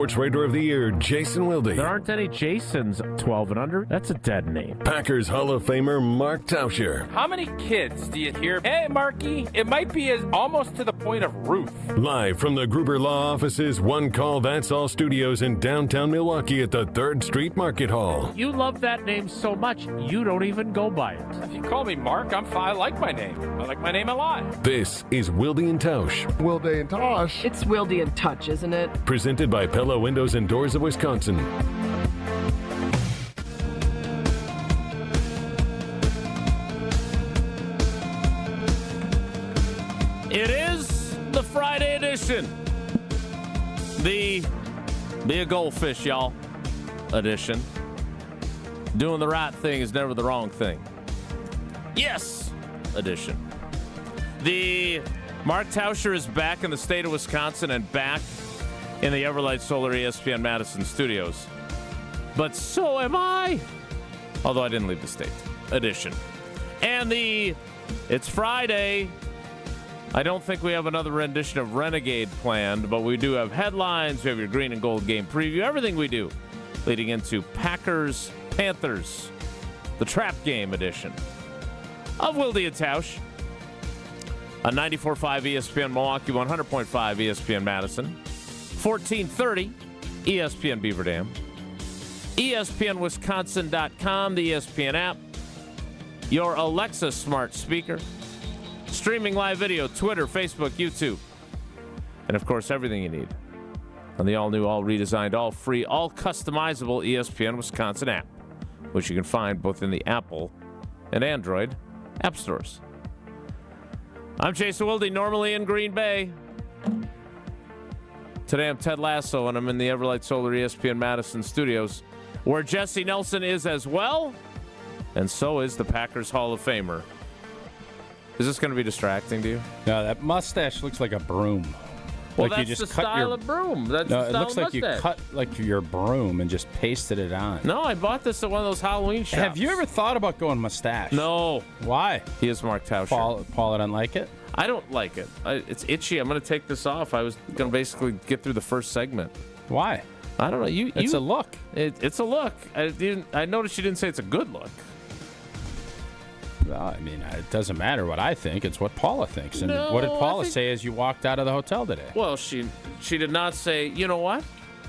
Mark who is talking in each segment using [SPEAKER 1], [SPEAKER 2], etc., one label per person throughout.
[SPEAKER 1] Sports Writer of the Year, Jason Wilde.
[SPEAKER 2] There aren't any Jasons 12 and under. That's a dead name.
[SPEAKER 1] Packers Hall of Famer, Mark Tauscher.
[SPEAKER 3] How many kids do you hear, hey, Marky, it might be almost to the point of Ruth?
[SPEAKER 1] Live from the Gruber Law Office's One Call That's All studios in downtown Milwaukee at the 3rd Street Market Hall.
[SPEAKER 2] You love that name so much, you don't even go by it.
[SPEAKER 3] If you call me Mark, I'm fine. I like my name. I like my name a lot.
[SPEAKER 1] This is Wilde and Tausch.
[SPEAKER 4] Wilde and Tausch.
[SPEAKER 5] It's Wilde and Tausch, isn't it?
[SPEAKER 1] Presented by Pella Windows and Doors of Wisconsin.
[SPEAKER 2] It is the Friday edition. The Be a Goldfish, y'all, edition. Doing the right thing is never the wrong thing. Yes, edition. The Mark Tauscher is back in the state of Wisconsin and back in the Everlight Solar ESPN Madison studios. But so am I. Although I didn't leave the state. Edition. And it's Friday. I don't think we have another rendition of Renegade planned, but we do have headlines. We have your green and gold game preview. Everything we do leading into Packers, Panthers, the trap game edition of Wilde and Tausch. On 94.5 ESPN Milwaukee, 100.5 ESPN Madison. 1430 ESPN Beaver Dam, ESPNWisconsin.com, the ESPN app, your Alexa smart speaker, streaming live video, Twitter, Facebook, YouTube, and of course everything you need on the all-new, all-redesigned, all-free, all-customizable ESPN Wisconsin app, which you can find both in the Apple and Android app stores. I'm Jason Wilde, normally in Green Bay. Today I'm Ted Lasso, and I'm in the Everlight Solar ESPN Madison studios, where Jesse Nelson is as well, and so is the Packers Hall of Famer. Is this going to be distracting to you?
[SPEAKER 6] No, that mustache looks like a broom.
[SPEAKER 2] Well,
[SPEAKER 6] like
[SPEAKER 2] that's
[SPEAKER 6] you just
[SPEAKER 2] the
[SPEAKER 6] cut
[SPEAKER 2] style of broom. That's the
[SPEAKER 6] it
[SPEAKER 2] style
[SPEAKER 6] looks
[SPEAKER 2] of
[SPEAKER 6] like
[SPEAKER 2] mustache.
[SPEAKER 6] you cut like your broom and just pasted it on.
[SPEAKER 2] No, I bought this at one of those Halloween shops.
[SPEAKER 6] Have you ever thought about going mustache?
[SPEAKER 2] No.
[SPEAKER 6] Why?
[SPEAKER 2] He is Mark Tauscher.
[SPEAKER 6] Paul doesn't like it?
[SPEAKER 2] I don't like it. It's itchy. I'm going to take this off. I was going to basically get through the first segment.
[SPEAKER 6] Why?
[SPEAKER 2] I don't know.
[SPEAKER 6] It's a look.
[SPEAKER 2] It's a look. I noticed you didn't say it's a good look.
[SPEAKER 6] Well, I mean, it doesn't matter what I think. It's what Paula thinks. And
[SPEAKER 2] No,
[SPEAKER 6] what did Paula
[SPEAKER 2] I think-
[SPEAKER 6] say as you walked out of the hotel today?
[SPEAKER 2] Well, she did not say, you know what?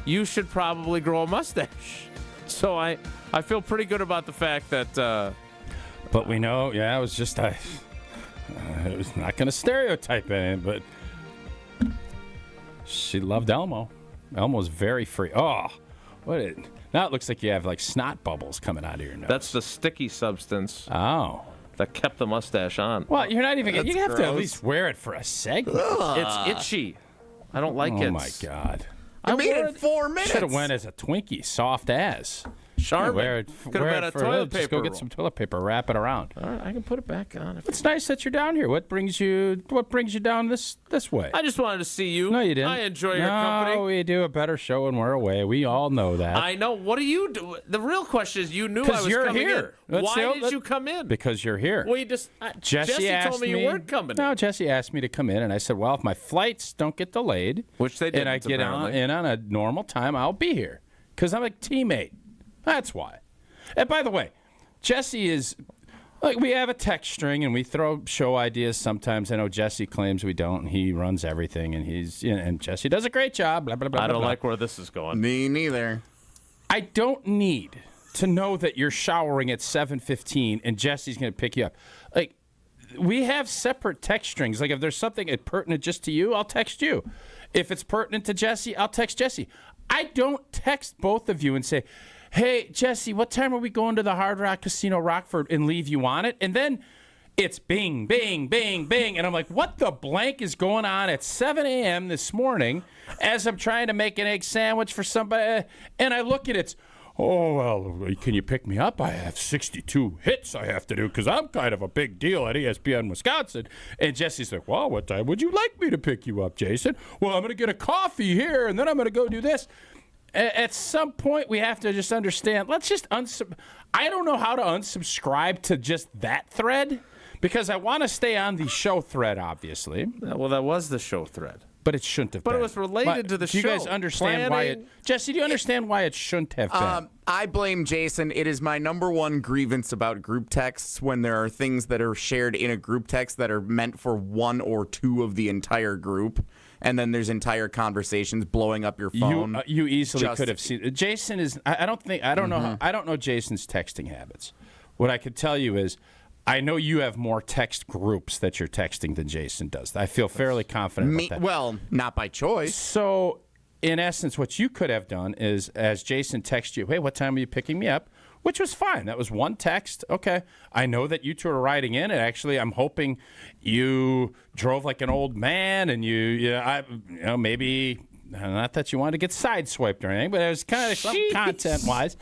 [SPEAKER 2] You should probably grow a mustache. So I feel pretty good about the fact that...
[SPEAKER 6] But we know, it was just... I was not going to stereotype it, but she loved Elmo. Elmo's very free. Oh, now it looks like you have like snot bubbles coming out of your nose.
[SPEAKER 2] That's the sticky substance
[SPEAKER 6] Oh.
[SPEAKER 2] that kept the mustache on.
[SPEAKER 6] Well, you're not even... You have to at
[SPEAKER 2] gross.
[SPEAKER 6] least wear it for a segment.
[SPEAKER 2] It's itchy. I don't like it.
[SPEAKER 6] Oh, my God.
[SPEAKER 2] I
[SPEAKER 4] made
[SPEAKER 2] wore
[SPEAKER 4] it 4 minutes.
[SPEAKER 6] Should have went as a Twinkie, soft as.
[SPEAKER 2] Charmin.
[SPEAKER 6] Wear it,
[SPEAKER 2] Could have been a
[SPEAKER 6] for
[SPEAKER 2] toilet
[SPEAKER 6] Just go
[SPEAKER 2] paper
[SPEAKER 6] get
[SPEAKER 2] roll.
[SPEAKER 6] some toilet paper, wrap it around.
[SPEAKER 2] All right, I can put it back on.
[SPEAKER 6] It's nice that you're down here. What brings you down this way?
[SPEAKER 2] I just wanted to see you.
[SPEAKER 6] No, you didn't.
[SPEAKER 2] I enjoy your
[SPEAKER 6] No,
[SPEAKER 2] company.
[SPEAKER 6] we do a better show when we're away. We all know that.
[SPEAKER 2] I know. What do you do? The real question is, you knew I
[SPEAKER 6] 'Cause
[SPEAKER 2] was
[SPEAKER 6] you're
[SPEAKER 2] coming
[SPEAKER 6] here.
[SPEAKER 2] in.
[SPEAKER 6] Let's
[SPEAKER 2] Why
[SPEAKER 6] see-
[SPEAKER 2] did you come in?
[SPEAKER 6] Because you're here.
[SPEAKER 2] Well, Jesse
[SPEAKER 6] asked
[SPEAKER 2] told me you weren't coming
[SPEAKER 6] No,
[SPEAKER 2] in.
[SPEAKER 6] Jesse asked me to come in, and I said, well, if my flights don't get delayed,
[SPEAKER 2] Which they didn't,
[SPEAKER 6] and I get
[SPEAKER 2] apparently.
[SPEAKER 6] in on a normal time, I'll be here. Because I'm a teammate. That's why. And by the way, Jesse is... Like, we have a text string, and we throw show ideas sometimes. I know Jesse claims we don't, and he runs everything, and and Jesse does a great job, blah, blah, blah,
[SPEAKER 2] I
[SPEAKER 6] blah,
[SPEAKER 2] don't
[SPEAKER 6] blah.
[SPEAKER 2] like where this is going.
[SPEAKER 4] Me neither.
[SPEAKER 6] I don't need to know that you're showering at 7:15 and Jesse's going to pick you up. Like, we have separate text strings. Like, if there's something pertinent just to you, I'll text you. If it's pertinent to Jesse, I'll text Jesse. I don't text both of you and say, hey, Jesse, what time are we going to the Hard Rock Casino Rockford and leave you on it? And then it's bing, bing, bing, bing. And I'm like, what the blank is going on at 7 a.m. this morning as I'm trying to make an egg sandwich for somebody? And I look at it. Oh, well, can you pick me up? I have 62 hits I have to do because I'm kind of a big deal at ESPN Wisconsin. And Jesse's like, well, what time would you like me to pick you up, Jason? Well, I'm going to get a coffee here, and then I'm going to go do this. At some point, we have to just understand, let's just I don't know how to unsubscribe to just that thread because I want to stay on the show thread, obviously.
[SPEAKER 2] Well, that was the show thread.
[SPEAKER 6] But it shouldn't have been.
[SPEAKER 2] But it was related to the
[SPEAKER 6] show. Do you guys understand why it... Jesse, do you understand why it shouldn't have been?
[SPEAKER 4] I blame Jason. It is my number one grievance about group texts when there are things that are shared in a group text that are meant for one or two of the entire group, and then there's entire conversations blowing up your phone.
[SPEAKER 6] You easily could have seen... Jason is... I don't know Jason's texting habits. What I could tell you is... I know you have more text groups that you're texting than Jason does. I feel fairly confident about that.
[SPEAKER 4] Well, not by choice.
[SPEAKER 6] So, in essence, what you could have done is, as Jason texted you, hey, what time are you picking me up? Which was fine. That was one text. Okay. I know that you two are riding in, and actually I'm hoping you drove like an old man, and maybe, not that you wanted to get sideswiped or anything, but it was kind of some content-wise.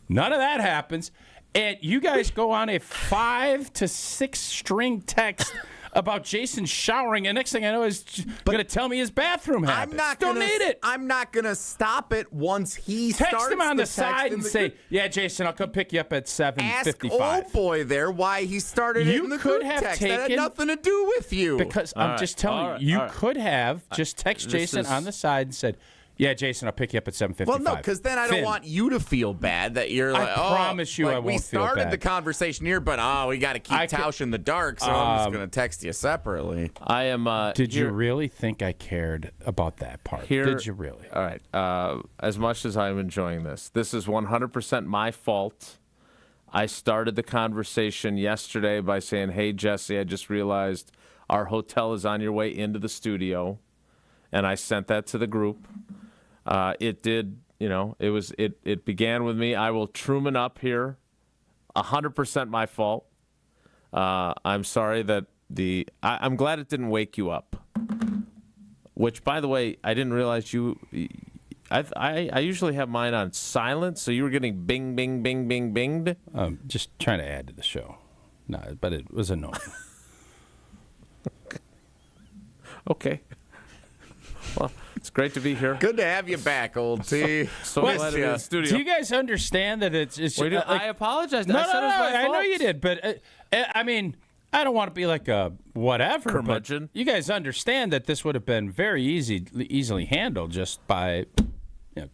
[SPEAKER 6] None of that happens. And you guys go on a 5 to 6 string text about Jason showering, and next thing I know is going to tell me his bathroom habits. Don't need it.
[SPEAKER 4] I'm not going to stop it once he
[SPEAKER 6] text him on the side and say, "Yeah, Jason, I'll come pick you up at 7:55."
[SPEAKER 4] Ask old boy there why he started it in the group text. That had nothing to do with you.
[SPEAKER 6] Because I'm just telling you, you could have just text Jason on the side and said, "Yeah, Jason, I'll pick you up at 7:55.
[SPEAKER 4] Well, no, because then I don't want you to feel bad that you're like,
[SPEAKER 6] I promise you I won't feel bad.
[SPEAKER 4] We started the conversation here, but we got to keep Tausch in the dark, so I'm just going to text you separately.
[SPEAKER 2] I am.
[SPEAKER 6] Did you really think I cared about that part? Did you really?
[SPEAKER 2] All right. As much as I'm enjoying this is 100% my fault. I started the conversation yesterday by saying, "Hey, Jesse, I just realized our hotel is on your way into the studio," and I sent that to the group. It did, it began with me. I will Truman up here. 100% my fault. I'm sorry that I'm glad it didn't wake you up. Which, by the way, I didn't realize I usually have mine on silent, so you were getting bing, bing, bing, bing, binged.
[SPEAKER 6] Just trying to add to the show. No, but it was annoying.
[SPEAKER 2] Okay. Well, it's great to be here.
[SPEAKER 4] Good to have you back, old T.
[SPEAKER 2] So glad to be in the studio.
[SPEAKER 6] Do you guys understand that it's
[SPEAKER 2] I apologize.
[SPEAKER 6] No,
[SPEAKER 2] I said it was my fault.
[SPEAKER 6] I know you did, but I mean, I don't want to be like a whatever.
[SPEAKER 2] Curmudgeon.
[SPEAKER 6] But you guys understand that this would have been very easily handled just by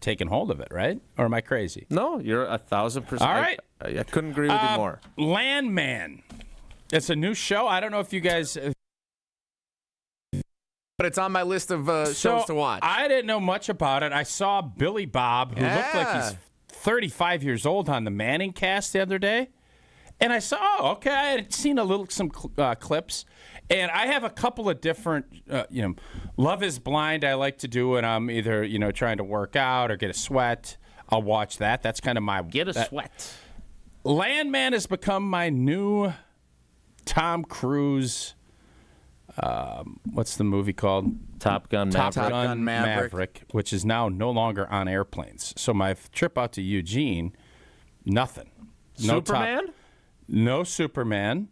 [SPEAKER 6] taking hold of it, right? Or am I crazy?
[SPEAKER 2] No, you're 1,000%.
[SPEAKER 6] All right.
[SPEAKER 2] I couldn't agree with you more.
[SPEAKER 6] Landman. It's a new show. I don't know if you guys...
[SPEAKER 4] But it's on my list of shows to watch.
[SPEAKER 6] I didn't know much about it. I saw Billy Bob, who looked like he's 35 years old, on the Manning cast the other day. And I saw, I had seen some clips. And I have a couple of different, Love is Blind I like to do when I'm either, trying to work out or get a sweat. I'll watch that. That's kind of my...
[SPEAKER 2] Get a sweat.
[SPEAKER 6] Landman has become my new Tom Cruise... what's the movie called?
[SPEAKER 2] Top Gun
[SPEAKER 6] Maverick, which is now no longer on airplanes. So my trip out to Eugene, nothing. No Superman.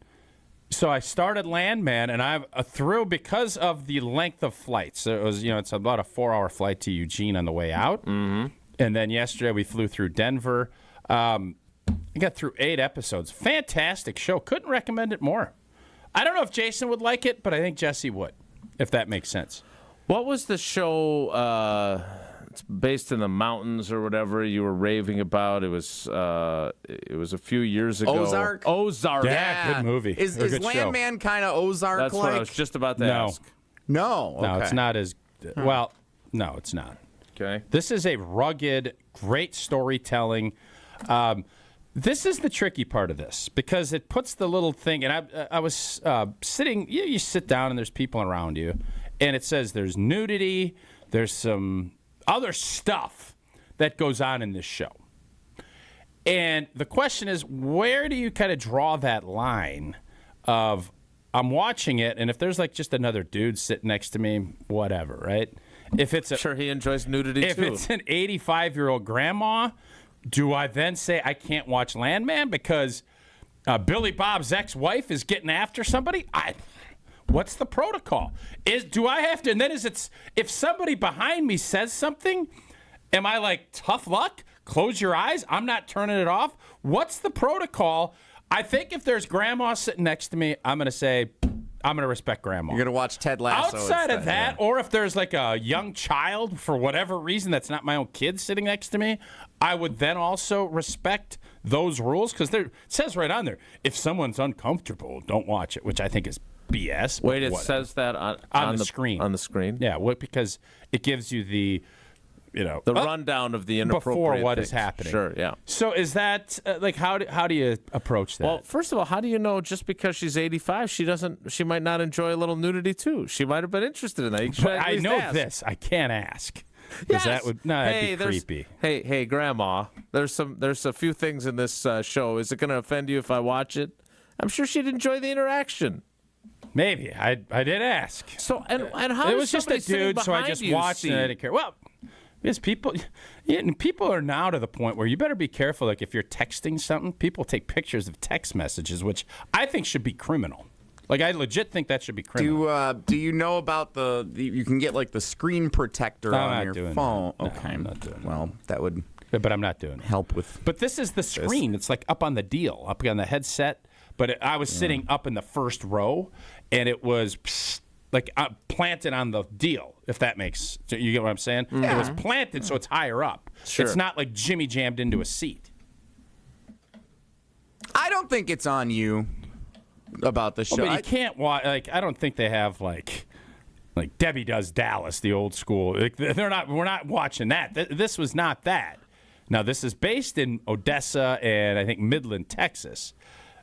[SPEAKER 6] So I started Landman, and I'm thrilled because of the length of flights. So it was, it's about a 4-hour flight to Eugene on the way out.
[SPEAKER 2] Mm-hmm.
[SPEAKER 6] And then yesterday we flew through Denver. I got through 8 episodes. Fantastic show. Couldn't recommend it more. I don't know if Jason would like it, but I think Jesse would, if that makes sense.
[SPEAKER 2] What was the show? It's based in the mountains or whatever you were raving about. It was a few years ago.
[SPEAKER 4] Ozark.
[SPEAKER 6] Yeah, good movie.
[SPEAKER 4] Is Landman kind of Ozark-like?
[SPEAKER 2] That's what I was just about to ask.
[SPEAKER 4] No. Okay.
[SPEAKER 6] No, it's not as well. No, it's not.
[SPEAKER 2] Okay.
[SPEAKER 6] This is a rugged, great storytelling. This is the tricky part of this because it puts the little thing, and I was sitting, you sit down and there's people around you, and it says there's nudity, there's some other stuff that goes on in this show. And the question is, where do you kind of draw that line of I'm watching it, and if there's like just another dude sitting next to me, whatever, right? If it's
[SPEAKER 2] sure he enjoys nudity
[SPEAKER 6] too. If it's an 85-year-old grandma, do I then say I can't watch Landman because Billy Bob's ex-wife is getting after somebody? What's the protocol? Do I have to? And then if somebody behind me says something, am I like, tough luck? Close your eyes. I'm not turning it off. What's the protocol? I think if there's grandma sitting next to me, I'm going to say, I'm going to respect grandma.
[SPEAKER 4] You're going to watch Ted Lasso.
[SPEAKER 6] Outside of
[SPEAKER 4] instead,
[SPEAKER 6] that,
[SPEAKER 4] yeah.
[SPEAKER 6] or if there's like a young child, for whatever reason, that's not my own kid sitting next to me, I would then also respect those rules, because it says right on there, if someone's uncomfortable, don't watch it, which I think is BS.
[SPEAKER 2] Wait, it
[SPEAKER 6] whatever.
[SPEAKER 2] says that
[SPEAKER 6] on the screen.
[SPEAKER 2] On the screen?
[SPEAKER 6] Yeah, because it gives you the
[SPEAKER 2] rundown of the inappropriate
[SPEAKER 6] before what
[SPEAKER 2] things.
[SPEAKER 6] is happening.
[SPEAKER 2] Sure, yeah.
[SPEAKER 6] So is that how do you approach that?
[SPEAKER 2] Well, first of all, how do you know just because she's 85, she might not enjoy a little nudity too? She might have been interested in that. You should at
[SPEAKER 6] I
[SPEAKER 2] least
[SPEAKER 6] know
[SPEAKER 2] ask.
[SPEAKER 6] this. I can't ask.
[SPEAKER 2] Yes.
[SPEAKER 6] That'd be creepy.
[SPEAKER 2] Hey, Grandma. There's a few things in this show. Is it going to offend you if I watch it? I'm sure she'd enjoy the interaction.
[SPEAKER 6] Maybe I did ask.
[SPEAKER 2] So and how
[SPEAKER 6] it
[SPEAKER 2] does
[SPEAKER 6] was just a
[SPEAKER 2] somebody sitting
[SPEAKER 6] dude, so I
[SPEAKER 2] behind
[SPEAKER 6] just
[SPEAKER 2] you
[SPEAKER 6] watched
[SPEAKER 2] see?
[SPEAKER 6] and I didn't care. Well, because people are now to the point where you better be careful. Like if you're texting something, people take pictures of text messages, which I think should be criminal. Like I legit think that should be criminal.
[SPEAKER 4] Do you know about you can get like the screen protector on your phone?
[SPEAKER 6] That. No,
[SPEAKER 4] Okay,
[SPEAKER 6] I'm not doing
[SPEAKER 4] well, that would
[SPEAKER 6] but I'm not doing it.
[SPEAKER 4] help with.
[SPEAKER 6] But this is the screen. It's like up on the deal, up on the headset. But I was sitting up in the first row, and it was planted on the deal, if that makes – you get what I'm saying? Yeah. It was planted, so it's higher up.
[SPEAKER 2] Sure.
[SPEAKER 6] It's not like Jimmy jammed into a seat.
[SPEAKER 4] I don't think it's on you about the show.
[SPEAKER 6] But you can't watch – I don't think they have like Debbie Does Dallas, the old school. We're not watching that. This was not that. Now, this is based in Odessa and I think Midland, Texas.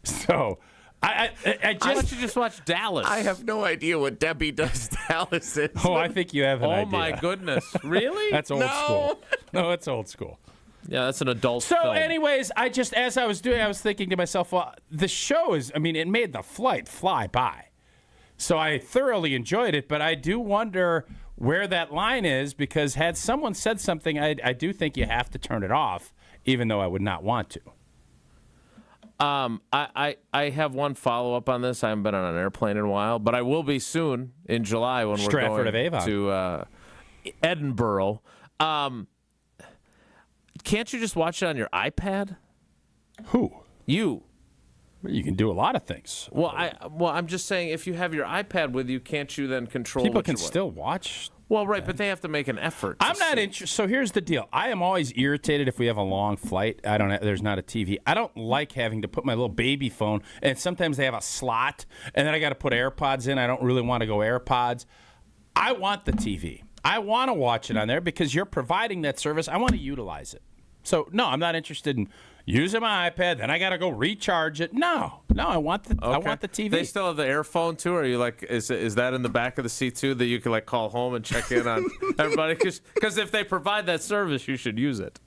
[SPEAKER 6] So I
[SPEAKER 2] Why don't you just watch Dallas?
[SPEAKER 4] I have no idea what Debbie Does Dallas is.
[SPEAKER 6] Oh, I think you have an idea.
[SPEAKER 2] Oh, my goodness. Really?
[SPEAKER 6] That's old school. No, it's old school.
[SPEAKER 2] Yeah, that's an adult
[SPEAKER 6] So,
[SPEAKER 2] film.
[SPEAKER 6] anyways, as I was doing, I was thinking to myself, well, the show it made the flight fly by. So I thoroughly enjoyed it, but I do wonder where that line is, because had someone said something, I do think you have to turn it off, even though I would not want to.
[SPEAKER 2] I have one follow-up on this. I haven't been on an airplane in a while, but I will be soon in July when
[SPEAKER 6] Stratford
[SPEAKER 2] we're
[SPEAKER 6] of
[SPEAKER 2] going
[SPEAKER 6] Avon.
[SPEAKER 2] to Edinburgh. Can't you just watch it on your iPad?
[SPEAKER 6] Who?
[SPEAKER 2] You.
[SPEAKER 6] You can do a lot of things.
[SPEAKER 2] Well, I'm just saying, if you have your iPad with you, can't you then control?
[SPEAKER 6] People
[SPEAKER 2] what
[SPEAKER 6] can
[SPEAKER 2] you want?
[SPEAKER 6] still watch.
[SPEAKER 2] Well, right, but they have to make an effort.
[SPEAKER 6] I'm not interested. So here's the deal. I am always irritated if we have a long flight. There's not a TV. I don't like having to put my little baby phone, and sometimes they have a slot, and then I got to put AirPods in. I don't really want to go AirPods. I want the TV. I want to watch it on there because you're providing that service. I want to utilize it. So, no, I'm not interested in using my iPad. Then I got to go recharge it. No, I want the TV.
[SPEAKER 2] They still have the AirPhone too, or are you is that in the back of the seat too, that you can call home and check in on everybody? Because if they provide that service, you should use it.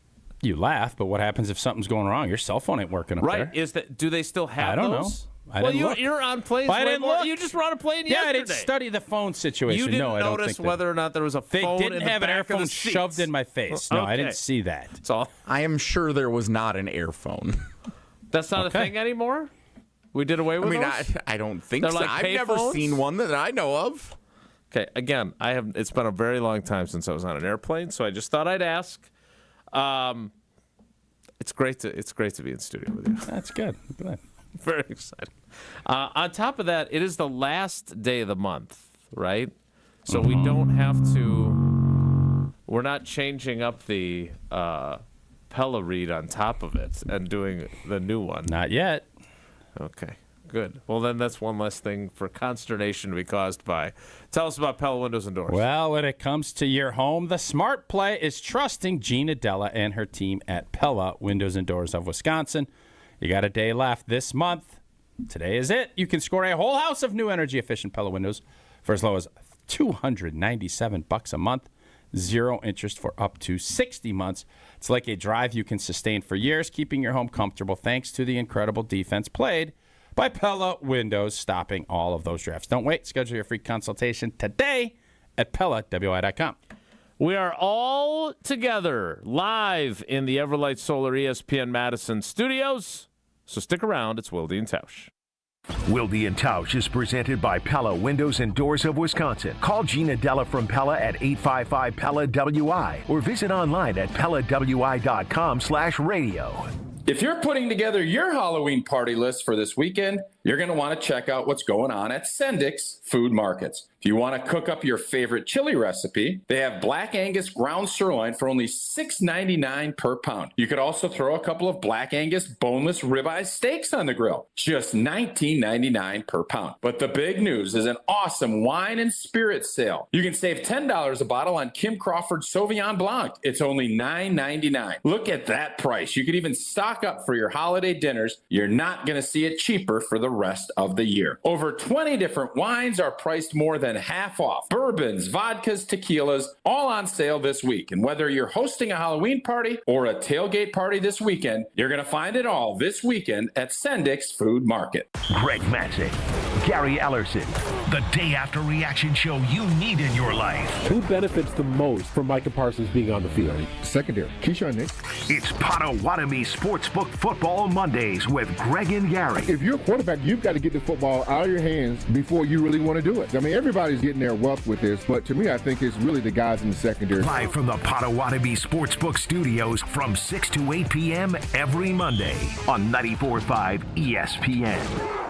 [SPEAKER 6] You laugh, but what happens if something's going wrong? Your cell phone ain't working up there.
[SPEAKER 2] Right? Do they still have
[SPEAKER 6] I don't
[SPEAKER 2] those?
[SPEAKER 6] know. I didn't look.
[SPEAKER 2] You're on planes.
[SPEAKER 6] I didn't look.
[SPEAKER 2] You just were on a plane yesterday.
[SPEAKER 6] Yeah, I didn't study the phone situation.
[SPEAKER 2] You didn't
[SPEAKER 6] no, I don't
[SPEAKER 2] notice
[SPEAKER 6] think
[SPEAKER 2] whether or not there was a phone
[SPEAKER 6] They
[SPEAKER 2] in
[SPEAKER 6] didn't
[SPEAKER 2] the
[SPEAKER 6] have an
[SPEAKER 2] back of the
[SPEAKER 6] earphone
[SPEAKER 2] seats.
[SPEAKER 6] shoved in my face. No, I didn't see that.
[SPEAKER 2] That's all.
[SPEAKER 4] I am sure there was not an earphone.
[SPEAKER 2] That's not a thing anymore? We did away with those?
[SPEAKER 4] I don't think
[SPEAKER 2] They're
[SPEAKER 4] so.
[SPEAKER 2] like
[SPEAKER 4] I've never
[SPEAKER 2] payphones?
[SPEAKER 4] seen one that I know of.
[SPEAKER 2] Okay, again, it's been a very long time since I was on an airplane, so I just thought I'd ask. It's great to be in studio with you.
[SPEAKER 6] That's good. Good.
[SPEAKER 2] Very excited. On top of that, it is the last day of the month, right? So we don't have to. We're not changing up the Pella read on top of it and doing the new one.
[SPEAKER 6] Not yet.
[SPEAKER 2] Okay, good. Well, then that's one less thing for consternation to be caused by. Tell us about Pella Windows and Doors.
[SPEAKER 6] Well, when it comes to your home, the smart play is trusting Gina Della and her team at Pella Windows and Doors of Wisconsin. You got a day left this month. Today is it. You can score a whole house of new energy-efficient Pella windows for as low as $297 a month. 0 interest for up to 60 months. It's like a drive you can sustain for years, keeping your home comfortable thanks to the incredible defense played by Pella Windows, stopping all of those drafts. Don't wait. Schedule your free consultation today at PellaWI.com.
[SPEAKER 2] We are all together live in the Everlight Solar ESPN Madison studios. So stick around. It's Wilde and Tausch.
[SPEAKER 7] Wilde and Tausch is presented by Pella Windows and Doors of Wisconsin. Call Gina Della from Pella at 855-PELLA-WI or visit online at PellaWI.com/radio.
[SPEAKER 8] If you're putting together your Halloween party list for this weekend, you're going to want to check out what's going on at Sendik's Food Markets. If you want to cook up your favorite chili recipe, they have Black Angus ground sirloin for only $6.99 per pound. You could also throw a couple of Black Angus boneless ribeye steaks on the grill, just $19.99 per pound. But the big news is an awesome wine and spirit sale. You can save $10 a bottle on Kim Crawford Sauvignon Blanc. It's only $9.99. Look at that price. You could even stock up for your holiday dinners. You're not going to see it cheaper for the rest of the year. Over 20 different wines are priced more than half off. Bourbons, vodkas, tequilas, all on sale this week. And whether you're hosting a Halloween party or a tailgate party this weekend, you're going to find it all this weekend at Sendik's Food Market.
[SPEAKER 7] Greg Matzik, Gary Ellerson, the day after reaction show you need in your life.
[SPEAKER 9] Who benefits the most from Micah Parsons being on the field?
[SPEAKER 10] Secondary. Keyshawn Nix.
[SPEAKER 7] It's Potawatomi Sportsbook Football Mondays with Greg and Gary.
[SPEAKER 10] If you're a quarterback, you've got to get the football out of your hands before you really want to do it. I mean, everybody's getting their wealth with this, but to me, I think it's really the guys in the secondary.
[SPEAKER 7] Live from the Potawatomi Sportsbook Studios from 6 to 8 p.m. every Monday on 94.5 ESPN.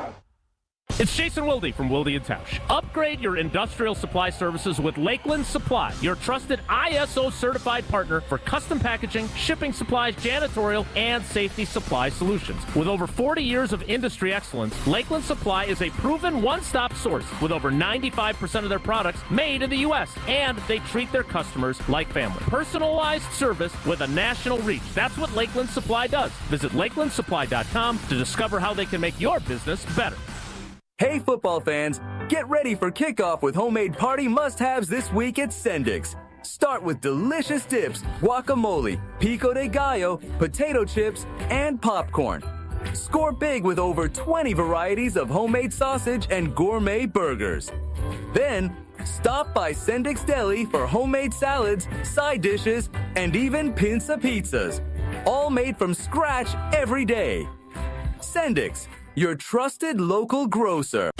[SPEAKER 2] It's Jason Wilde from Wilde and Tausch. Upgrade your industrial supply services with Lakeland Supply, your trusted ISO certified partner for custom packaging, shipping supplies, janitorial, and safety supply solutions. With over 40 years of industry excellence, Lakeland Supply is a proven one-stop source with over 95% of their products made in the U.S. And they treat their customers like family. Personalized service with a national reach. That's what Lakeland Supply does. Visit lakelandsupply.com to discover how they can make your business better.
[SPEAKER 11] Hey football fans, get ready for kickoff with homemade party must-haves this week at Sendik's. Start with delicious dips, guacamole, pico de gallo, potato chips, and popcorn. Score big with over 20 varieties of homemade sausage and gourmet burgers. Then, stop by Sendik's Deli for homemade salads, side dishes, and even pinza pizzas. All made from scratch every day. Sendik's, your trusted local grocer.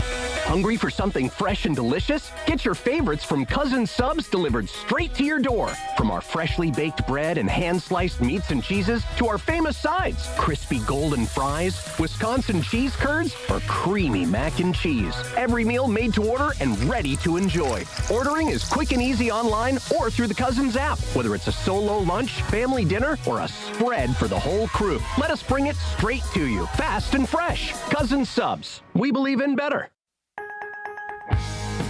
[SPEAKER 12] Hungry for something fresh and delicious? Get your favorites from Cousin Subs delivered straight to your door. From our freshly baked bread and hand-sliced meats and cheeses to our famous sides, crispy golden fries, Wisconsin cheese curds, or creamy mac and cheese. Every meal made to order and ready to enjoy. Ordering is quick and easy online or through the Cousins app. Whether it's a solo lunch, family dinner, or a spread for the whole crew, let us bring it straight to you, fast and fresh. Cousin Subs. We believe in better.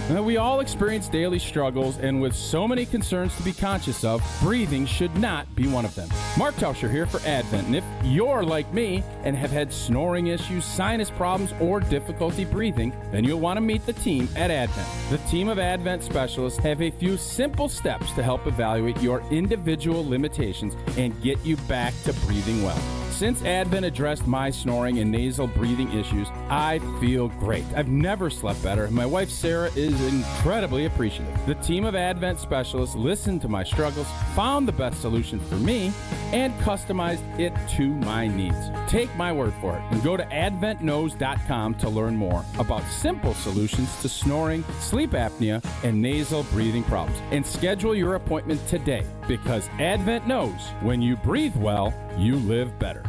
[SPEAKER 6] We all experience daily struggles, and with so many concerns to be conscious of, breathing should not be one of them. Mark Tauscher here for Advent, and if you're like me and have had snoring issues, sinus problems, or difficulty breathing, then you'll want to meet the team at Advent. The team of Advent specialists have a few simple steps to help evaluate your individual limitations and get you back to breathing well. Since Advent addressed my snoring and nasal breathing issues, I feel great. I've never slept better, and my wife Sarah is incredibly appreciative. The team of Advent specialists listened to my struggles, found the best solution for me, and customized it to my needs. Take my word for it and go to adventknows.com to learn more about simple solutions to snoring, sleep apnea, and nasal breathing problems. And schedule your appointment today, because Advent knows when you breathe well, you live better.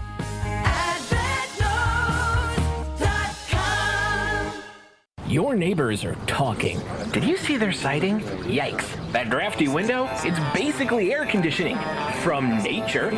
[SPEAKER 12] Your neighbors are talking. Did you see their siding? Yikes. That drafty window? It's basically air conditioning. From nature.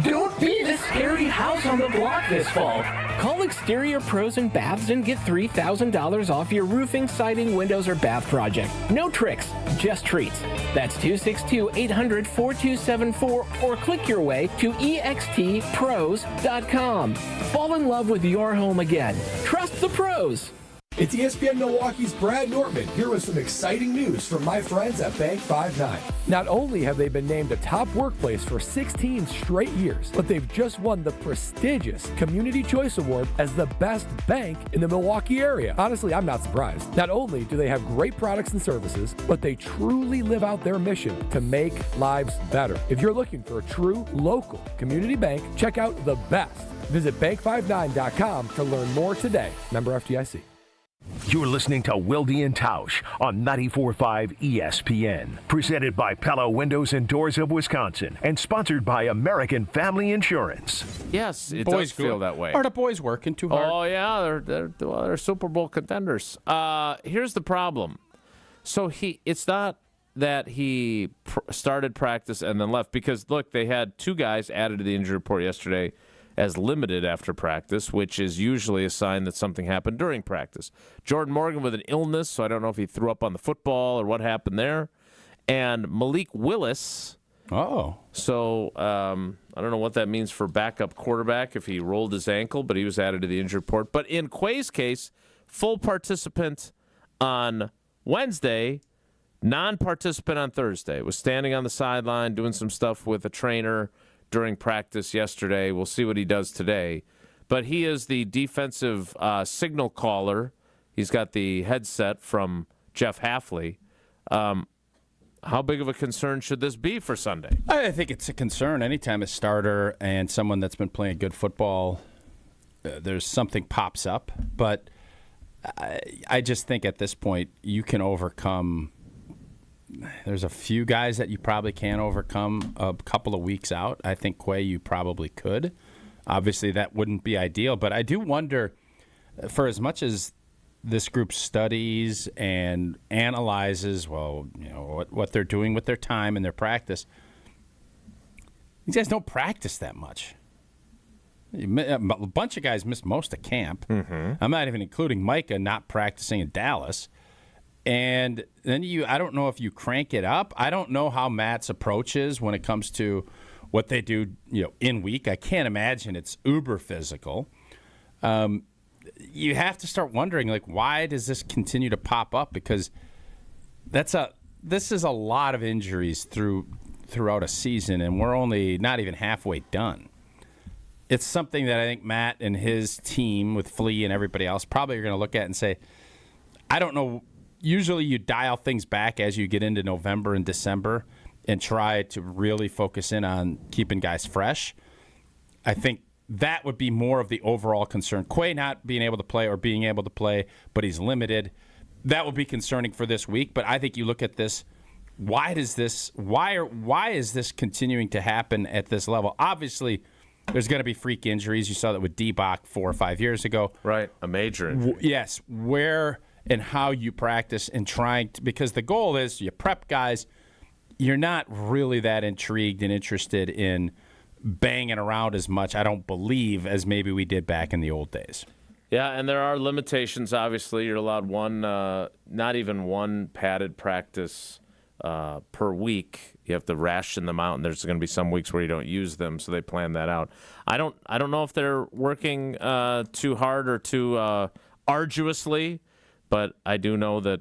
[SPEAKER 12] Don't be the scary house on the block this fall. Call Exterior Pros and Baths and get $3,000 off your roofing, siding, windows, or bath project. No tricks, just treats. That's 262-800-4274 or click your way to extpros.com. Fall in love with your home again. Trust the pros.
[SPEAKER 13] It's ESPN Milwaukee's Brad Nortman here with some exciting news from my friends at Bank 5-9. Not only have they been named a top workplace for 16 straight years, but they've just won the prestigious Community Choice Award as the best bank in the Milwaukee area. Honestly, I'm not surprised. Not only do they have great products and services, but they truly live out their mission to make lives better. If you're looking for a true local community bank, check out the best. Visit bank59.com to learn more today. Member FDIC.
[SPEAKER 7] You're listening to Wilde and Tausch on 94.5 ESPN. Presented by Pella Windows and Doors of Wisconsin and sponsored by American Family Insurance.
[SPEAKER 2] Yes, it
[SPEAKER 6] boys
[SPEAKER 2] does feel that way.
[SPEAKER 6] Are the boys working too hard?
[SPEAKER 2] Oh, yeah, they're Super Bowl contenders. Here's the problem. So it's not that he started practice and then left, because, look, they had 2 guys added to the injury report yesterday as limited after practice, which is usually a sign that something happened during practice. Jordan Morgan with an illness, so I don't know if he threw up on the football or what happened there. And Malik Willis.
[SPEAKER 6] Oh.
[SPEAKER 2] So I don't know what that means for backup quarterback if he rolled his ankle, but he was added to the injury report. But in Quay's case, full participant on Wednesday, non-participant on Thursday. Was standing on the sideline doing some stuff with a trainer during practice yesterday. We'll see what he does today. But he is the defensive signal caller. He's got the headset from Jeff Hafley. How big of a concern should this be for Sunday?
[SPEAKER 6] I think it's a concern. Anytime a starter and someone that's been playing good football, there's something pops up. But I just think at this point you can overcome. There's a few guys that you probably can overcome a couple of weeks out. I think Quay, you probably could. Obviously, that wouldn't be ideal. But I do wonder, for as much as this group studies and analyzes, what they're doing with their time and their practice, these guys don't practice that much. A bunch of guys missed most of camp. Mm-hmm. I'm not even including Micah not practicing in Dallas. And then I don't know if you crank it up. I don't know how Matt's approach is when it comes to what they do, in week. I can't imagine it's uber physical. You have to start wondering, why does this continue to pop up? Because this is a lot of injuries throughout a season, and we're only not even halfway done. It's something that I think Matt and his team with Flea and everybody else probably are going to look at and say, I don't know. Usually you dial things back as you get into November and December and try to really focus in on keeping guys fresh. I think that would be more of the overall concern. Quay not being able to play or being able to play, but he's limited. That would be concerning for this week. But I think you look at this, why is this continuing to happen at this level? Obviously, there's going to be freak injuries. You saw that with D-Bach 4 or 5 years ago.
[SPEAKER 2] Right, a major injury.
[SPEAKER 6] Yes, where and how you practice and trying to, because the goal is you prep guys. You're not really that intrigued and interested in banging around as much, I don't believe, as maybe we did back in the old days.
[SPEAKER 2] Yeah, and there are limitations, obviously. You're allowed one, not even one padded practice per week. You have to ration them out, and there's going to be some weeks where you don't use them, so they plan that out. I don't know if they're working too hard or too arduously, but I do know that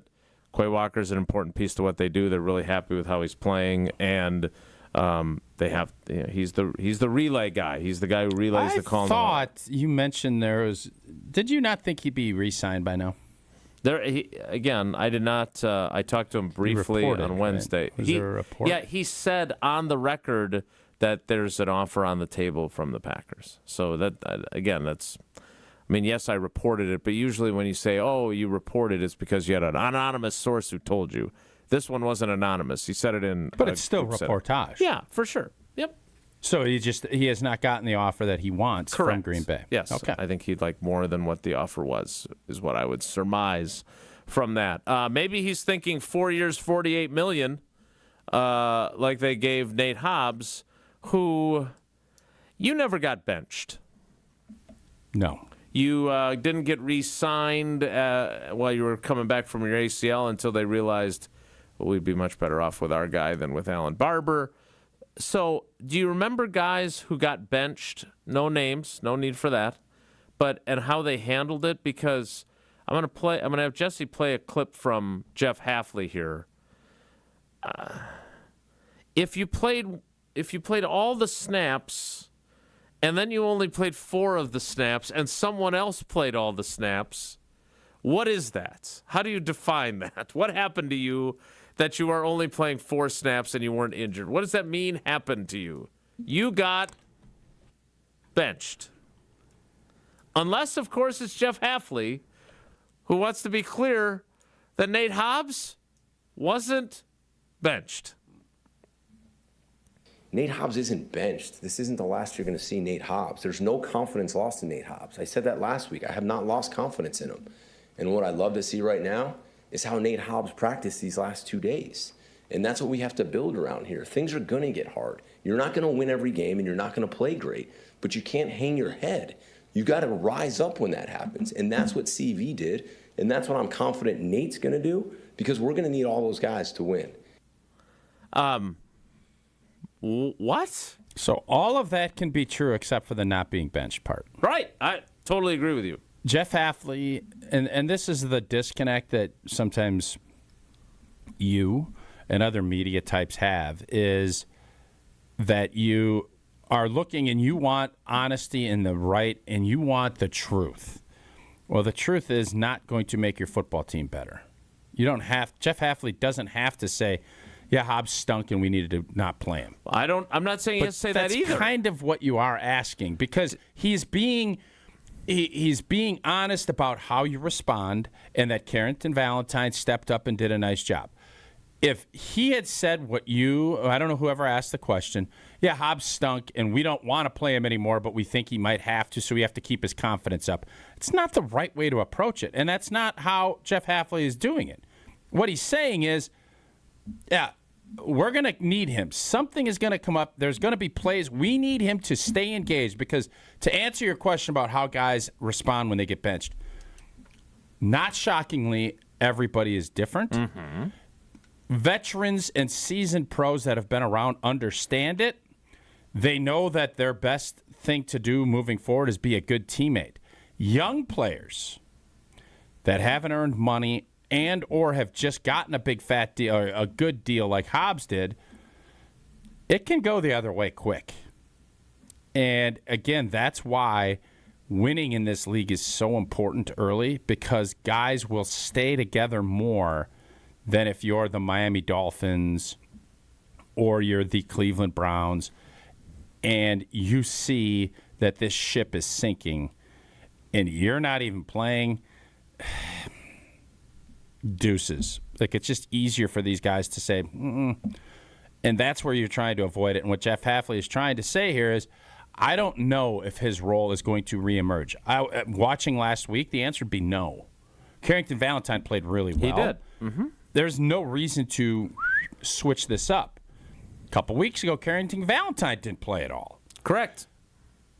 [SPEAKER 2] Quay Walker is an important piece to what they do. They're really happy with how he's playing, and they have. He's the relay guy. He's the guy who relays the call. I
[SPEAKER 6] thought you mentioned there was. Did you not think he'd be re-signed by now?
[SPEAKER 2] Again, I did not. I talked to him briefly on Wednesday.
[SPEAKER 6] Right? Was there a report?
[SPEAKER 2] Yeah, he said on the record that there's an offer on the table from the Packers. So that again, that's. I mean, yes, I reported it, but usually when you say, "Oh, you reported," it's because you had an anonymous source who told you. This one wasn't anonymous. He said it in.
[SPEAKER 6] But it's still reportage.
[SPEAKER 2] Yeah, for sure. Yep.
[SPEAKER 6] So he has not gotten the offer that he wants from Green Bay.
[SPEAKER 2] Yes.
[SPEAKER 6] Okay.
[SPEAKER 2] I think he'd like more than what the offer was, is what I would surmise from that. Maybe he's thinking 4 years, $48 million, like they gave Nate Hobbs, who you never got benched.
[SPEAKER 6] No.
[SPEAKER 2] You didn't get re-signed while you were coming back from your ACL until they realized, well, we'd be much better off with our guy than with Alan Barber. So, do you remember guys who got benched? No names, no need for that. And how they handled it? Because I'm gonna have Jesse play a clip from Jeff Hafley here. If you played all the snaps, and then you only played 4 of the snaps, and someone else played all the snaps, what is that? How do you define that? What happened to you that you are only playing 4 snaps and you weren't injured? What does that mean happened to you? You got benched. Unless, of course, it's Jeff Hafley, who wants to be clear that Nate Hobbs wasn't benched.
[SPEAKER 14] Nate Hobbs isn't benched. This isn't the last you're going to see Nate Hobbs. There's no confidence lost in Nate Hobbs. I said that last week. I have not lost confidence in him. And what I'd love to see right now is how Nate Hobbs practiced these last 2 days. And that's what we have to build around here. Things are going to get hard. You're not going to win every game, and you're not going to play great. But you can't hang your head. You got to rise up when that happens. And that's what CV did. And that's what I'm confident Nate's going to do, because we're going to need all those guys to win.
[SPEAKER 2] What?
[SPEAKER 6] So all of that can be true except for the not being benched part.
[SPEAKER 2] Right. I totally agree with you.
[SPEAKER 6] Jeff Hafley, and this is the disconnect that sometimes you and other media types have, is that you are looking and you want honesty and the right, and you want the truth. Well, the truth is not going to make your football team better. Jeff Hafley doesn't have to say, yeah, Hobbs stunk and we needed to not play him.
[SPEAKER 2] I'm not saying he has to say that either.
[SPEAKER 6] That's kind of what you are asking, because he's being honest about how you respond, and that Carrington Valentine stepped up and did a nice job. If he had said I don't know whoever asked the question, yeah, Hobbs stunk and we don't want to play him anymore, but we think he might have to, so we have to keep his confidence up. It's not the right way to approach it, and that's not how Jeff Hafley is doing it. What he's saying is, yeah, we're going to need him. Something is going to come up. There's going to be plays. We need him to stay engaged, because to answer your question about how guys respond when they get benched, not shockingly, everybody is different. Mm-hmm. Veterans and seasoned pros that have been around understand it. They know that their best thing to do moving forward is be a good teammate. Young players that haven't earned money and or have just gotten a big fat deal, or a good deal like Hobbs did, it can go the other way quick. And again, that's why winning in this league is so important early, because guys will stay together more than if you're the Miami Dolphins or you're the Cleveland Browns and you see that this ship is sinking and you're not even playing. Deuces. Like, it's just easier for these guys to say, and that's where you're trying to avoid it. And what Jeff Hafley is trying to say here is, I don't know if his role is going to reemerge. Watching last week, the answer would be no. Carrington Valentine played really well.
[SPEAKER 2] He did. Mm-hmm.
[SPEAKER 6] There's no reason to switch this up. A couple weeks ago, Carrington Valentine didn't play at all.
[SPEAKER 2] Correct.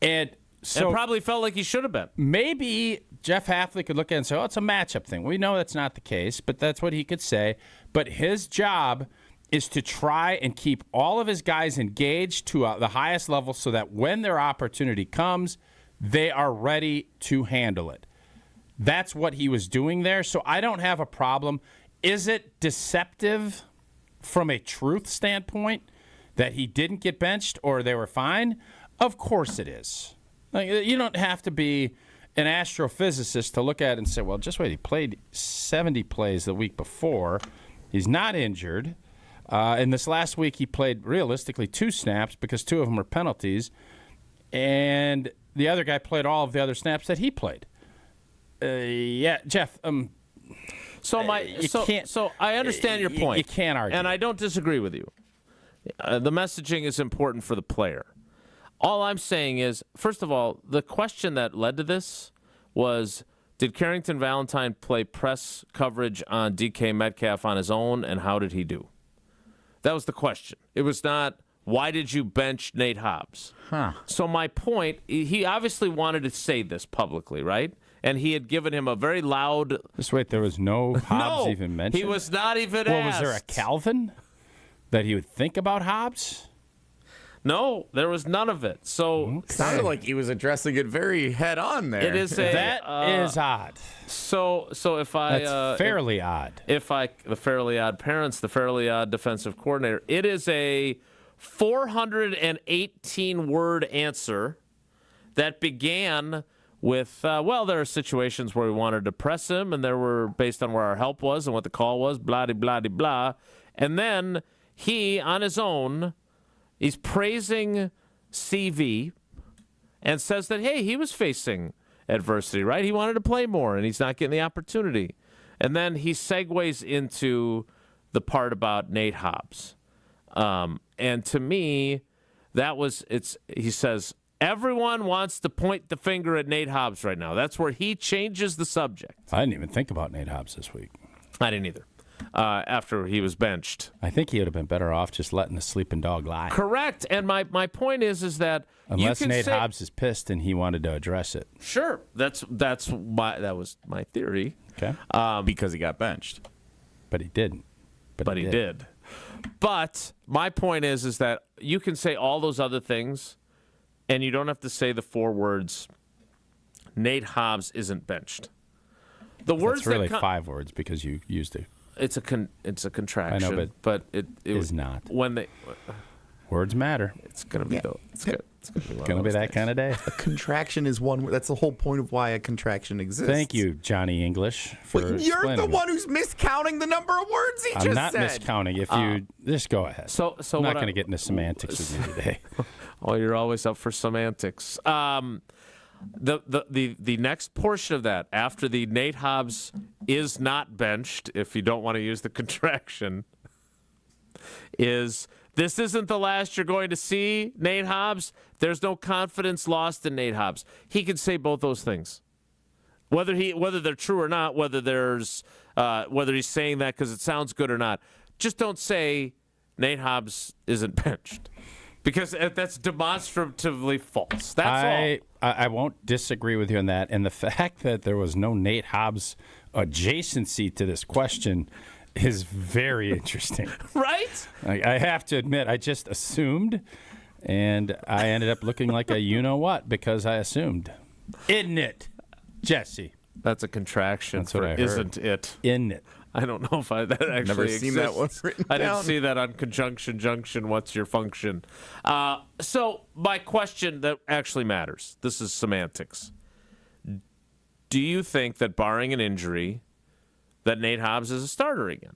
[SPEAKER 6] And so
[SPEAKER 2] it probably felt like he should have been.
[SPEAKER 6] Maybe Jeff Hafley could look at it and say, oh, it's a matchup thing. We know that's not the case, but that's what he could say. But his job is to try and keep all of his guys engaged to the highest level, so that when their opportunity comes, they are ready to handle it. That's what he was doing there. So I don't have a problem. Is it deceptive from a truth standpoint that he didn't get benched or they were fine? Of course it is. Like, you don't have to be an astrophysicist to look at it and say, well, just wait, he played 70 plays the week before. He's not injured. In this last week, he played realistically 2 snaps, because 2 of them were penalties. And the other guy played all of the other snaps that he played. Yeah, Jeff,
[SPEAKER 2] So I understand your point.
[SPEAKER 6] You can't argue.
[SPEAKER 2] And I don't disagree with you. The messaging is important for the player. All I'm saying is, first of all, the question that led to this was, did Carrington Valentine play press coverage on DK Metcalf on his own, and how did he do? That was the question. It was not, why did you bench Nate Hobbs? So my point, he obviously wanted to say this publicly, right? And he had given him a very loud...
[SPEAKER 6] Just wait, there was no Hobbs even mentioned?
[SPEAKER 2] He was not even asked.
[SPEAKER 6] Was there a Calvin that he would think about Hobbs?
[SPEAKER 2] No, there was none of it. So
[SPEAKER 4] sounded like he was addressing it very head on there.
[SPEAKER 2] It is
[SPEAKER 6] that is odd.
[SPEAKER 2] So if I
[SPEAKER 6] that's fairly odd.
[SPEAKER 2] The fairly odd parents, the fairly odd defensive coordinator, it is a 418-word answer that began with, well, there are situations where we wanted to press him, and there were, based on where our help was and what the call was, blah-de-blah-de-blah. And then he, on his own, he's praising CV and says that, hey, he was facing adversity, right? He wanted to play more, and he's not getting the opportunity. And then he segues into the part about Nate Hobbs. And to me, he says, everyone wants to point the finger at Nate Hobbs right now. That's where he changes the subject.
[SPEAKER 6] I didn't even think about Nate Hobbs this week.
[SPEAKER 2] I didn't either. After he was benched.
[SPEAKER 6] I think he would have been better off just letting the sleeping dog lie.
[SPEAKER 2] Correct. And my point is that
[SPEAKER 6] unless Nate Hobbs is pissed and he wanted to address it.
[SPEAKER 2] Sure. that was my theory.
[SPEAKER 6] Okay.
[SPEAKER 4] Because he got benched.
[SPEAKER 6] But he didn't.
[SPEAKER 2] But he did. But my point is that you can say all those other things, and you don't have to say the 4 words, Nate Hobbs isn't benched. The words
[SPEAKER 6] That's really 5 words because you used it.
[SPEAKER 2] It's a contraction.
[SPEAKER 6] I know,
[SPEAKER 2] but it
[SPEAKER 6] is not.
[SPEAKER 2] When they
[SPEAKER 6] words matter.
[SPEAKER 2] It's gonna be it's
[SPEAKER 6] gonna be that kind of day.
[SPEAKER 4] A contraction is one. That's the whole point of why a contraction exists.
[SPEAKER 6] Thank you, Johnny English.
[SPEAKER 4] You're the one who's miscounting the number of words he just said.
[SPEAKER 6] I'm not miscounting. If you just go ahead.
[SPEAKER 2] So
[SPEAKER 6] I'm not going to get into semantics with you today.
[SPEAKER 2] Oh, you're always up for semantics. The next portion of that, after the Nate Hobbs is not benched, if you don't want to use the contraction, is this isn't the last you're going to see Nate Hobbs. There's no confidence lost in Nate Hobbs. He can say both those things, whether they're true or not, whether he's saying that because it sounds good or not. Just don't say Nate Hobbs isn't benched. Because that's demonstratively false. That's all.
[SPEAKER 6] I won't disagree with you on that. And the fact that there was no Nate Hobbs adjacency to this question is very interesting.
[SPEAKER 2] Right?
[SPEAKER 6] I have to admit, I just assumed, and I ended up looking like a you-know-what because I assumed. Isn't it, Jesse?
[SPEAKER 2] That's a contraction.
[SPEAKER 6] That's what I heard.
[SPEAKER 2] Isn't it?
[SPEAKER 6] Isn't it?
[SPEAKER 2] I don't know if that actually
[SPEAKER 4] Never
[SPEAKER 2] exists.
[SPEAKER 4] seen that one written
[SPEAKER 2] I didn't
[SPEAKER 4] down.
[SPEAKER 2] see that on conjunction junction. What's your function? So my question that actually matters. This is semantics. Do you think that barring an injury, that Nate Hobbs is a starter again?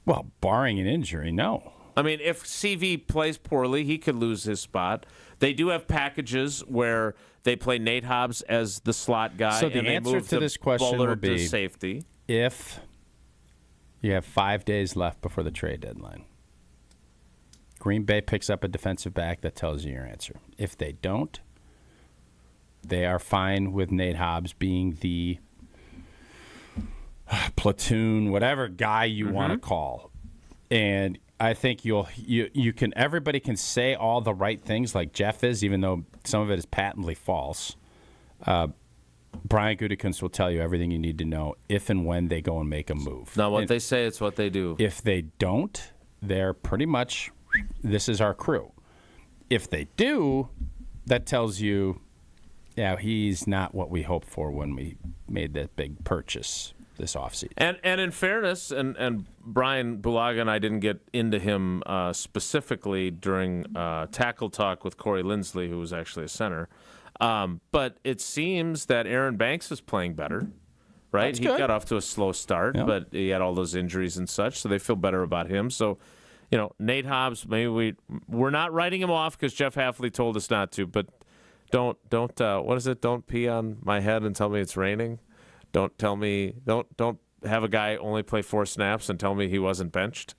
[SPEAKER 6] Well, barring an injury, no.
[SPEAKER 2] I mean, if CV plays poorly, he could lose his spot. They do have packages where they play Nate Hobbs as the slot guy.
[SPEAKER 6] So the
[SPEAKER 2] and they
[SPEAKER 6] answer
[SPEAKER 2] move
[SPEAKER 6] to this question
[SPEAKER 2] Bullard
[SPEAKER 6] would be
[SPEAKER 2] to safety.
[SPEAKER 6] If you have 5 days left before the trade deadline, Green Bay picks up a defensive back, that tells you your answer. If they don't, they are fine with Nate Hobbs being the platoon, whatever guy you want to call. And I think you can. Everybody can say all the right things like Jeff is, even though some of it is patently false. Brian Gutekunst will tell you everything you need to know if and when they go and make a move.
[SPEAKER 2] Not what they say, it's what they do.
[SPEAKER 6] If they don't, they're pretty much, this is our crew. If they do, that tells you, yeah, he's not what we hoped for when we made that big purchase this offseason.
[SPEAKER 2] And in fairness, and Brian Bulaga and I didn't get into him specifically during Tackle Talk with Corey Lindsley, who was actually a center. But it seems that Aaron Banks is playing better, right?
[SPEAKER 6] That's
[SPEAKER 2] he
[SPEAKER 6] good.
[SPEAKER 2] got off to a slow start, but he had all those injuries and such, so they feel better about him. So, Nate Hobbs, maybe we're not writing him off because Jeff Hafley told us not to, but don't what is it? Don't pee on my head and tell me it's raining. Don't have a guy only play 4 snaps and tell me he wasn't benched.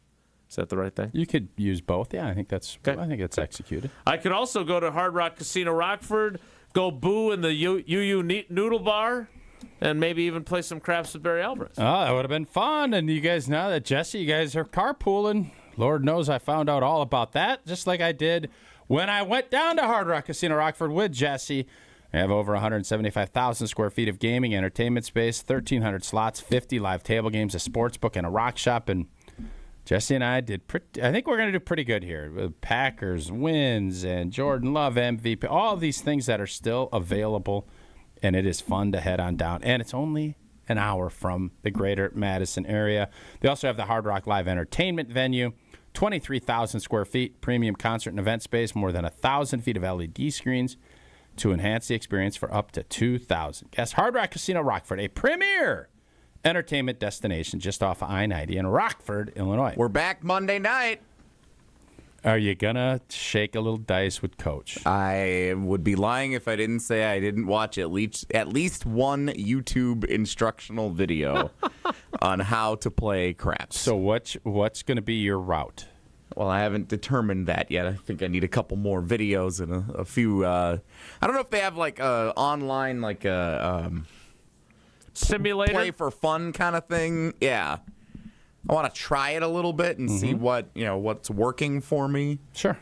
[SPEAKER 2] Is that the right thing?
[SPEAKER 6] You could use both. Yeah, I think that's executed.
[SPEAKER 2] I could also go to Hard Rock Casino Rockford, go boo in the UU Noodle Bar, and maybe even play some craps with Barry Alvarez.
[SPEAKER 6] Oh, that would have been fun. And you guys, now that Jesse, you guys are carpooling, Lord knows I found out all about that, just like I did when I went down to Hard Rock Casino Rockford with Jesse. We have over 175,000 square feet of gaming, entertainment space, 1,300 slots, 50 live table games, a sports book, and a rock shop. And Jesse and I I think we're going to do pretty good here. With Packers wins and Jordan Love MVP, all these things that are still available, and it is fun to head on down. And it's only an hour from the greater Madison area. They also have the Hard Rock Live Entertainment venue, 23,000 square feet, premium concert and event space, more than 1,000 feet of LED screens to enhance the experience for up to 2,000 guests. Hard Rock Casino Rockford, a premier entertainment destination just off of I-90 in Rockford, Illinois.
[SPEAKER 4] We're back Monday night.
[SPEAKER 6] Are you going to shake a little dice with Coach?
[SPEAKER 4] I would be lying if I didn't say I didn't watch at least one YouTube instructional video on how to play craps.
[SPEAKER 6] So what's going to be your route?
[SPEAKER 4] Well, I haven't determined that yet. I think I need a couple more videos and a few. I don't know if they have like a online like a
[SPEAKER 2] simulator
[SPEAKER 4] play for fun kind of thing. Yeah. I want to try it a little bit and see what's working for me.
[SPEAKER 6] Sure.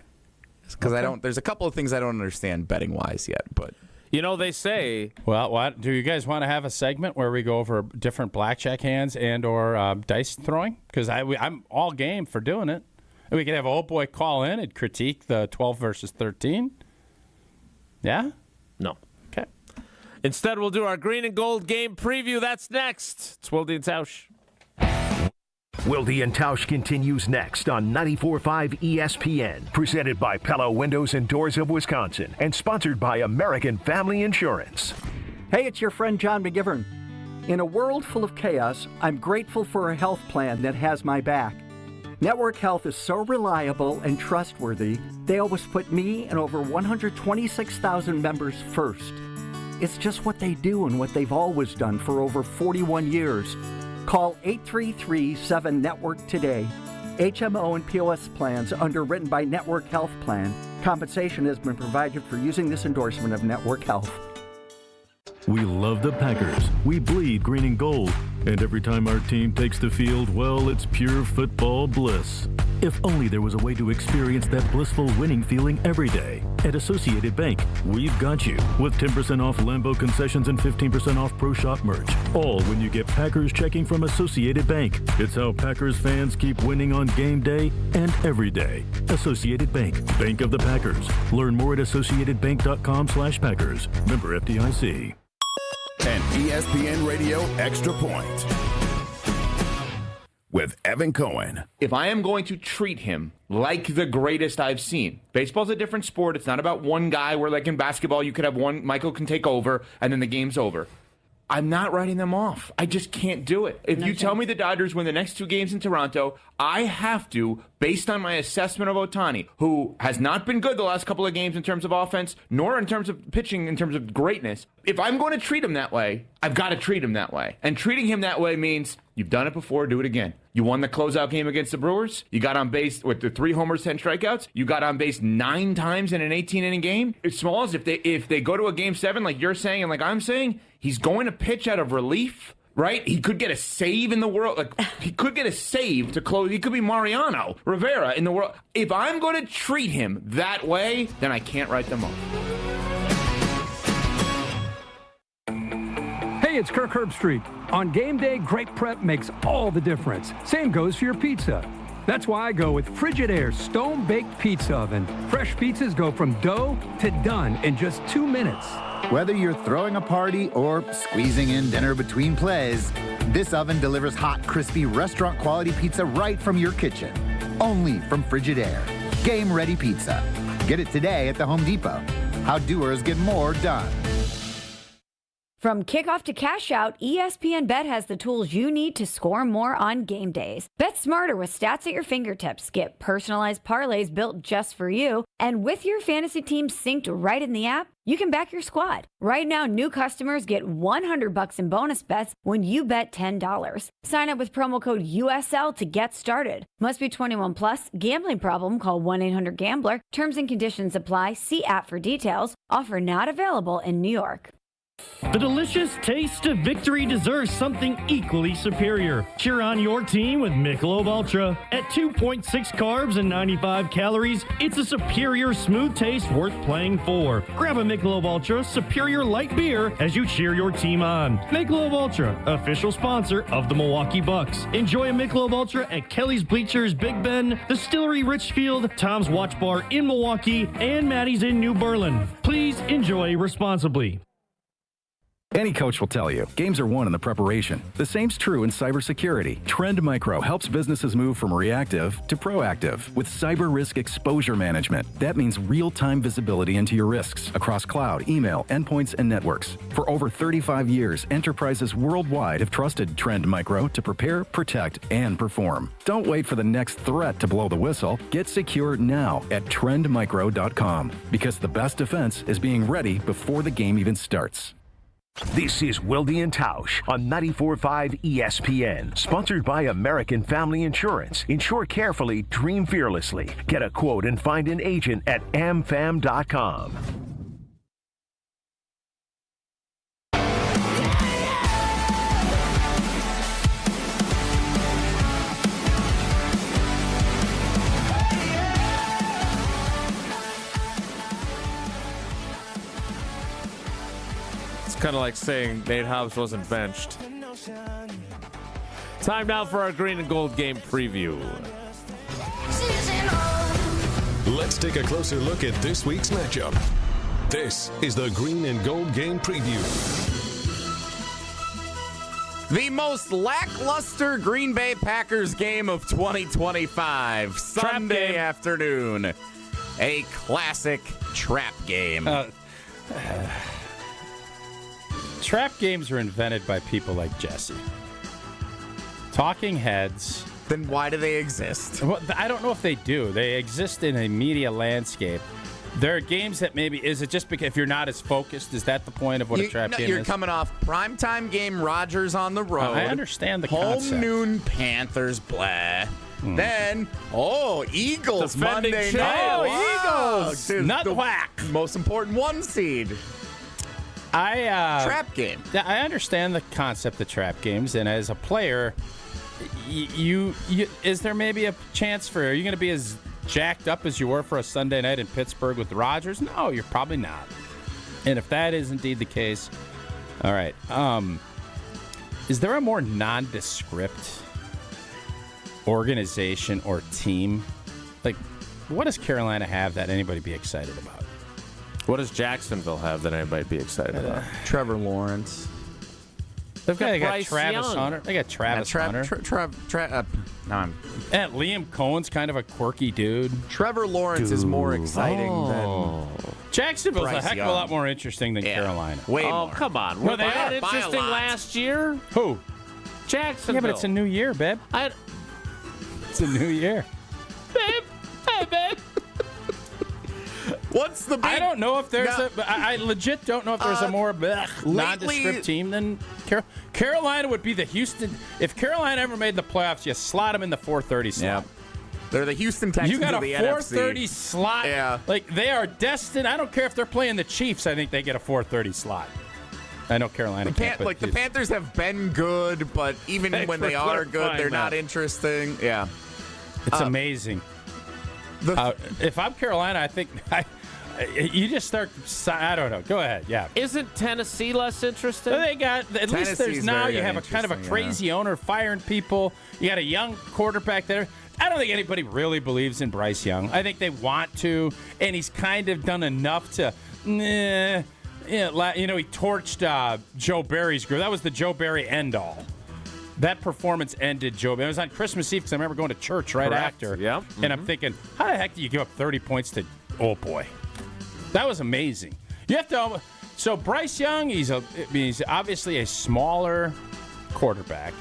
[SPEAKER 4] Because there's a couple of things I don't understand betting wise yet, but
[SPEAKER 2] they say.
[SPEAKER 6] Well, what do you guys want to have a segment where we go over different blackjack hands and or dice throwing? Because I'm all game for doing it. We could have old boy call in and critique the 12 versus 13. Yeah.
[SPEAKER 2] No.
[SPEAKER 6] Okay.
[SPEAKER 2] Instead, we'll do our green and gold game preview. That's next. It's Wilde and Tausch.
[SPEAKER 7] Wilde and Tausch continues next on 94.5 ESPN, presented by Pella Windows and Doors of Wisconsin, and sponsored by American Family Insurance.
[SPEAKER 15] Hey, it's your friend John McGivern. In a world full of chaos, I'm grateful for a health plan that has my back. Network Health is so reliable and trustworthy, they always put me and over 126,000 members first. It's just what they do and what they've always done for over 41 years. Call 833-7-NETWORK today. HMO and POS plans underwritten by Network Health Plan. Compensation has been provided for using this endorsement of Network Health.
[SPEAKER 16] We love the Packers. We bleed green and gold. And every time our team takes the field, well, it's pure football bliss. If only there was a way to experience that blissful winning feeling every day. At Associated Bank, we've got you with 10% off Lambeau concessions and 15% off Pro Shop merch. All when you get Packers checking from Associated Bank. It's how Packers fans keep winning on game day and every day. Associated Bank, Bank of the Packers. Learn more at associatedbank.com/Packers. Member FDIC.
[SPEAKER 17] An ESPN Radio Extra Point with Evan Cohen.
[SPEAKER 18] If I am going to treat him like the greatest I've seen, baseball's a different sport. It's not about one guy where, like in basketball, you could have one, Michael can take over, and then the game's over. I'm not writing them off. I just can't do it. If you tell me the Dodgers win the next 2 games in Toronto, I have to, based on my assessment of Ohtani, who has not been good the last couple of games in terms of offense, nor in terms of pitching, in terms of greatness. If I'm going to treat him that way, I've got to treat him that way. And treating him that way means you've done it before, do it again. You won the closeout game against the Brewers. You got on base with the 3 homers, 10 strikeouts. You got on base 9 times in an 18-inning game. As small as if they go to a game 7, like you're saying and like I'm saying, he's going to pitch out of relief, right? He could get a save in the world. Like he could get a save to close. He could be Mariano Rivera in the world. If I'm going to treat him that way, then I can't write them off.
[SPEAKER 19] Hey, it's Kirk Herbstreit. On game day, great prep makes all the difference. Same goes for your pizza. That's why I go with Frigidaire Stone-Baked Pizza Oven. Fresh pizzas go from dough to done in just 2 minutes.
[SPEAKER 20] Whether you're throwing a party or squeezing in dinner between plays, this oven delivers hot, crispy, restaurant-quality pizza right from your kitchen. Only from Frigidaire. Game-ready pizza. Get it today at the Home Depot. How doers get more done.
[SPEAKER 21] From kickoff to cash out, ESPN Bet has the tools you need to score more on game days. Bet smarter with stats at your fingertips. Get personalized parlays built just for you. And with your fantasy team synced right in the app, you can back your squad. Right now, new customers get $100 in bonus bets when you bet $10. Sign up with promo code USL to get started. Must be 21 plus. Gambling problem? Call 1-800-GAMBLER. Terms and conditions apply. See app for details. Offer not available in New York.
[SPEAKER 22] The delicious taste of victory deserves something equally superior. Cheer on your team with Michelob Ultra. At 2.6 carbs and 95 calories, it's a superior smooth taste worth playing for. Grab a Michelob Ultra Superior Light Beer as you cheer your team on. Michelob Ultra, official sponsor of the Milwaukee Bucks. Enjoy a Michelob Ultra at Kelly's Bleachers Big Ben, Distillery Richfield, Tom's Watch Bar in Milwaukee, and Maddie's in New Berlin. Please enjoy responsibly.
[SPEAKER 3] Any coach will tell you, games are won in the preparation. The same's true in cybersecurity. Trend Micro helps businesses move from reactive to proactive with cyber risk exposure management. That means real-time visibility into your risks across cloud, email, endpoints, and networks. For over 35 years, enterprises worldwide have trusted Trend Micro to prepare, protect, and perform. Don't wait for the next threat to blow the whistle. Get secure now at trendmicro.com, because the best defense is being ready before the game even starts.
[SPEAKER 7] This is Wilde and Tausch on 94.5 ESPN. Sponsored by American Family Insurance. Insure carefully, dream fearlessly. Get a quote and find an agent at amfam.com.
[SPEAKER 2] Kind of like saying Nate Hobbs wasn't benched. Time now for our green and gold game preview.
[SPEAKER 1] Let's take a closer look at this week's matchup. This is the green and gold game preview.
[SPEAKER 4] The most lackluster Green Bay Packers game of 2025. Sunday afternoon. A classic trap game.
[SPEAKER 6] Trap games are invented by people like Jesse. Talking heads.
[SPEAKER 4] Then why do they exist?
[SPEAKER 6] Well, I don't know if they do. They exist in a media landscape. There are games that maybe, is it just because if you're not as focused, is that the point of what a trap game is?
[SPEAKER 4] You're coming off primetime game, Rodgers on the road.
[SPEAKER 6] I understand the concept.
[SPEAKER 4] Home noon Panthers, blah. Then, Eagles
[SPEAKER 2] Defending
[SPEAKER 4] Monday
[SPEAKER 2] champs.
[SPEAKER 4] night. Eagles.
[SPEAKER 6] Nut whack.
[SPEAKER 4] Most important 1 seed. Trap game.
[SPEAKER 6] I understand the concept of trap games, and as a player, you is there maybe a chance are you going to be as jacked up as you were for a Sunday night in Pittsburgh with Rodgers? No, you're probably not. And if that is indeed the case, all right. Is there a more nondescript organization or team? Like, what does Carolina have that anybody be excited about?
[SPEAKER 2] What does Jacksonville have that anybody be excited about?
[SPEAKER 4] Trevor Lawrence.
[SPEAKER 6] They got
[SPEAKER 2] Bryce
[SPEAKER 6] Travis
[SPEAKER 2] Young.
[SPEAKER 6] Hunter. They got Travis Hunter. And Liam Cohen's kind of a quirky dude.
[SPEAKER 4] Trevor Lawrence is more exciting than
[SPEAKER 6] Jacksonville's
[SPEAKER 4] Bryce
[SPEAKER 6] a heck of a lot more interesting than Carolina.
[SPEAKER 4] Way more.
[SPEAKER 2] Oh, come on.
[SPEAKER 6] Well,
[SPEAKER 2] Were they that interesting last year?
[SPEAKER 6] Who?
[SPEAKER 2] Jacksonville.
[SPEAKER 6] Yeah, but it's a new year, babe. It's a new year.
[SPEAKER 2] Babe. Hey, babe.
[SPEAKER 4] What's the big...
[SPEAKER 6] I don't know if there's I legit don't know if there's a more nondescript team than Carolina would be the Houston. If Carolina ever made the playoffs, you slot them in the 430 slot.
[SPEAKER 4] Yeah. They're the Houston Texans
[SPEAKER 6] You got
[SPEAKER 4] of
[SPEAKER 6] a
[SPEAKER 4] the
[SPEAKER 6] 430
[SPEAKER 4] NFC.
[SPEAKER 6] slot.
[SPEAKER 4] Yeah.
[SPEAKER 6] Like, they are destined. I don't care if they're playing the Chiefs. I think they get a 430 slot. I know Carolina can't.
[SPEAKER 4] The Panthers have been good, but even when they are good, they're not interesting. Yeah.
[SPEAKER 6] It's amazing. If I'm Carolina, I think... you just start. I don't know. Go ahead. Yeah.
[SPEAKER 2] Isn't Tennessee less interesting?
[SPEAKER 6] They got at least there's now you have a kind of a crazy owner firing people. You got a young quarterback there. I don't think anybody really believes in Bryce Young. I think they want to, and he's kind of done enough to. He torched Joe Barry's group. That was the Joe Barry end all. That performance ended Joe Barry. It was on Christmas Eve because I remember going to church right after.
[SPEAKER 2] Yeah.
[SPEAKER 6] And I'm thinking, how the heck do you give up 30 points to? Oh boy. That was amazing. You have to. So Bryce Young, he's obviously a smaller quarterback.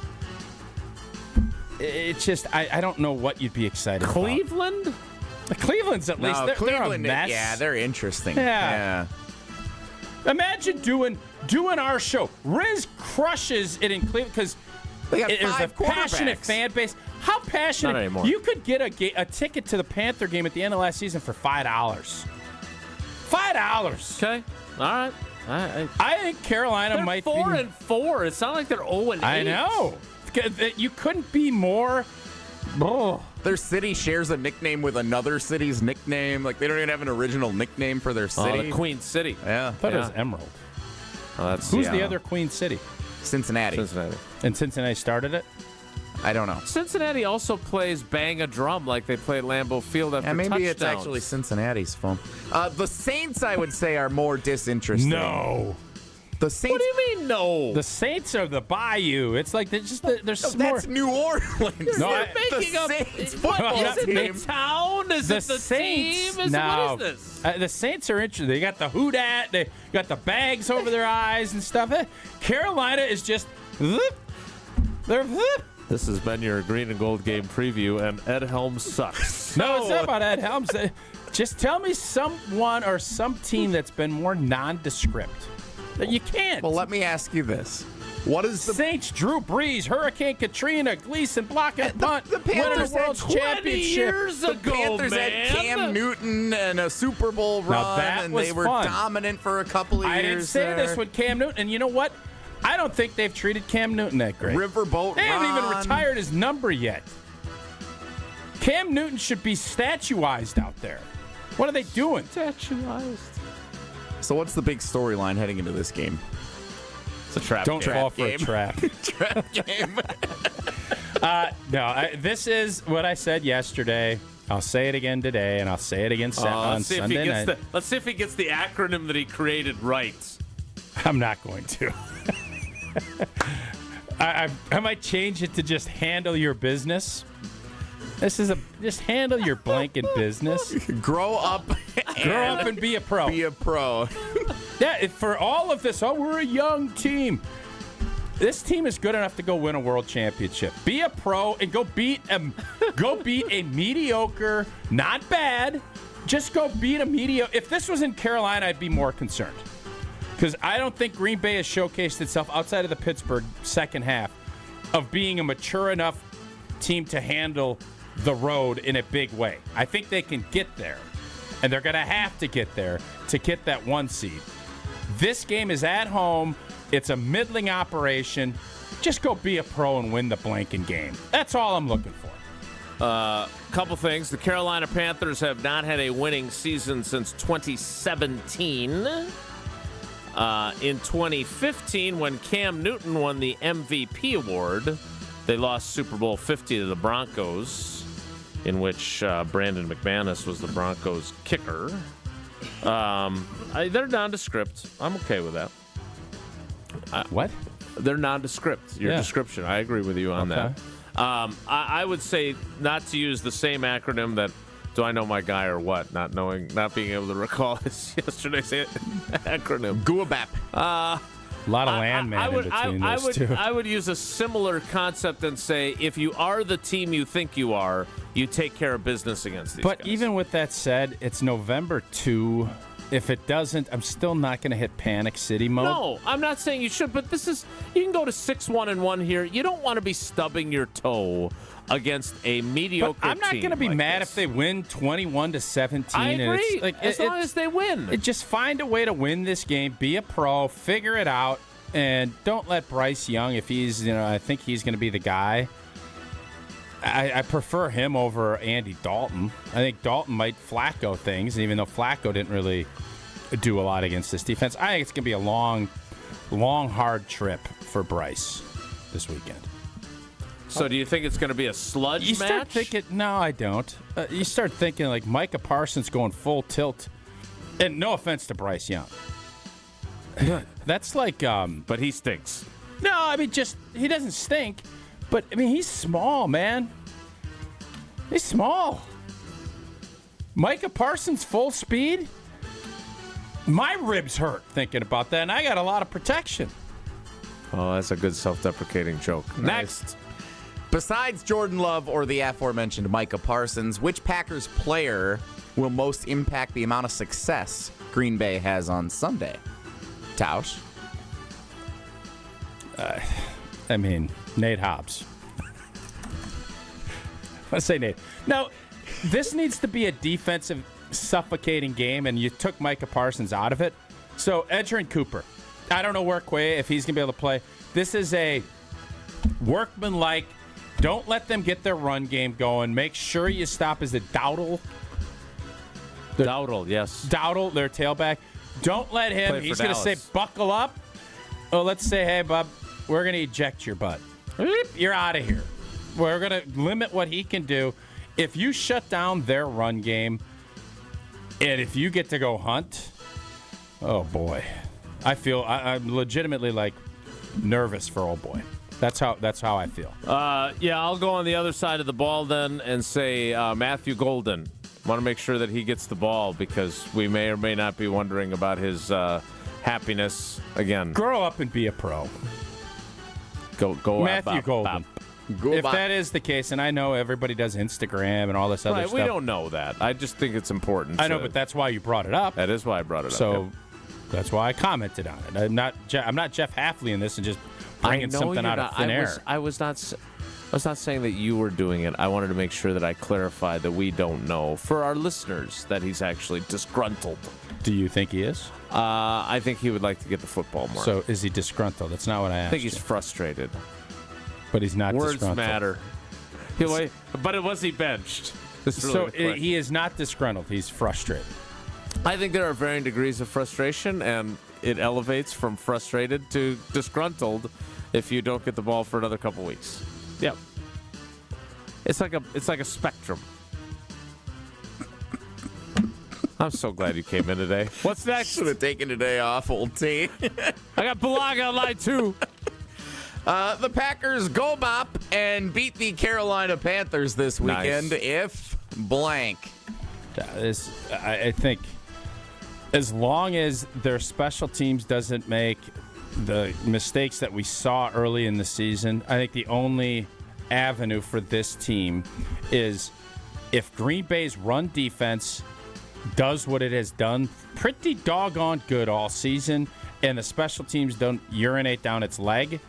[SPEAKER 6] It's just I don't know what you'd be excited about.
[SPEAKER 2] Cleveland?
[SPEAKER 6] The Cleveland's at least they're a mess.
[SPEAKER 4] Yeah, they're interesting.
[SPEAKER 6] Yeah. Imagine doing our show. Riz crushes it in Cleveland because there's a passionate fan base. How passionate?
[SPEAKER 2] Not anymore.
[SPEAKER 6] You could get a ticket to the Panther game at the end of last season for $5. $5.
[SPEAKER 2] Okay. All right.
[SPEAKER 6] I think Carolina might be
[SPEAKER 2] 4-4. It's not like they're 0-8.
[SPEAKER 6] I know. You couldn't be more. Oh.
[SPEAKER 4] Their city shares a nickname with another city's nickname. Like, they don't even have an original nickname for their city.
[SPEAKER 2] Oh, the Queen City.
[SPEAKER 4] Yeah.
[SPEAKER 6] I thought it was Emerald.
[SPEAKER 2] Oh,
[SPEAKER 6] Who's the other Queen City?
[SPEAKER 4] Cincinnati.
[SPEAKER 6] And Cincinnati started it?
[SPEAKER 4] I don't know.
[SPEAKER 2] Cincinnati also plays bang a drum like they play at Lambeau Field after
[SPEAKER 4] maybe
[SPEAKER 2] touchdowns.
[SPEAKER 4] It's actually Cincinnati's fault. The Saints, I would say, are more disinteresting.
[SPEAKER 6] No.
[SPEAKER 4] The Saints.
[SPEAKER 2] What do you mean, no?
[SPEAKER 6] The Saints are the Bayou. It's like there's some more.
[SPEAKER 4] That's New Orleans.
[SPEAKER 6] No,
[SPEAKER 2] You're making up. What is it? The town? Is it the
[SPEAKER 6] Saints?
[SPEAKER 2] team?
[SPEAKER 6] No.
[SPEAKER 2] What is this?
[SPEAKER 6] The Saints are interesting. They got the hoodat. They got the bags over their eyes and stuff. Carolina is just. They're.
[SPEAKER 2] This has been your Green and Gold game preview, and Ed Helms sucks.
[SPEAKER 6] No, it's not about Ed Helms. Just tell me someone or some team that's been more nondescript. You can't.
[SPEAKER 4] Well, let me ask you this. What is the
[SPEAKER 6] Saints, Drew Brees, Hurricane Katrina, Gleason, block and punt,
[SPEAKER 4] the Panthers
[SPEAKER 6] winning a world
[SPEAKER 2] 20
[SPEAKER 6] championship.
[SPEAKER 2] years ago,
[SPEAKER 4] the Panthers
[SPEAKER 2] man.
[SPEAKER 4] had Cam Newton and a Super Bowl run, and they were dominant for a couple of years.
[SPEAKER 6] I didn't say this with Cam Newton, and you know what? I don't think they've treated Cam Newton that great.
[SPEAKER 4] Riverboat
[SPEAKER 6] They haven't even
[SPEAKER 4] Ron.
[SPEAKER 6] retired his number yet. Cam Newton should be statuized out there. What are they doing?
[SPEAKER 2] Statuized.
[SPEAKER 4] So what's the big storyline heading into this game?
[SPEAKER 2] It's a trap.
[SPEAKER 6] Don't
[SPEAKER 2] game.
[SPEAKER 6] fall for a trap.
[SPEAKER 4] Trap game.
[SPEAKER 6] This is what I said yesterday. I'll say it again today, and I'll say it again on Sunday night.
[SPEAKER 2] Let's see if he gets the acronym that he created right.
[SPEAKER 6] I'm not going to. I might change it to just handle your business. This is just handle your blanket business.
[SPEAKER 4] Grow up
[SPEAKER 6] and be a pro.
[SPEAKER 4] Be a pro.
[SPEAKER 6] Yeah, for all of this, we're a young team. This team is good enough to go win a world championship. Be a pro and go beat a mediocre, not bad. Just go beat a mediocre. If this was in Carolina, I'd be more concerned. Because I don't think Green Bay has showcased itself outside of the Pittsburgh second half of being a mature enough team to handle the road in a big way. I think they can get there, and they're going to have to get there to get that 1 seed. This game is at home. It's a middling operation. Just go be a pro and win the blanking game. That's all I'm looking for.
[SPEAKER 2] Couple things. The Carolina Panthers have not had a winning season since 2017. In 2015, when Cam Newton won the MVP award, they lost Super Bowl 50 to the Broncos, in which Brandon McManus was the Broncos kicker. They're nondescript. I'm okay with that.
[SPEAKER 6] What?
[SPEAKER 2] They're nondescript. Your description. I agree with you on that. I would say not to use the same acronym that do I know my guy or what? Not being able to recall his yesterday's acronym.
[SPEAKER 4] GUABAP.
[SPEAKER 6] A lot of landman in between those two.
[SPEAKER 2] I would use a similar concept and say, if you are the team you think you are, you take care of business against these guys.
[SPEAKER 6] But even with that said, it's November 2. If it doesn't, I'm still not going to hit Panic City mode.
[SPEAKER 2] No, I'm not saying you should, but you can go to 6-1-1 here. You don't want to be stubbing your toe against a mediocre team.
[SPEAKER 6] I'm not going to be mad if they win 21-17.
[SPEAKER 2] I agree. As long as they win.
[SPEAKER 6] Just find a way to win this game. Be a pro. Figure it out. And don't let Bryce Young, if he's, I think he's going to be the guy. I prefer him over Andy Dalton. I think Dalton might Flacco things, even though Flacco didn't really do a lot against this defense. I think it's going to be a long, hard trip for Bryce this weekend.
[SPEAKER 2] So do you think it's going to be a sludge match?
[SPEAKER 6] Start thinking, no, I don't. You start thinking like Micah Parsons going full tilt. And no offense to Bryce Young. That's like...
[SPEAKER 2] but he stinks.
[SPEAKER 6] No, I mean, he doesn't stink. But, I mean, he's small, man. He's small. Micah Parsons full speed? My ribs hurt thinking about that, and I got a lot of protection.
[SPEAKER 2] Oh, that's a good self-deprecating joke.
[SPEAKER 4] Nice.
[SPEAKER 2] Next.
[SPEAKER 4] Besides Jordan Love or the aforementioned Micah Parsons, which Packers player will most impact the amount of success Green Bay has on Sunday? Tausch?
[SPEAKER 6] Nate Hobbs. Let's say Nate. Now, this needs to be a defensive, suffocating game, and you took Micah Parsons out of it. So, Edgerrin Cooper. I don't know if he's going to be able to play. This is a workmanlike, don't let them get their run game going. Make sure you stop. Is it Dowdle?
[SPEAKER 2] Dowdle, yes.
[SPEAKER 6] Dowdle, their tailback. Don't let him.
[SPEAKER 2] Play for
[SPEAKER 6] He's going to say,
[SPEAKER 2] Dallas.
[SPEAKER 6] buckle up. Oh, let's say, hey, bub, we're going to eject your butt. You're out of here. We're going to limit what he can do. If you shut down their run game, and if you get to go hunt, oh, boy. I'm legitimately like nervous for old boy. That's how I feel.
[SPEAKER 2] Yeah, I'll go on the other side of the ball then and say Matthew Golden. Want to make sure that he gets the ball because we may or may not be wondering about his happiness again.
[SPEAKER 6] Grow up and be a pro.
[SPEAKER 2] Go
[SPEAKER 6] Matthew Golden. If that is the case, and I know everybody does Instagram and all this other stuff.
[SPEAKER 2] We don't know that. I just think it's important.
[SPEAKER 6] I know, but that's why you brought it up.
[SPEAKER 2] That is why I brought it up.
[SPEAKER 6] So that's why I commented on it. I'm not Jeff Hafley in this and just bringing something out of thin air.
[SPEAKER 2] I was not saying that you were doing it. I wanted to make sure that I clarified that we don't know for our listeners that he's actually disgruntled.
[SPEAKER 6] Do you think he is?
[SPEAKER 2] I think he would like to get the football more.
[SPEAKER 6] So is he disgruntled? That's not what I asked.
[SPEAKER 2] I think he's frustrated.
[SPEAKER 6] But he's not
[SPEAKER 2] Words
[SPEAKER 6] disgruntled.
[SPEAKER 2] matter. But was he benched?
[SPEAKER 6] He is not disgruntled. He's frustrated.
[SPEAKER 2] I think there are varying degrees of frustration, and it elevates from frustrated to disgruntled if you don't get the ball for another couple weeks. Yep. It's like a spectrum. I'm so glad you came in today. What's next?
[SPEAKER 4] Should have taken today off, old T.
[SPEAKER 2] I got Balaga on line 2.
[SPEAKER 4] The Packers go bop and beat the Carolina Panthers this weekend.
[SPEAKER 2] Nice.
[SPEAKER 4] If blank.
[SPEAKER 6] I think as long as their special teams doesn't make the mistakes that we saw early in the season, I think the only avenue for this team is if Green Bay's run defense does what it has done pretty doggone good all season and the special teams don't urinate down its leg,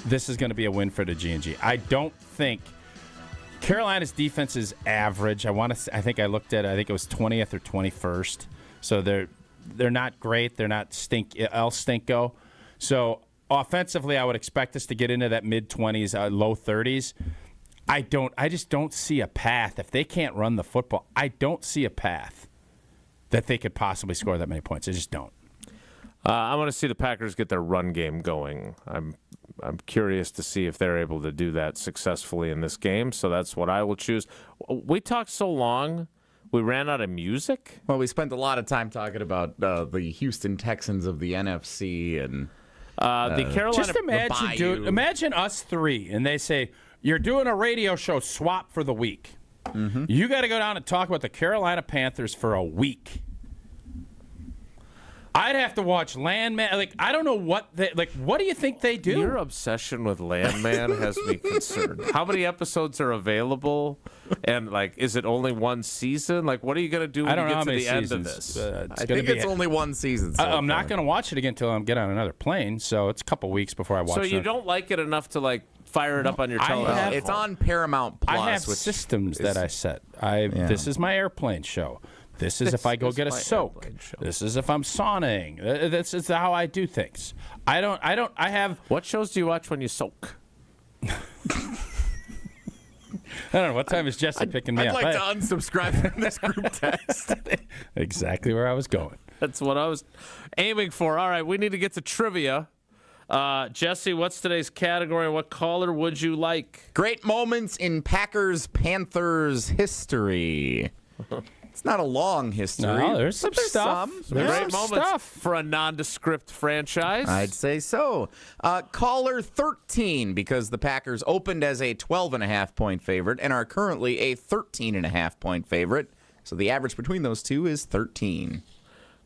[SPEAKER 6] this is going to be a win for the G&G. I don't think Carolina's defense is average. I think I looked at it. I think it was 20th or 21st. So they're not great. They're not El Stinko. So offensively, I would expect us to get into that mid-20s, low 30s. I just don't see a path. If they can't run the football, I don't see a path that they could possibly score that many points. I just don't.
[SPEAKER 2] I want to see the Packers get their run game going. I'm curious to see if they're able to do that successfully in this game, so that's what I will choose. We talked so long, we ran out of music.
[SPEAKER 4] Well, we spent a lot of time talking about the Houston Texans of the NFC and
[SPEAKER 2] the Carolina.
[SPEAKER 6] Just imagine, dude. Imagine us three, and they say you're doing a radio show swap for the week. Mm-hmm. You got to go down and talk about the Carolina Panthers for a week. I'd have to watch Landman. Like, I don't know what what do you think they do?
[SPEAKER 2] Your obsession with Landman has me concerned. How many episodes are available? And, is it only one season? What are you going to do when you get to the end of this?
[SPEAKER 4] I think it's only one season.
[SPEAKER 6] I'm not going to watch it again until I get on another plane, so it's a couple weeks before I watch it.
[SPEAKER 2] So you don't like it enough to, fire it up on your television?
[SPEAKER 4] It's on Paramount Plus.
[SPEAKER 6] I have systems that I set. This is my airplane show. This is if I go get a soak. This is if I'm sauning. This is how I do things. I have.
[SPEAKER 2] What shows do you watch when you soak?
[SPEAKER 6] I don't know. What time is Jesse picking me
[SPEAKER 4] I'd
[SPEAKER 6] up?
[SPEAKER 4] I'd like to unsubscribe from this group text.
[SPEAKER 6] Exactly where I was going.
[SPEAKER 2] That's what I was aiming for. All right, we need to get to trivia. Jesse, what's today's category? What caller would you like?
[SPEAKER 4] Great moments in Packers-Panthers history. It's not a long history.
[SPEAKER 6] No, there's some stuff.
[SPEAKER 2] There's great moments for a nondescript franchise.
[SPEAKER 4] I'd say so. Caller 13, because the Packers opened as a 12.5-point favorite and are currently a 13.5-point favorite. So the average between those two is 13.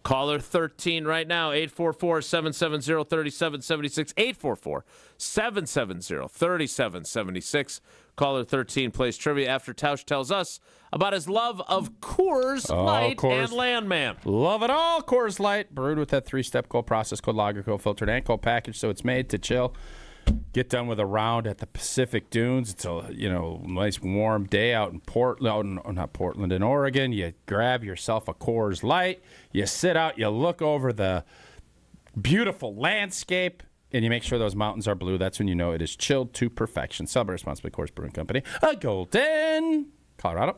[SPEAKER 2] Caller 13 right now, 844-770-3776, 844-770-3776. Caller 13 plays trivia after Tausch tells us about his love of Coors Light and Landman.
[SPEAKER 6] Love it all. Coors Light, brewed with that 3-step cold process, cold lager, cold filtered, and cold package, so it's made to chill. Get done with a round at the Pacific Dunes. It's a nice warm day out in in Oregon. You grab yourself a Coors Light. You sit out. You look over the beautiful landscape, and you make sure those mountains are blue. That's when you know it is chilled to perfection. Celebrate responsibly, Coors Brewing Company, Golden, Colorado.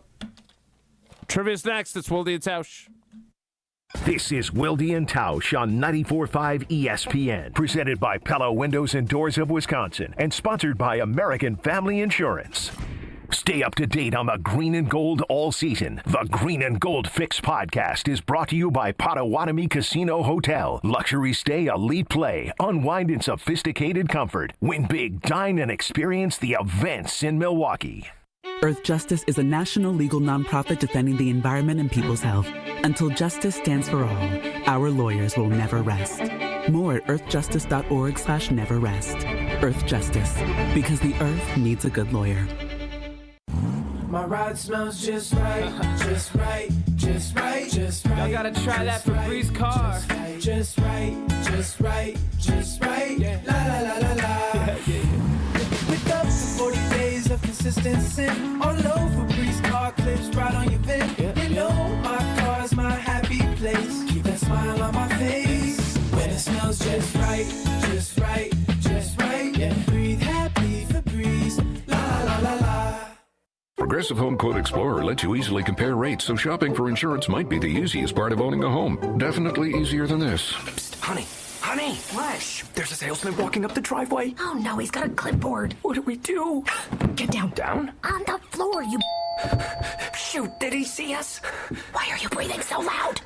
[SPEAKER 2] Trivia's next. It's Wilde and Tausch.
[SPEAKER 7] This is Wilde and Tausch on 94.5 ESPN, presented by Pella Windows and Doors of Wisconsin, and sponsored by American Family Insurance. Stay up to date on the green and gold all season. The Green and Gold Fix podcast is brought to you by Potawatomi Casino Hotel. Luxury stay, elite play, unwind in sophisticated comfort. Win big, dine, and experience the events in Milwaukee.
[SPEAKER 5] Earth Justice is a national legal nonprofit defending the environment and people's health. Until justice stands for all, our lawyers will never rest. More at earthjustice.org/neverrest. Earth Justice, because the earth needs a good lawyer.
[SPEAKER 8] My ride smells just right, just right, just right, just right. Y'all gotta try that Febreze car. Just right, just right, just right. Yeah. La la la la la. Pick up for 40 days of consistency. All over Febreze car clips right on your vid. You know my car's my happy place. Keep that smile on my face. When it smells just right, just right, just right. Yeah. Breathe happy Febreze. La la la la.
[SPEAKER 23] Progressive Home Quote Explorer lets you easily compare rates, so shopping for insurance might be the easiest part of owning a home. Definitely easier than this.
[SPEAKER 24] Psst, honey, Flash. There's a salesman walking up the driveway.
[SPEAKER 25] Oh no, he's got a clipboard.
[SPEAKER 24] What do we do?
[SPEAKER 25] Get down.
[SPEAKER 24] Down?
[SPEAKER 25] On the floor, you...
[SPEAKER 24] Shoot, did he see us?
[SPEAKER 25] Why are you breathing so loud?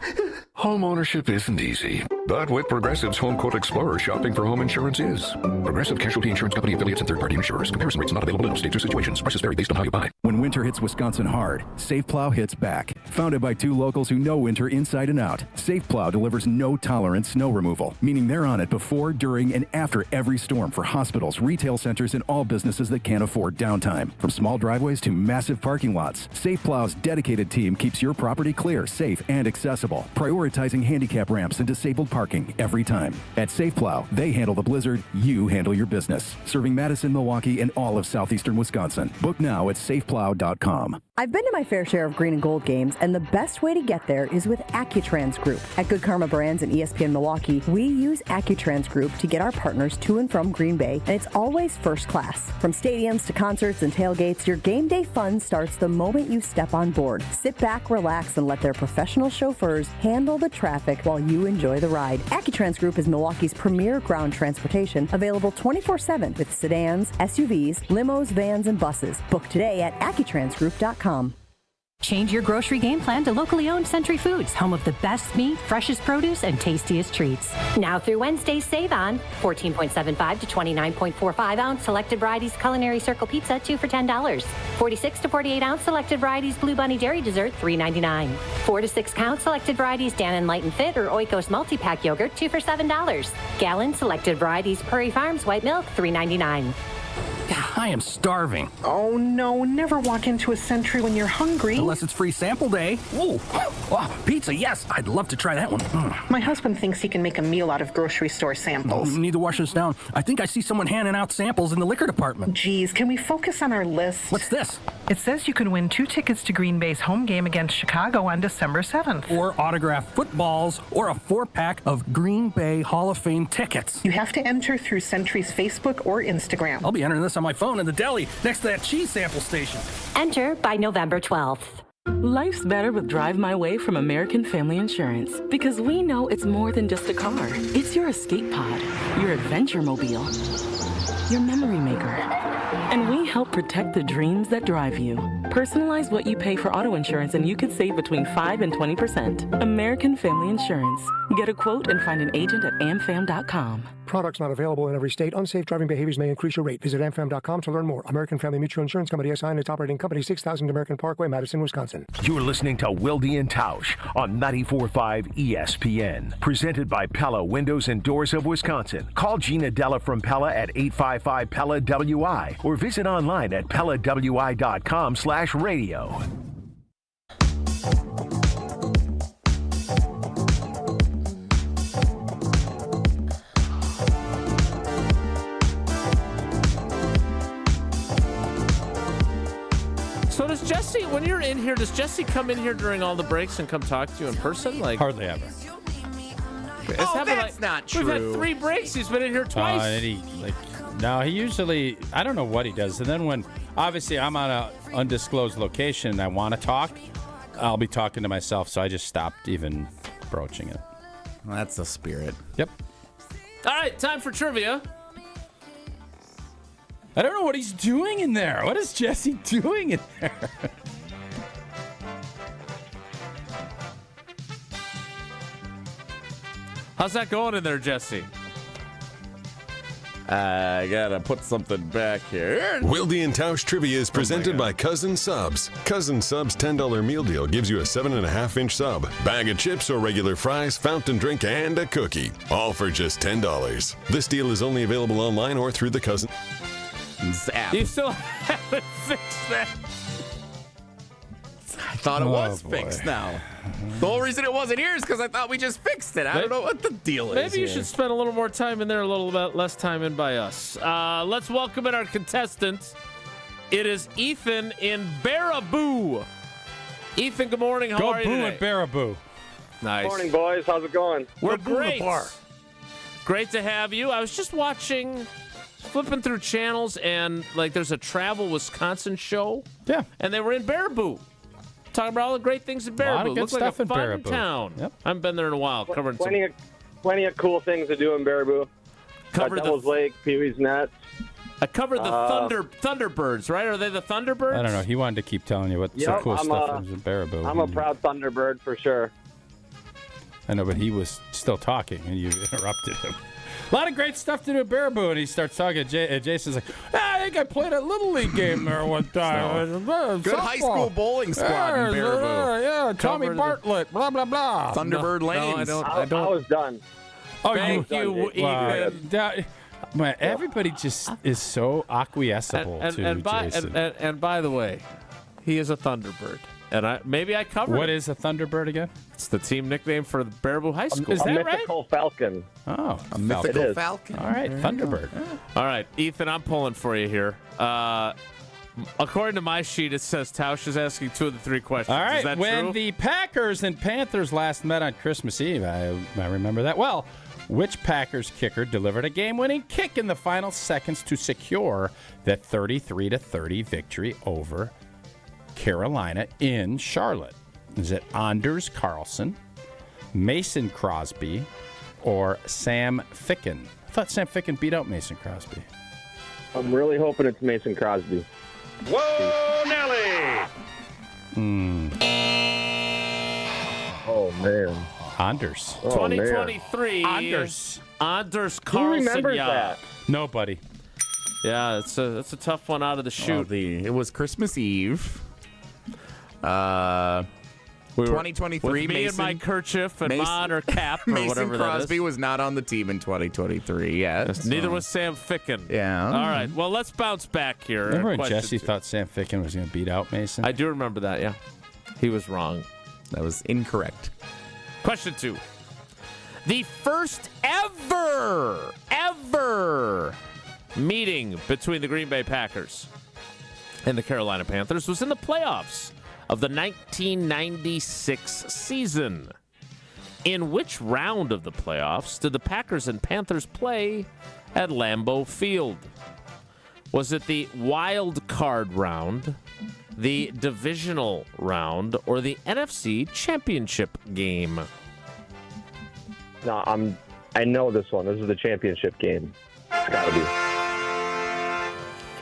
[SPEAKER 23] Home ownership isn't easy, but with Progressive's Home Quote Explorer, shopping for home insurance is. Progressive Casualty Insurance Company affiliates and third-party insurers. Comparison rates not available in all states or situations. Prices vary based on how you buy.
[SPEAKER 3] When winter hits Wisconsin hard, Safe Plow hits back. Founded by two locals who know winter inside and out, Safe Plow delivers no-tolerance snow removal, meaning they're on it before, during, and after every storm for hospitals, retail centers, and all businesses that can't afford downtime. From small driveways to massive parking lots, Safe Plow's dedicated team keeps your property clear, safe, and accessible, prioritizing handicap ramps and disabled parking every time. At Safe Plow, they handle the blizzard, you handle your business. Serving Madison, Milwaukee, and all of southeastern Wisconsin. Book now at safeplow.com.
[SPEAKER 26] I've been to my fair share of green and gold games, and the best way to get there is with Accutrans Group. At Good Karma Brands and ESPN Milwaukee, we use Accutrans Group to get our partners to and from Green Bay, and it's always first class. From stadiums to concerts and tailgates, your game day fun starts the moment you step on board. Sit back, relax, and let their professional chauffeurs handle the traffic while you enjoy the ride. Accutrans Group is Milwaukee's premier ground transportation, available 24/7 with sedans, SUVs, limos, vans, and buses. Book today at AccuTransGroup.com.
[SPEAKER 27] Change your grocery game plan to locally owned Century Foods, home of the best meat, freshest produce, and tastiest treats.
[SPEAKER 21] Now through Wednesday, save on 14.75 to 29.45 ounce selected varieties Culinary Circle Pizza, 2 for $10. 46 to 48 ounce selected varieties Blue Bunny Dairy Dessert, $3.99. 4 to 6 count selected varieties Dan & Light and Fit or Oikos Multi-Pack Yogurt, 2 for $7. Gallon selected varieties Prairie Farms White Milk, $3.99.
[SPEAKER 28] I am starving.
[SPEAKER 29] Oh, no. Never walk into a Century when you're hungry.
[SPEAKER 28] Unless it's free sample day. Ooh. Oh, pizza, yes. I'd love to try that one.
[SPEAKER 29] My husband thinks he can make a meal out of grocery store samples.
[SPEAKER 28] Need to wash this down. I think I see someone handing out samples in the liquor department.
[SPEAKER 29] Geez, can we focus on our list?
[SPEAKER 28] What's this?
[SPEAKER 29] It says you can win 2 tickets to Green Bay's home game against Chicago on December 7th.
[SPEAKER 28] Or autographed footballs, or a 4-pack of Green Bay Hall of Fame tickets.
[SPEAKER 29] You have to enter through Century's Facebook or Instagram.
[SPEAKER 28] I'll be entering this on my phone in the deli next to that cheese sample station.
[SPEAKER 21] Enter by November 12th.
[SPEAKER 30] Life's better with Drive My Way from American Family Insurance, because we know it's more than just a car. It's your escape pod, your adventure mobile, your memory maker. And we help protect the dreams that drive you. Personalize what you pay for auto insurance and you could save between 5 and 20%. American Family Insurance. Get a quote and find an agent at amfam.com.
[SPEAKER 31] Products not available in every state. Unsafe driving behaviors may increase your rate. Visit amfam.com to learn more. American Family Mutual Insurance Company, SI, and its operating company, 6000 American Parkway, Madison, Wisconsin.
[SPEAKER 7] You're listening to Wilde and Tausch on 94.5 ESPN. Presented by Pella Windows and Doors of Wisconsin. Call Gina Della from Pella at 855-PELLA-WI or visit online at PellaWI.com/radio.
[SPEAKER 2] So does Jesse, when you're in here, does Jesse come in here during all the breaks and come talk to you in person? Like
[SPEAKER 6] hardly ever.
[SPEAKER 4] That's not true.
[SPEAKER 2] We've had 3 breaks. He's been in here twice.
[SPEAKER 6] He usually, I don't know what he does. And then when, obviously, I'm on an undisclosed location and I want to talk, I'll be talking to myself. So I just stopped even broaching it.
[SPEAKER 4] Well, that's the spirit.
[SPEAKER 6] Yep.
[SPEAKER 2] All right, time for trivia.
[SPEAKER 6] I don't know what he's doing in there. What is Jesse doing in there?
[SPEAKER 2] How's that going in there, Jesse?
[SPEAKER 4] I gotta put something back here.
[SPEAKER 1] Wilde and Tausch Trivia is presented by Cousin Subs. Cousin Subs $10 meal deal gives you a 7.5-inch sub, bag of chips or regular fries, fountain drink, and a cookie. All for just $10. This deal is only available online or through the Cousin
[SPEAKER 4] app.
[SPEAKER 2] You still haven't fixed that.
[SPEAKER 4] I thought it was fixed now. The whole reason it wasn't here is because I thought we just fixed it. I don't know what the deal is.
[SPEAKER 2] Maybe you
[SPEAKER 4] here.
[SPEAKER 2] should spend a little more time in there, a little bit less time in by us. Let's welcome in our contestant. It is Ethan in Baraboo. Ethan, good morning. How are you today?
[SPEAKER 6] Go Boo at Baraboo.
[SPEAKER 2] Nice.
[SPEAKER 9] Morning, boys. How's it going?
[SPEAKER 2] We're great. Great to have you. I was just flipping through channels, and there's a Travel Wisconsin show.
[SPEAKER 6] Yeah.
[SPEAKER 2] And they were in Baraboo. Talking about all the great things in Baraboo.
[SPEAKER 6] A lot of good
[SPEAKER 2] Looks
[SPEAKER 6] stuff
[SPEAKER 2] like a
[SPEAKER 6] in
[SPEAKER 2] fun
[SPEAKER 6] Baraboo.
[SPEAKER 2] town.
[SPEAKER 6] Yep.
[SPEAKER 2] I haven't been there in a while. Covering
[SPEAKER 9] plenty of cool things to do in Baraboo. Devil's Lake, Pee-wee's Nets.
[SPEAKER 2] I covered the Thunderbirds, right? Are they the Thunderbirds?
[SPEAKER 6] I don't know. He wanted to keep telling you what some cool stuff is in Baraboo.
[SPEAKER 9] I'm a proud Thunderbird for sure.
[SPEAKER 6] I know, but he was still talking, and you interrupted him. A lot of great stuff to do at Baraboo, and he starts talking. Jason's like, I think I played a Little League game there one time.
[SPEAKER 4] Good high school bowling squad in Baraboo.
[SPEAKER 6] Yeah, Tommy Bartlett, blah, blah, blah.
[SPEAKER 4] Thunderbird Lanes.
[SPEAKER 9] No, I was done.
[SPEAKER 6] Oh,
[SPEAKER 2] Thank you, Ethan.
[SPEAKER 6] Man, everybody just is so acquiescible to Jason.
[SPEAKER 2] And by the way, he is a Thunderbird. And I covered
[SPEAKER 6] What is a Thunderbird again?
[SPEAKER 2] It's the team nickname for the Baraboo High School.
[SPEAKER 6] Is that right?
[SPEAKER 9] Mythical Falcon.
[SPEAKER 6] Oh,
[SPEAKER 4] a mythical falcon.
[SPEAKER 6] All right, Thunderbird.
[SPEAKER 2] All right, Ethan, I'm pulling for you here. According to my sheet, it says Tausch is asking 2 of the 3 questions.
[SPEAKER 6] All right,
[SPEAKER 2] is that
[SPEAKER 6] when
[SPEAKER 2] true?
[SPEAKER 6] the Packers and Panthers last met on Christmas Eve, I remember that well. Which Packers kicker delivered a game-winning kick in the final seconds to secure that 33-30 victory over Carolina in Charlotte? Is it Anders Carlson, Mason Crosby, or Sam Ficken? I thought Sam Ficken beat out Mason Crosby.
[SPEAKER 9] I'm really hoping it's Mason Crosby.
[SPEAKER 24] Whoa, Nelly!
[SPEAKER 9] Oh, man.
[SPEAKER 6] Anders.
[SPEAKER 2] 2023.
[SPEAKER 6] Anders
[SPEAKER 2] Carlson.
[SPEAKER 9] Who remembers that?
[SPEAKER 6] Nobody.
[SPEAKER 2] Yeah, it's a tough one out of the chute.
[SPEAKER 4] It was Christmas Eve. 2023.
[SPEAKER 2] With me and my kerchief and mon or cap or
[SPEAKER 4] Mason
[SPEAKER 2] whatever
[SPEAKER 4] Crosby
[SPEAKER 2] that is.
[SPEAKER 4] was not on the team in 2023. Yes.
[SPEAKER 2] Neither was Sam Ficken.
[SPEAKER 4] Yeah.
[SPEAKER 2] All right. Well, let's bounce back here.
[SPEAKER 6] Remember when Jesse thought Sam Ficken was going to beat out Mason?
[SPEAKER 2] I do remember that, yeah. He was wrong.
[SPEAKER 4] That was incorrect.
[SPEAKER 2] Question 2. The first ever meeting between the Green Bay Packers and the Carolina Panthers was in the playoffs of the 1996 season. In which round of the playoffs did the Packers and Panthers play at Lambeau Field? Was it the wild card round, the divisional round, or the NFC championship game?
[SPEAKER 9] No, I know this one. This is the championship game. It's got to be.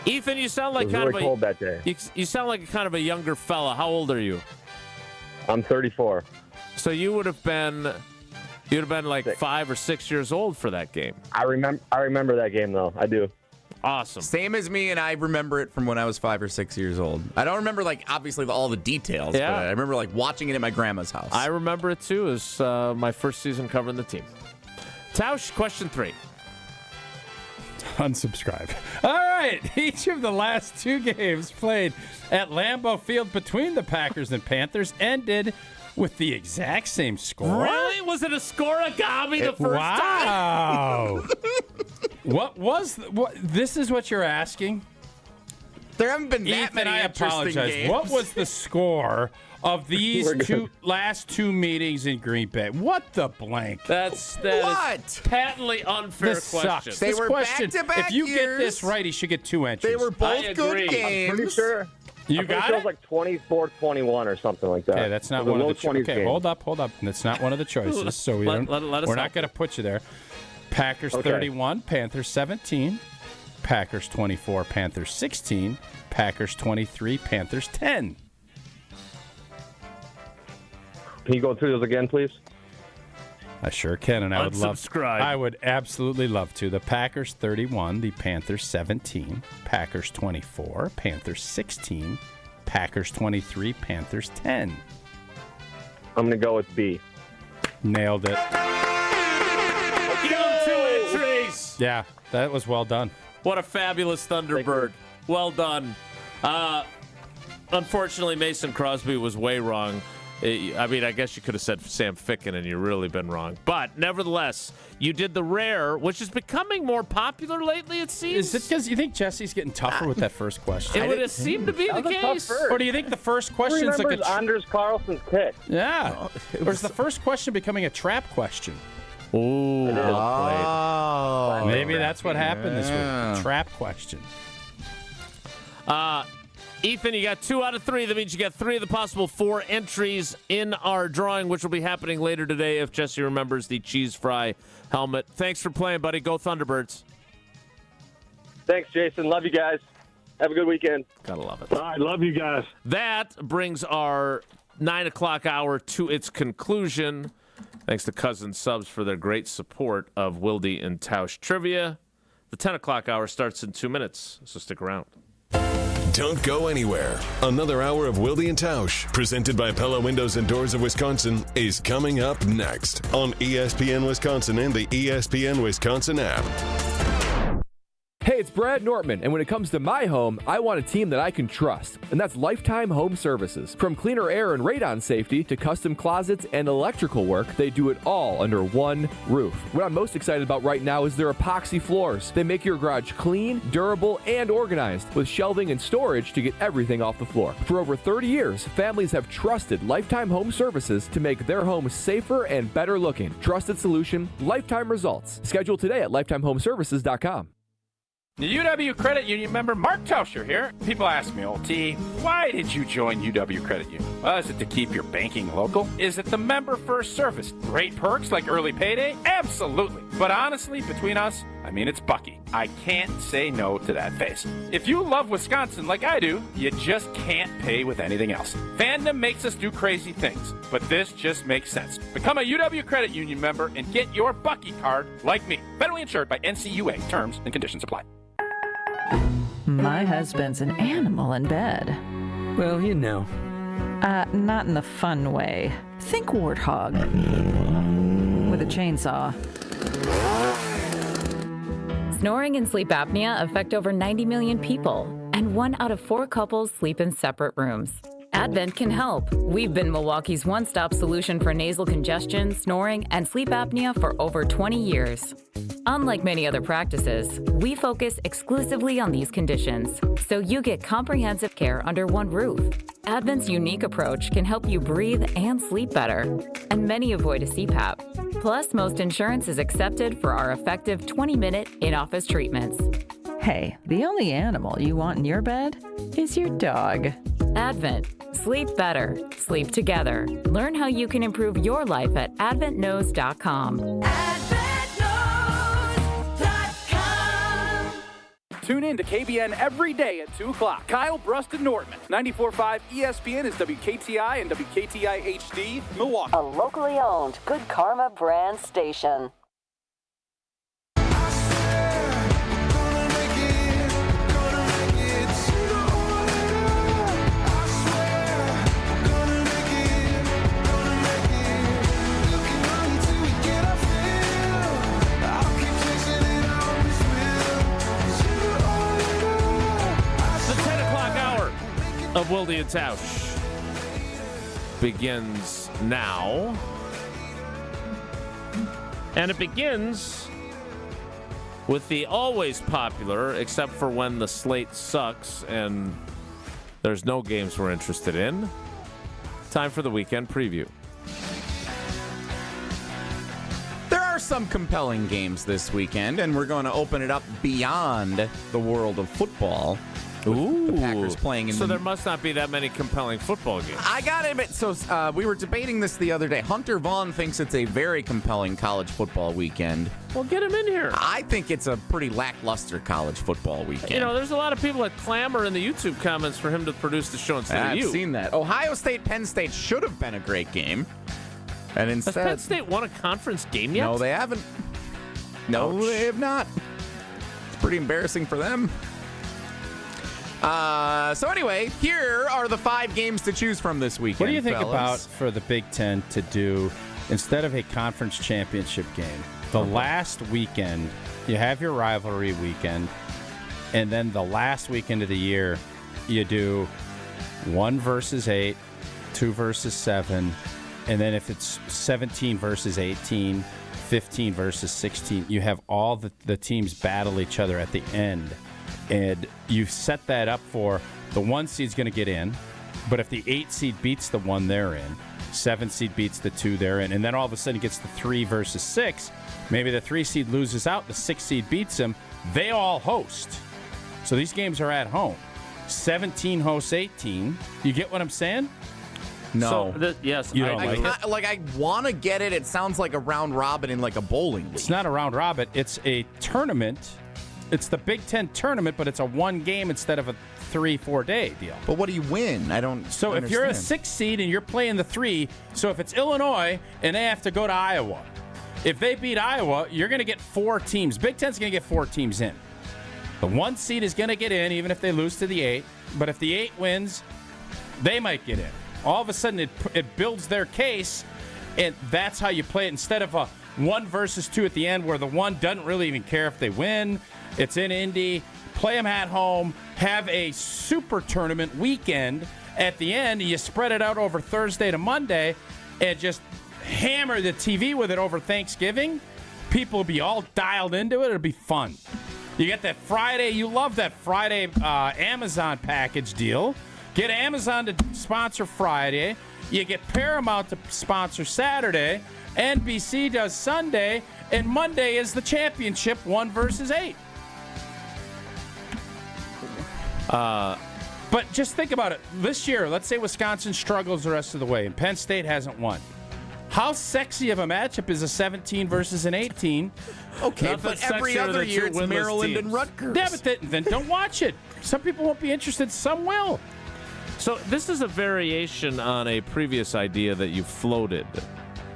[SPEAKER 2] Ethan, you sound like
[SPEAKER 9] it was really cold that day.
[SPEAKER 2] You sound like kind of a younger fella. How old are you?
[SPEAKER 9] I'm 34.
[SPEAKER 2] So you'd have been like 5 or 6 years old for that game.
[SPEAKER 9] I remember that game though. I do.
[SPEAKER 2] Awesome.
[SPEAKER 4] Same as me, and I remember it from when I was 5 or 6 years old. I don't remember obviously all the details,
[SPEAKER 2] Yeah.
[SPEAKER 4] but I remember watching it at my grandma's house.
[SPEAKER 2] I remember it too. It was my first season covering the team. Tausch, question 3.
[SPEAKER 6] Unsubscribe. All right. Each of the last 2 games played at Lambeau Field between the Packers and Panthers ended with the exact same score.
[SPEAKER 2] Really? Was it a scoregami the first time?
[SPEAKER 6] Wow. What? This is what you're asking?
[SPEAKER 4] There haven't been that
[SPEAKER 6] Ethan,
[SPEAKER 4] many
[SPEAKER 6] I
[SPEAKER 4] interesting
[SPEAKER 6] apologize.
[SPEAKER 4] games.
[SPEAKER 6] What was the score of these last 2 meetings in Green Bay? What the blank?
[SPEAKER 2] That is patently unfair
[SPEAKER 6] This
[SPEAKER 2] question.
[SPEAKER 6] sucks.
[SPEAKER 4] They
[SPEAKER 6] This
[SPEAKER 4] were
[SPEAKER 6] question,
[SPEAKER 4] back-to-back
[SPEAKER 6] if you get
[SPEAKER 4] years.
[SPEAKER 6] this right, he should get 2 entries.
[SPEAKER 4] They were both
[SPEAKER 2] I
[SPEAKER 4] good
[SPEAKER 2] agree.
[SPEAKER 4] games.
[SPEAKER 9] I'm pretty sure.
[SPEAKER 6] You
[SPEAKER 9] I'm pretty
[SPEAKER 6] got
[SPEAKER 9] sure
[SPEAKER 6] it?
[SPEAKER 9] it was like 24-21 or something like that.
[SPEAKER 6] Okay, that's not
[SPEAKER 9] It was
[SPEAKER 6] one
[SPEAKER 9] a
[SPEAKER 6] of the
[SPEAKER 9] low
[SPEAKER 6] choices.
[SPEAKER 9] 20s
[SPEAKER 6] Okay,
[SPEAKER 9] game.
[SPEAKER 6] hold up. That's not one of the choices. So we're
[SPEAKER 2] let us
[SPEAKER 6] not
[SPEAKER 2] help.
[SPEAKER 6] going to put you there. Packers
[SPEAKER 9] Okay.
[SPEAKER 6] 31, Panthers 17. Packers 24, Panthers 16, Packers 23, Panthers 10.
[SPEAKER 9] Can you go through those again, please?
[SPEAKER 6] I sure can, and I would love.
[SPEAKER 2] Unsubscribe.
[SPEAKER 6] I would absolutely love to. The Packers 31, the Panthers 17, Packers 24, Panthers 16, Packers 23, Panthers 10.
[SPEAKER 9] I'm going to go with B.
[SPEAKER 6] Nailed it.
[SPEAKER 2] Give them 2 entries.
[SPEAKER 6] Yeah, that was well done.
[SPEAKER 2] What a fabulous Thunderbird. Well done. Unfortunately, Mason Crosby was way wrong. I mean, I guess you could have said Sam Ficken and you've really been wrong. But nevertheless, you did the rare, which is becoming more popular lately, it seems.
[SPEAKER 6] Is it because you think Jesse's getting tougher with that first question?
[SPEAKER 2] It would have seemed to be the case.
[SPEAKER 6] Or do you think the first question is like a
[SPEAKER 9] Anders Carlson's kick?
[SPEAKER 6] Yeah. Or is the first question becoming a trap question?
[SPEAKER 2] Ooh,
[SPEAKER 4] Oh.
[SPEAKER 6] Maybe that's what happened this week. Trap question.
[SPEAKER 2] Ethan, you got 2 out of 3. That means you got 3 of the possible 4 entries in our drawing, which will be happening later today if Jesse remembers the cheese fry helmet. Thanks for playing, buddy. Go Thunderbirds.
[SPEAKER 9] Thanks, Jason. Love you guys. Have a good weekend.
[SPEAKER 2] Gotta love it.
[SPEAKER 9] All right, love you guys.
[SPEAKER 2] That brings our 9 o'clock hour to its conclusion. Thanks to Cousin Subs for their great support of Wilde and Tausch Trivia. The 10 o'clock hour starts in 2 minutes, so stick around.
[SPEAKER 1] Don't go anywhere. Another hour of Wilde and Tausch, presented by Pella Windows and Doors of Wisconsin, is coming up next on ESPN Wisconsin and the ESPN Wisconsin app.
[SPEAKER 10] Hey, it's Brad Nortman, and when it comes to my home, I want a team that I can trust, and that's Lifetime Home Services. From cleaner air and radon safety to custom closets and electrical work, they do it all under one roof. What I'm most excited about right now is their epoxy floors. They make your garage clean, durable, and organized, with shelving and storage to get everything off the floor. For over 30 years, families have trusted Lifetime Home Services to make their homes safer and better looking. Trusted solution, lifetime results. Schedule today at lifetimehomeservices.com.
[SPEAKER 6] The UW Credit Union member Mark Tauscher here. People ask me, old T, why did you join UW Credit Union? Well, is it to keep your banking local? Is it the member first service? Great perks like early payday? Absolutely. But honestly, between us, I mean, it's Bucky. I can't say no to that face. If you love Wisconsin like I do, you just can't pay with anything else. Fandom makes us do crazy things, but this just makes sense. Become a UW Credit Union member and get your Bucky card like me. Federally insured by NCUA. Terms and conditions apply.
[SPEAKER 11] My husband's an animal in bed.
[SPEAKER 24] Well, you know.
[SPEAKER 11] Not in the fun way. Think warthog. With a chainsaw.
[SPEAKER 21] Snoring and sleep apnea affect over 90 million people, and 1 out of 4 couples sleep in separate rooms. Advent can help. We've been Milwaukee's one-stop solution for nasal congestion, snoring, and sleep apnea for over 20 years. Unlike many other practices, we focus exclusively on these conditions, so you get comprehensive care under one roof. Advent's unique approach can help you breathe and sleep better, and many avoid a CPAP. Plus, most insurance is accepted for our effective 20-minute in-office treatments.
[SPEAKER 11] Hey, the only animal you want in your bed is your dog.
[SPEAKER 21] Advent. Sleep better. Sleep together. Learn how you can improve your life at adventknows.com.
[SPEAKER 28] Tune in to KBN every day at 2 o'clock. Kyle Brust and Nortman. 94.5 ESPN is WKTI and WKTI HD, Milwaukee.
[SPEAKER 12] A locally owned Good Karma brand station.
[SPEAKER 2] Of Wilde and Tausch begins now. And it begins with the always popular, except for when the slate sucks and there's no games we're interested in, time for the weekend preview.
[SPEAKER 4] There are some compelling games this weekend, and we're going to open it up beyond the world of football
[SPEAKER 2] Ooh.
[SPEAKER 4] The Packers playing in
[SPEAKER 2] So there must not be that many compelling football games.
[SPEAKER 4] I got to admit, so we were debating this the other day. Hunter Vaughn thinks it's a very compelling college football weekend.
[SPEAKER 2] Well, get him in here.
[SPEAKER 4] I think it's a pretty lackluster college football weekend.
[SPEAKER 2] You know, there's a lot of people that clamor in the YouTube comments for him to produce the show instead of you.
[SPEAKER 4] I've seen that. Ohio State, Penn State should have been a great game. And instead,
[SPEAKER 2] has Penn State won a conference game yet?
[SPEAKER 4] No, they haven't. No,
[SPEAKER 2] Ouch.
[SPEAKER 4] they have not. It's pretty embarrassing for them. So anyway, here are the 5 games to choose from this weekend.
[SPEAKER 6] What do you think
[SPEAKER 4] fellas?
[SPEAKER 6] about for the Big Ten to do, instead of a conference championship game, the last weekend, you have your rivalry weekend, and then the last weekend of the year, you do 1 versus 8, 2 versus 7, and then if it's 17 versus 18, 15 versus 16, you have all the teams battle each other at the end. And you set that up for the 1 seed's going to get in, but if the 8 seed beats the 1 they're in, 7 seed beats the 2 they're in, and then all of a sudden it gets the 3 versus 6, maybe the 3 seed loses out, the 6 seed beats them, they all host. So these games are at home. 17 hosts 18. You get what I'm saying?
[SPEAKER 4] No.
[SPEAKER 2] So, yes.
[SPEAKER 6] You don't
[SPEAKER 4] I want to get it. It sounds like a round robin in like a bowling league.
[SPEAKER 6] It's not a round robin. It's a tournament. It's the Big Ten tournament, but it's a 1 game instead of a 3-4 day deal.
[SPEAKER 4] But what do you win? I don't.
[SPEAKER 6] So if you're a 6 seed and you're playing the 3, so if it's Illinois and they have to go to Iowa, if they beat Iowa, you're going to get 4 teams. Big Ten's going to get 4 teams in. The 1 seed is going to get in, even if they lose to the 8. But if the 8 wins, they might get in. All of a sudden, it builds their case, and that's how you play it. Instead of a 1 versus 2 at the end, where the 1 doesn't really even care if they win. It's in Indy. Play them at home. Have a super tournament weekend at the end. You spread it out over Thursday to Monday, and just hammer the TV with it over Thanksgiving. People will be all dialed into it. It'll be fun. You get that Friday. You love that Friday Amazon package deal. Get Amazon to sponsor Friday. You get Paramount to sponsor Saturday. NBC does Sunday. And Monday is the championship, 1 versus 8. But just think about it. This year, let's say Wisconsin struggles the rest of the way, and Penn State hasn't won. How sexy of a matchup is a 17 versus an 18?
[SPEAKER 4] Okay, but every other year it's Maryland and Rutgers.
[SPEAKER 6] Yeah, but then don't watch it. Some people won't be interested. Some will.
[SPEAKER 2] So this is a variation on a previous idea that you floated.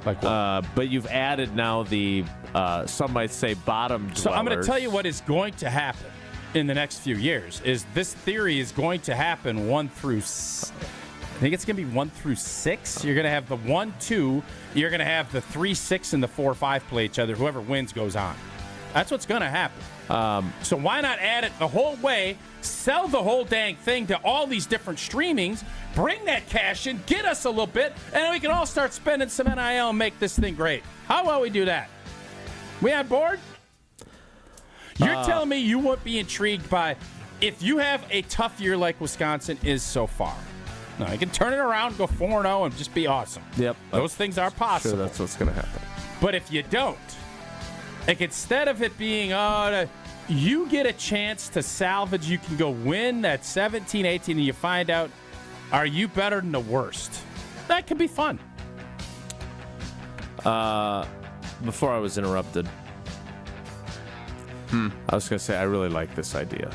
[SPEAKER 6] Like what?
[SPEAKER 2] But you've added now the, some might say, bottom dwellers.
[SPEAKER 6] So I'm going to tell you what is going to happen in the next few years. Is this theory is going to happen 1 through... I think it's going to be 1 through 6. You're going to have the 1-2. You're going to have the 3-6 and the 4-5 play each other. Whoever wins goes on. That's what's going to happen. So why not add it the whole way, sell the whole dang thing to all these different streamings, bring that cash in, get us a little bit, and then we can all start spending some NIL and make this thing great. How about we do that? We on board? You're telling me you won't be intrigued by if you have a tough year like Wisconsin is so far. No, you can turn it around, go 4-0, and just be awesome.
[SPEAKER 2] Yep.
[SPEAKER 6] Those things are possible.
[SPEAKER 2] Sure, that's what's going to happen.
[SPEAKER 6] But if you don't, like instead of it being, you get a chance to salvage, you can go win that 17, 18, and you find out, are you better than the worst? That could be fun.
[SPEAKER 2] Before I was interrupted, I was going to say I really like this idea.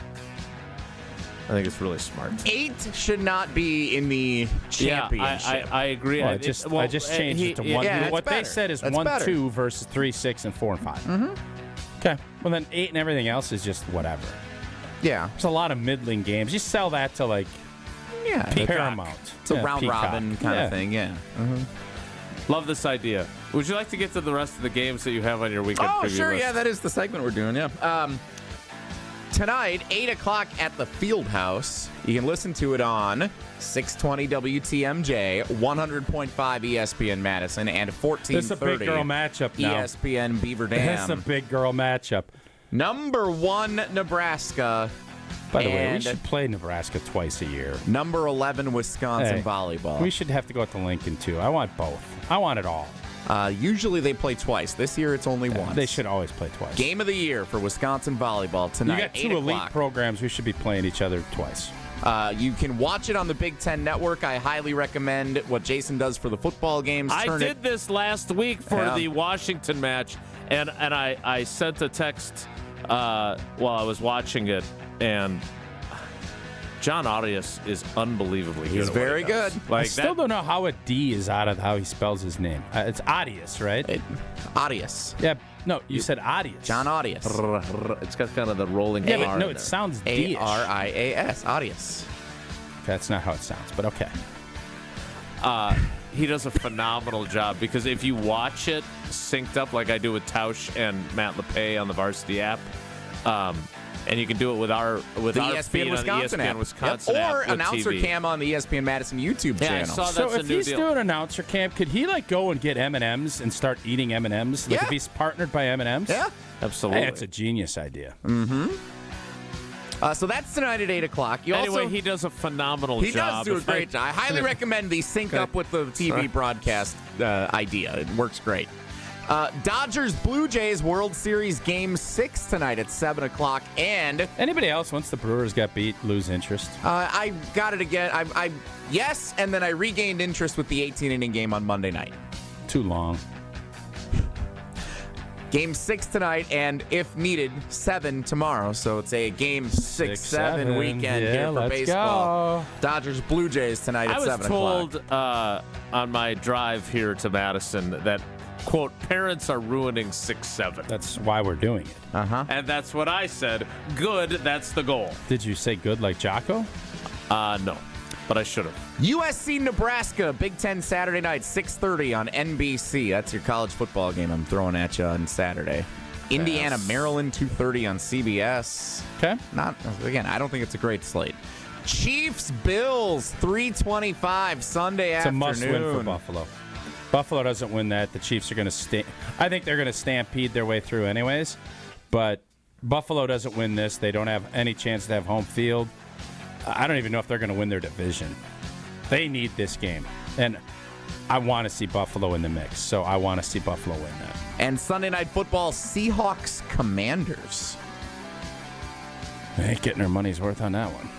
[SPEAKER 2] I think it's really smart.
[SPEAKER 4] 8 should not be in the championship.
[SPEAKER 2] I agree.
[SPEAKER 6] Well, I just changed it to 1.
[SPEAKER 4] Yeah,
[SPEAKER 6] what
[SPEAKER 4] better.
[SPEAKER 6] they said is
[SPEAKER 4] That's
[SPEAKER 6] 1-2 versus 3-6 and 4 and 5.
[SPEAKER 4] Mm-hmm.
[SPEAKER 6] Okay. Well, then 8 and everything else is just whatever.
[SPEAKER 4] Yeah.
[SPEAKER 6] There's a lot of middling games. You sell that to like Paramount.
[SPEAKER 4] It's a round robin kind of thing. Yeah. Mm-hmm.
[SPEAKER 2] Love this idea. Would you like to get to the rest of the games that you have on your weekend preview
[SPEAKER 4] sure.
[SPEAKER 2] list?
[SPEAKER 4] Yeah, that is the segment we're doing. Yeah. Tonight, 8 o'clock at the Fieldhouse. You can listen to it on 620 WTMJ, 100.5 ESPN Madison, and 1430
[SPEAKER 6] It's a big girl matchup now.
[SPEAKER 4] ESPN Beaver Dam.
[SPEAKER 6] It's a big girl matchup.
[SPEAKER 4] Number 1, Nebraska.
[SPEAKER 6] By the way, we should play Nebraska twice a year.
[SPEAKER 4] Number 11, Wisconsin volleyball.
[SPEAKER 6] We should have to go to Lincoln, too. I want both. I want it all.
[SPEAKER 4] Usually they play twice. This year it's only once.
[SPEAKER 6] They should always play twice.
[SPEAKER 4] Game of the year for Wisconsin volleyball tonight.
[SPEAKER 6] You got 2 elite programs. We should be playing each other twice.
[SPEAKER 4] You can watch it on the Big Ten Network. I highly recommend what Jason does for the football games.
[SPEAKER 2] I did this last week for the Washington match, and I sent a text while I was watching it, and John Arias is unbelievably good.
[SPEAKER 4] He's very good.
[SPEAKER 6] I still don't know how a D is out of how he spells his name. It's Arias, right?
[SPEAKER 4] Arias.
[SPEAKER 6] Yeah. No, you said Arias.
[SPEAKER 4] John Arias.
[SPEAKER 2] It's got kind of the rolling
[SPEAKER 6] R.
[SPEAKER 2] R.
[SPEAKER 6] No, it sounds D-ish.
[SPEAKER 4] Arias. Arias.
[SPEAKER 6] That's not how it sounds, but okay.
[SPEAKER 2] He does a phenomenal job because if you watch it synced up like I do with Tausch and Matt LePay on the Varsity app, and you can do it with our
[SPEAKER 4] ESPN Wisconsin app. Or announcer
[SPEAKER 2] TV.
[SPEAKER 4] cam on the ESPN Madison YouTube channel.
[SPEAKER 2] I saw that's
[SPEAKER 6] so
[SPEAKER 2] a
[SPEAKER 6] if
[SPEAKER 2] new
[SPEAKER 6] he's
[SPEAKER 2] deal.
[SPEAKER 6] doing announcer cam, could he go and get M&Ms and start eating M&Ms? Like if he's partnered by M&Ms?
[SPEAKER 4] Yeah,
[SPEAKER 2] absolutely.
[SPEAKER 6] Hey, that's a genius idea.
[SPEAKER 4] Mm-hmm. So that's tonight at 8 o'clock.
[SPEAKER 2] He does a phenomenal job.
[SPEAKER 4] He does do a great job. I highly recommend the sync up with the TV broadcast idea. It works great. Dodgers Blue Jays World Series Game 6 tonight at 7 o'clock. And
[SPEAKER 6] anybody else, once the Brewers got beat, lose interest?
[SPEAKER 4] I got it again. Yes, and then I regained interest with the 18-inning game on Monday night.
[SPEAKER 6] Too long.
[SPEAKER 4] Game 6 tonight, and if needed, 7 tomorrow. So it's a Game 6-7 weekend here for baseball.
[SPEAKER 6] Go.
[SPEAKER 4] Dodgers Blue Jays tonight at 7 o'clock.
[SPEAKER 2] I was told on my drive here to Madison that, quote, parents are ruining 6-7.
[SPEAKER 6] That's why we're doing it.
[SPEAKER 2] And that's what I said. Good, that's the goal.
[SPEAKER 6] Did you say good like Jocko?
[SPEAKER 2] No, but I should have.
[SPEAKER 4] USC Nebraska, Big Ten Saturday night, 6:30 on NBC. That's your college football game I'm throwing at you on Saturday. Indiana, Maryland, 2:30 on CBS.
[SPEAKER 6] Okay.
[SPEAKER 4] I don't think it's a great slate. Chiefs, Bills, 3:25 Sunday afternoon.
[SPEAKER 6] It's a must-win for Buffalo. Buffalo doesn't win that. The Chiefs are going to I think they're going to stampede their way through anyways. But Buffalo doesn't win this. They don't have any chance to have home field. I don't even know if they're going to win their division. They need this game. And I want to see Buffalo in the mix. So I want to see Buffalo win that.
[SPEAKER 4] And Sunday Night Football, Seahawks Commanders.
[SPEAKER 6] They ain't getting their money's worth on that one.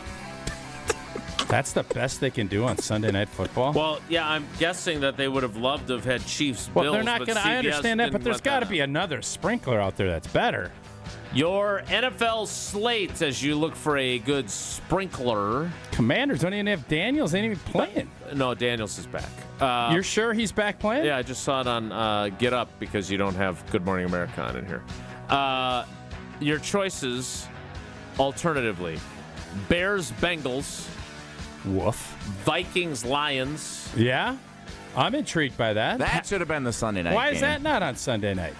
[SPEAKER 6] That's the best they can do on Sunday Night Football?
[SPEAKER 2] Well, yeah, I'm guessing that they would have loved to have had Chiefs-Bills.
[SPEAKER 6] Well, they're not going to. I understand that, but there's got to be another sprinkler out there that's better.
[SPEAKER 2] Your NFL slate as you look for a good sprinkler.
[SPEAKER 6] Commanders don't even have Daniels. They ain't even playing.
[SPEAKER 2] No, Daniels is back.
[SPEAKER 6] You're sure he's back playing?
[SPEAKER 2] Yeah, I just saw it on Get Up because you don't have Good Morning America on in here. Your choices, alternatively, Bears-Bengals.
[SPEAKER 6] Woof.
[SPEAKER 2] Vikings-Lions.
[SPEAKER 6] Yeah? I'm intrigued by that.
[SPEAKER 4] That should have been the Sunday night
[SPEAKER 6] Why
[SPEAKER 4] game.
[SPEAKER 6] is that not on Sunday night?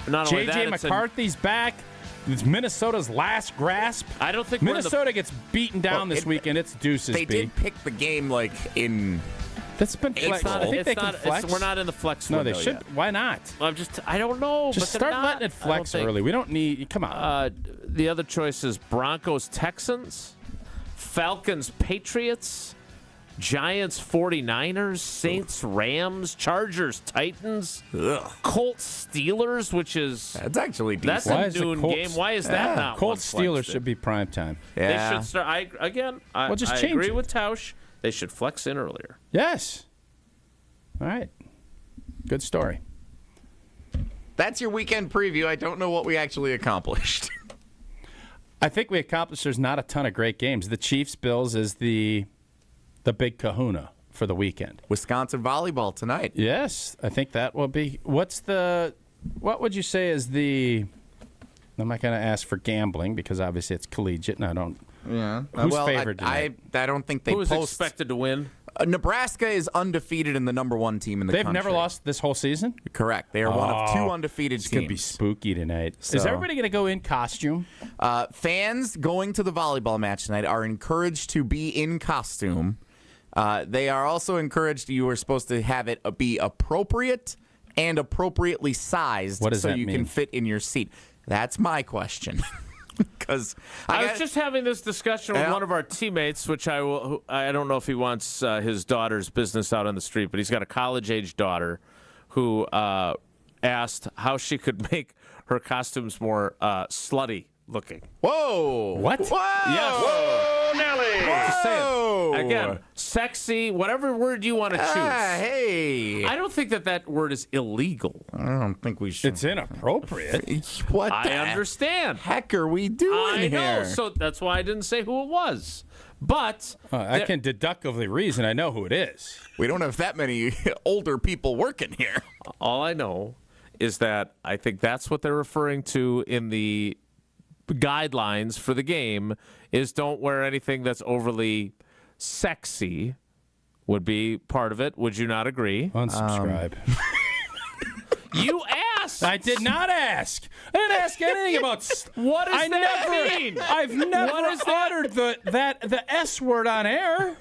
[SPEAKER 2] Not only that,
[SPEAKER 6] J.J. McCarthy's back. It's Minnesota's last grasp.
[SPEAKER 2] I don't think
[SPEAKER 6] Minnesota gets beaten down this weekend. It's deuces.
[SPEAKER 4] They did pick the game in.
[SPEAKER 6] That's been flexible. I think they can flex.
[SPEAKER 2] We're not in the flex
[SPEAKER 6] No,
[SPEAKER 2] window
[SPEAKER 6] they should.
[SPEAKER 2] yet.
[SPEAKER 6] Why not?
[SPEAKER 2] I don't know.
[SPEAKER 6] Just
[SPEAKER 2] but
[SPEAKER 6] start letting it flex early. We don't need. Come on.
[SPEAKER 2] The other choice is Broncos-Texans, Falcons-Patriots, Giants 49ers, Saints Rams, Chargers Titans, Colts Steelers, which is
[SPEAKER 4] that's actually decent.
[SPEAKER 2] That's a noon game. Why is that not?
[SPEAKER 6] Colts Steelers should be prime time.
[SPEAKER 4] Yeah.
[SPEAKER 2] They should start. I agree with Tausch. They should flex in earlier.
[SPEAKER 6] Yes. All right. Good story.
[SPEAKER 4] That's your weekend preview. I don't know what we actually accomplished.
[SPEAKER 6] I think we accomplished there's not a ton of great games. The Chiefs-Bills is the big kahuna for the weekend.
[SPEAKER 4] Wisconsin volleyball tonight.
[SPEAKER 6] Yes, I think that will be. What would you say is the? I'm not going to ask for gambling because obviously it's collegiate, and I don't.
[SPEAKER 4] Yeah.
[SPEAKER 6] Who's favored tonight?
[SPEAKER 4] I don't think they
[SPEAKER 2] Who's
[SPEAKER 4] post.
[SPEAKER 2] expected to win?
[SPEAKER 4] Nebraska is undefeated and the number one team in the country.
[SPEAKER 6] They've never lost this whole season?
[SPEAKER 4] Correct. They are one of two undefeated teams.
[SPEAKER 6] It's going to be spooky tonight. Is everybody going to go in costume?
[SPEAKER 4] Fans going to the volleyball match tonight are encouraged to be in costume. They are also encouraged, you are supposed to have it be appropriate and appropriately sized so you can fit in your seat. That's my question. Because
[SPEAKER 2] I was just having this discussion with one of our teammates, which I don't know if he wants his daughter's business out on the street, but he's got a college-age daughter who asked how she could make her costumes more slutty looking.
[SPEAKER 4] Whoa!
[SPEAKER 6] What?
[SPEAKER 4] Whoa!
[SPEAKER 2] Yes.
[SPEAKER 4] Whoa, Nelly!
[SPEAKER 2] Just saying. Again, sexy, whatever word you want to choose.
[SPEAKER 4] Hey!
[SPEAKER 2] I don't think that word is illegal.
[SPEAKER 4] I don't think we should.
[SPEAKER 6] It's inappropriate.
[SPEAKER 4] What
[SPEAKER 2] I understand.
[SPEAKER 4] heck are we doing
[SPEAKER 2] I know,
[SPEAKER 4] here?
[SPEAKER 2] so that's why I didn't say who it was. But
[SPEAKER 6] I can deductively reason I know who it is.
[SPEAKER 4] We don't have that many older people working here.
[SPEAKER 2] all I know is that I think that's what they're referring to in the guidelines for the game is don't wear anything that's overly sexy would be part of it. Would you not agree?
[SPEAKER 6] Unsubscribe.
[SPEAKER 2] You asked.
[SPEAKER 6] I did not ask. I didn't ask anything about.
[SPEAKER 2] What does that mean?
[SPEAKER 6] I've never uttered the S word on air.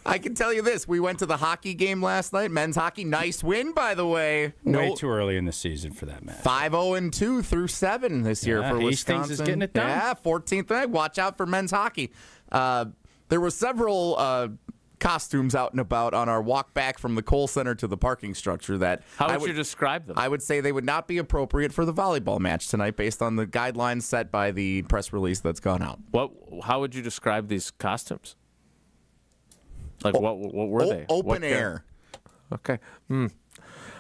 [SPEAKER 4] I can tell you this. We went to the hockey game last night. Men's hockey. Nice win, by the way.
[SPEAKER 6] Way too early in the season for that match.
[SPEAKER 4] 5-0-2 through 7 this year for
[SPEAKER 6] Hastings
[SPEAKER 4] Wisconsin.
[SPEAKER 6] is getting it done.
[SPEAKER 4] Yeah, 14th night. Watch out for men's hockey. There were several costumes out and about on our walk back from the Kohl Center to the parking structure that
[SPEAKER 2] How would you describe them?
[SPEAKER 4] I would say they would not be appropriate for the volleyball match tonight based on the guidelines set by the press release that's gone out.
[SPEAKER 2] How would you describe these costumes? Like what were they?
[SPEAKER 4] Open air.
[SPEAKER 2] Okay.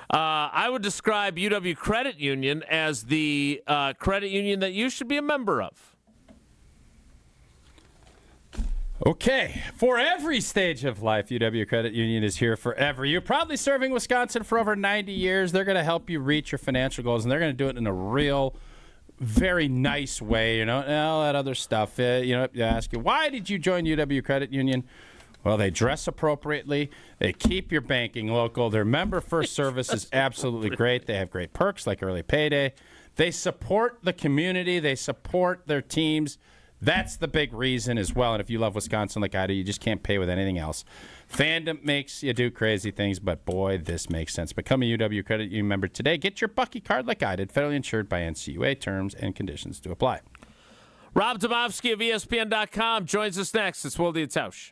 [SPEAKER 2] I would describe UW Credit Union as the credit union that you should be a member of.
[SPEAKER 6] Okay. For every stage of life, UW Credit Union is here forever. You're proudly serving Wisconsin for over 90 years. They're going to help you reach your financial goals, and they're going to do it in a real, very nice way. You know, all that other stuff. You ask you, why did you join UW Credit Union? Well, they dress appropriately. They keep your banking local. Their member-first service is absolutely great. They have great perks like early payday. They support the community. They support their teams. That's the big reason as well. And if you love Wisconsin like I do, you just can't pay with anything else. Fandom makes you do crazy things, but boy, this makes sense. Become a UW Credit Union member today. Get your Bucky card like I did. Federally insured by NCUA. Terms and conditions to apply.
[SPEAKER 2] Rob Demovsky of ESPN.com joins us next. It's Wilde and Tausch.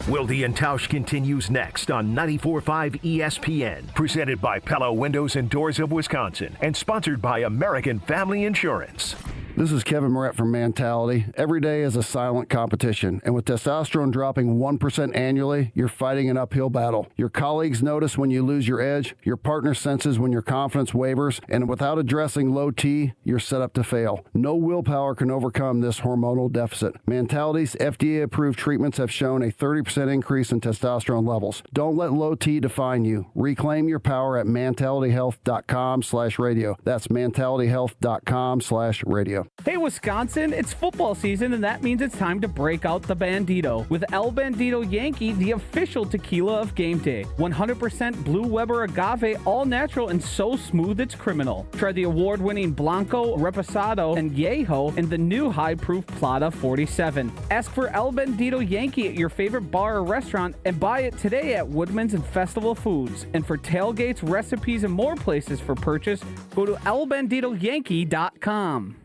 [SPEAKER 7] Wilde and Tausch continues next on 94.5 ESPN. Presented by Pella Windows and Doors of Wisconsin and sponsored by American Family Insurance.
[SPEAKER 5] This is Kevin Moret from Mentality. Every day is a silent competition, and with testosterone dropping 1% annually, you're fighting an uphill battle. Your colleagues notice when you lose your edge, your partner senses when your confidence wavers, and without addressing low T, you're set up to fail. No willpower can overcome this hormonal deficit. Mentality's FDA-approved treatments have shown a 30% increase in testosterone levels. Don't let low T define you. Reclaim your power at mentalityhealth.com/radio. That's mentalityhealth.com/radio.
[SPEAKER 28] Hey, Wisconsin, it's football season, and that means it's time to break out the Bandito. With El Bandito Yankee, the official tequila of game day. 100% Blue Weber agave, all natural and so smooth it's criminal. Try the award-winning Blanco, Reposado, and Yeho, and the new high-proof Plata 47. Ask for El Bandito Yankee at your favorite bar or restaurant, and buy it today at Woodman's and Festival Foods. And for tailgates, recipes, and more places for purchase, go to elbanditoyankee.com.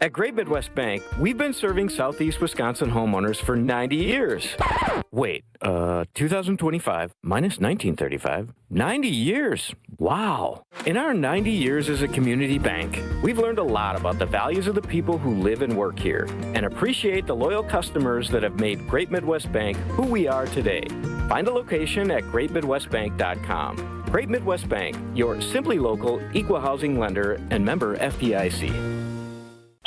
[SPEAKER 8] At Great Midwest Bank, we've been serving Southeast Wisconsin homeowners for 90 years. Wait, 2025 minus 1935, 90 years. Wow. In our 90 years as a community bank, we've learned a lot about the values of the people who live and work here and appreciate the loyal customers that have made Great Midwest Bank who we are today. Find a location at greatmidwestbank.com. Great Midwest Bank, your simply local, equal housing lender and member FDIC.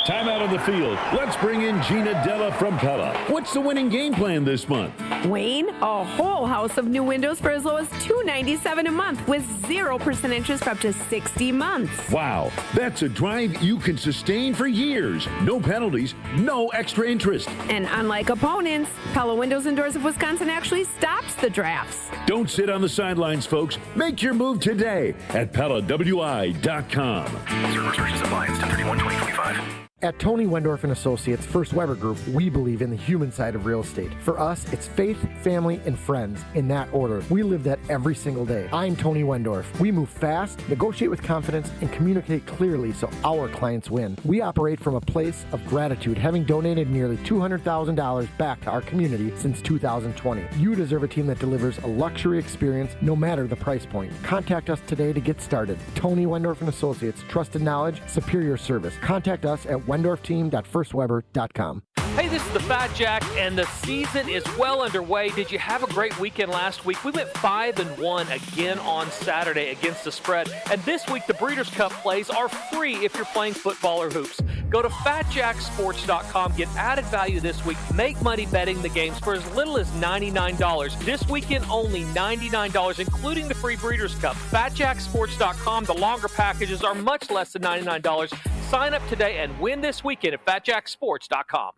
[SPEAKER 13] Time out on the field. Let's bring in Gina Della from Pella. What's the winning game plan this month?
[SPEAKER 14] Wayne, a whole house of new windows for as low as $297 a month with 0% interest for up to 60 months.
[SPEAKER 13] Wow, that's a drive you can sustain for years. No penalties, no extra interest.
[SPEAKER 14] And unlike opponents, Pella Windows and Doors of Wisconsin actually stops the drafts.
[SPEAKER 13] Don't sit on the sidelines, folks. Make your move today at PellaWI.com.
[SPEAKER 23] Zero restrictions apply. It's 10/31/2025.
[SPEAKER 3] At Tony Wendorf and Associates First Weber Group, we believe in the human side of real estate. For us, it's faith, family, and friends in that order. We live that every single day. I'm Tony Wendorf. We move fast, negotiate with confidence, and communicate clearly so our clients win. We operate from a place of gratitude, having donated nearly $200,000 back to our community since 2020. You deserve a team that delivers a luxury experience no matter the price point. Contact us today to get started. Tony Wendorf and Associates, trusted knowledge, superior service. Contact us at wendorfteam.firstweber.com.
[SPEAKER 15] Hey, this is the Fat Jack, and the season is well underway. Did you have a great weekend last week? We went 5-1 again on Saturday against the spread. And this week, the Breeders' Cup plays are free if you're playing football or hoops. Go to fatjacksports.com. Get added value this week. Make money betting the games for as little as $99. This weekend, only $99, including the free Breeders' Cup. Fatjacksports.com. The longer packages are much less than $99. Sign up today and win this weekend at fatjacksports.com.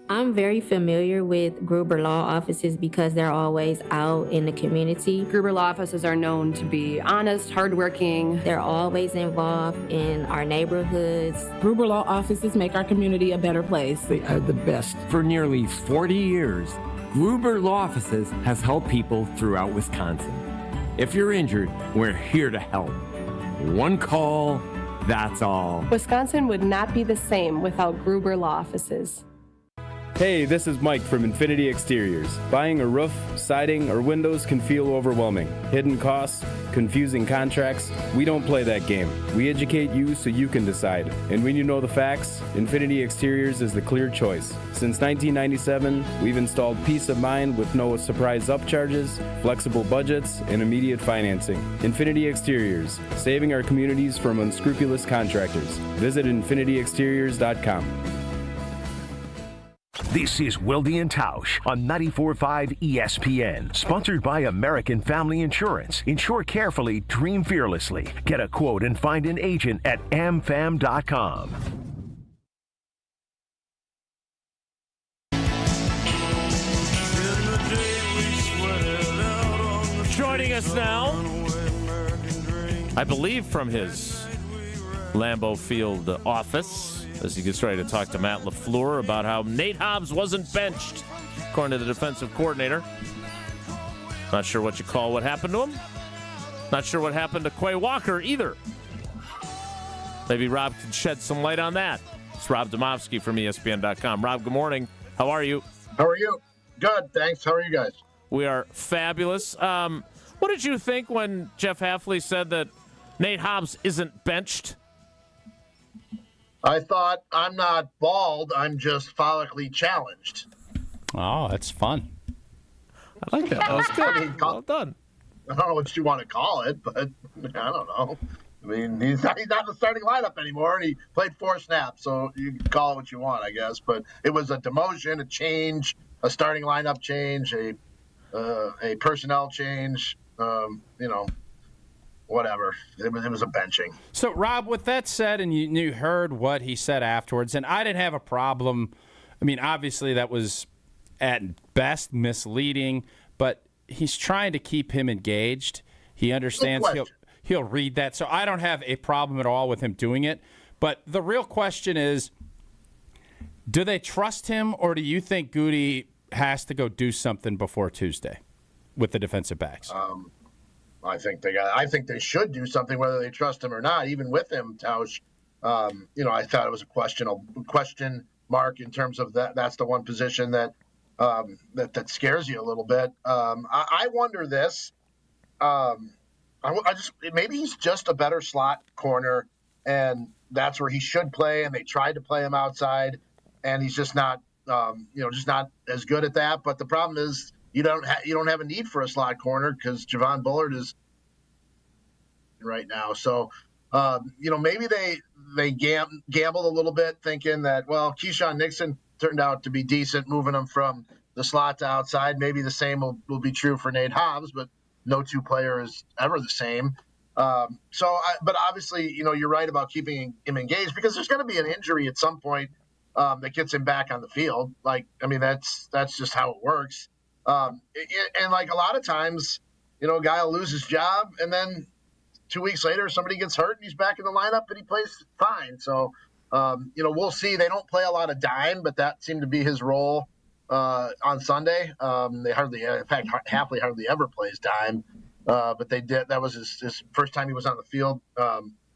[SPEAKER 16] I'm very familiar with Gruber Law Offices because they're always out in the community.
[SPEAKER 17] Gruber Law Offices are known to be honest, hardworking.
[SPEAKER 16] They're always involved in our neighborhoods.
[SPEAKER 18] Gruber Law Offices make our community a better place.
[SPEAKER 19] They are the best. For nearly 40 years, Gruber Law Offices has helped people throughout Wisconsin. If you're injured, we're here to help. One call, that's all.
[SPEAKER 17] Wisconsin would not be the same without Gruber Law Offices.
[SPEAKER 20] Hey, this is Mike from Infinity Exteriors. Buying a roof, siding, or windows can feel overwhelming. Hidden costs, confusing contracts. We don't play that game. We educate you so you can decide. And when you know the facts, Infinity Exteriors is the clear choice. Since 1997, we've installed peace of mind with no surprise upcharges, flexible budgets, and immediate financing. Infinity Exteriors, saving our communities from unscrupulous contractors. Visit infinityexteriors.com.
[SPEAKER 7] This is Wilde and Tausch on 94.5 ESPN. Sponsored by American Family Insurance. Insure carefully, dream fearlessly. Get a quote and find an agent at amfam.com.
[SPEAKER 2] Joining us now, I believe from his Lambeau Field office, as he gets ready to talk to Matt LaFleur about how Nate Hobbs wasn't benched, according to the defensive coordinator. Not sure what you call what happened to him. Not sure what happened to Quay Walker either. Maybe Rob can shed some light on that. It's Rob Demovsky from ESPN.com. Rob, good morning. How are you?
[SPEAKER 22] How are you? Good, thanks. How are you guys?
[SPEAKER 2] We are fabulous. What did you think when Jeff Hafley said that Nate Hobbs isn't benched?
[SPEAKER 22] I thought, I'm not bald, I'm just follically challenged.
[SPEAKER 6] Oh, that's fun.
[SPEAKER 2] I like that. That was good. Well done.
[SPEAKER 22] I don't know what you want to call it, but I don't know. I mean, he's not in the starting lineup anymore, and he played 4 snaps, so you can call it what you want, I guess. But it was a demotion, a change, a starting lineup change, a personnel change, whatever. It was a benching.
[SPEAKER 6] So, Rob, with that said, and you heard what he said afterwards, and I didn't have a problem. I mean, obviously that was at best misleading, but he's trying to keep him engaged. He understands he'll read that. So I don't have a problem at all with him doing it. But the real question is, do they trust him, or do you think Goody has to go do something before Tuesday with the defensive backs?
[SPEAKER 22] I think they should do something, whether they trust him or not. Even with him, Tausch, I thought it was a question mark in terms of that. That's the one position that scares you a little bit. I wonder this. Maybe he's just a better slot corner, and that's where he should play. And they tried to play him outside, and he's just not, just not as good at that. But the problem is, you don't have a need for a slot corner because Javon Bullard is right now. So, maybe they gambled a little bit thinking that, well, Keyshawn Nixon turned out to be decent, moving him from the slot to outside. Maybe the same will be true for Nate Hobbs, but no two player is ever the same. But obviously, you're right about keeping him engaged because there's going to be an injury at some point that gets him back on the field. That's just how it works. And like a lot of times, a guy will lose his job and then 2 weeks later somebody gets hurt and he's back in the lineup and he plays fine. So We'll see. They don't play a lot of dime, but that seemed to be his role on Sunday. They hardly ever plays dime, but they did. That was his first time he was on the field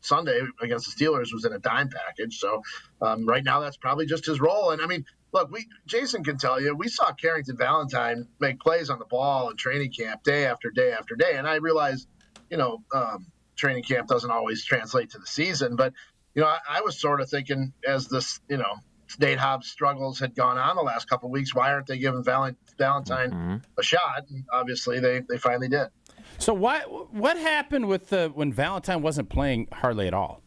[SPEAKER 22] Sunday against the Steelers was in a dime package. So right now that's probably just his role. And I mean, look, Jason can tell you, we saw Carrington Valentine make plays on the ball in training camp day after day after day. And I realize, training camp doesn't always translate to the season, but I was sort of thinking as this, Nate Hobbs' struggles had gone on the last couple of weeks, why aren't they giving Valentine a shot? And obviously they finally did.
[SPEAKER 6] So what happened with when Valentine wasn't playing hardly at all?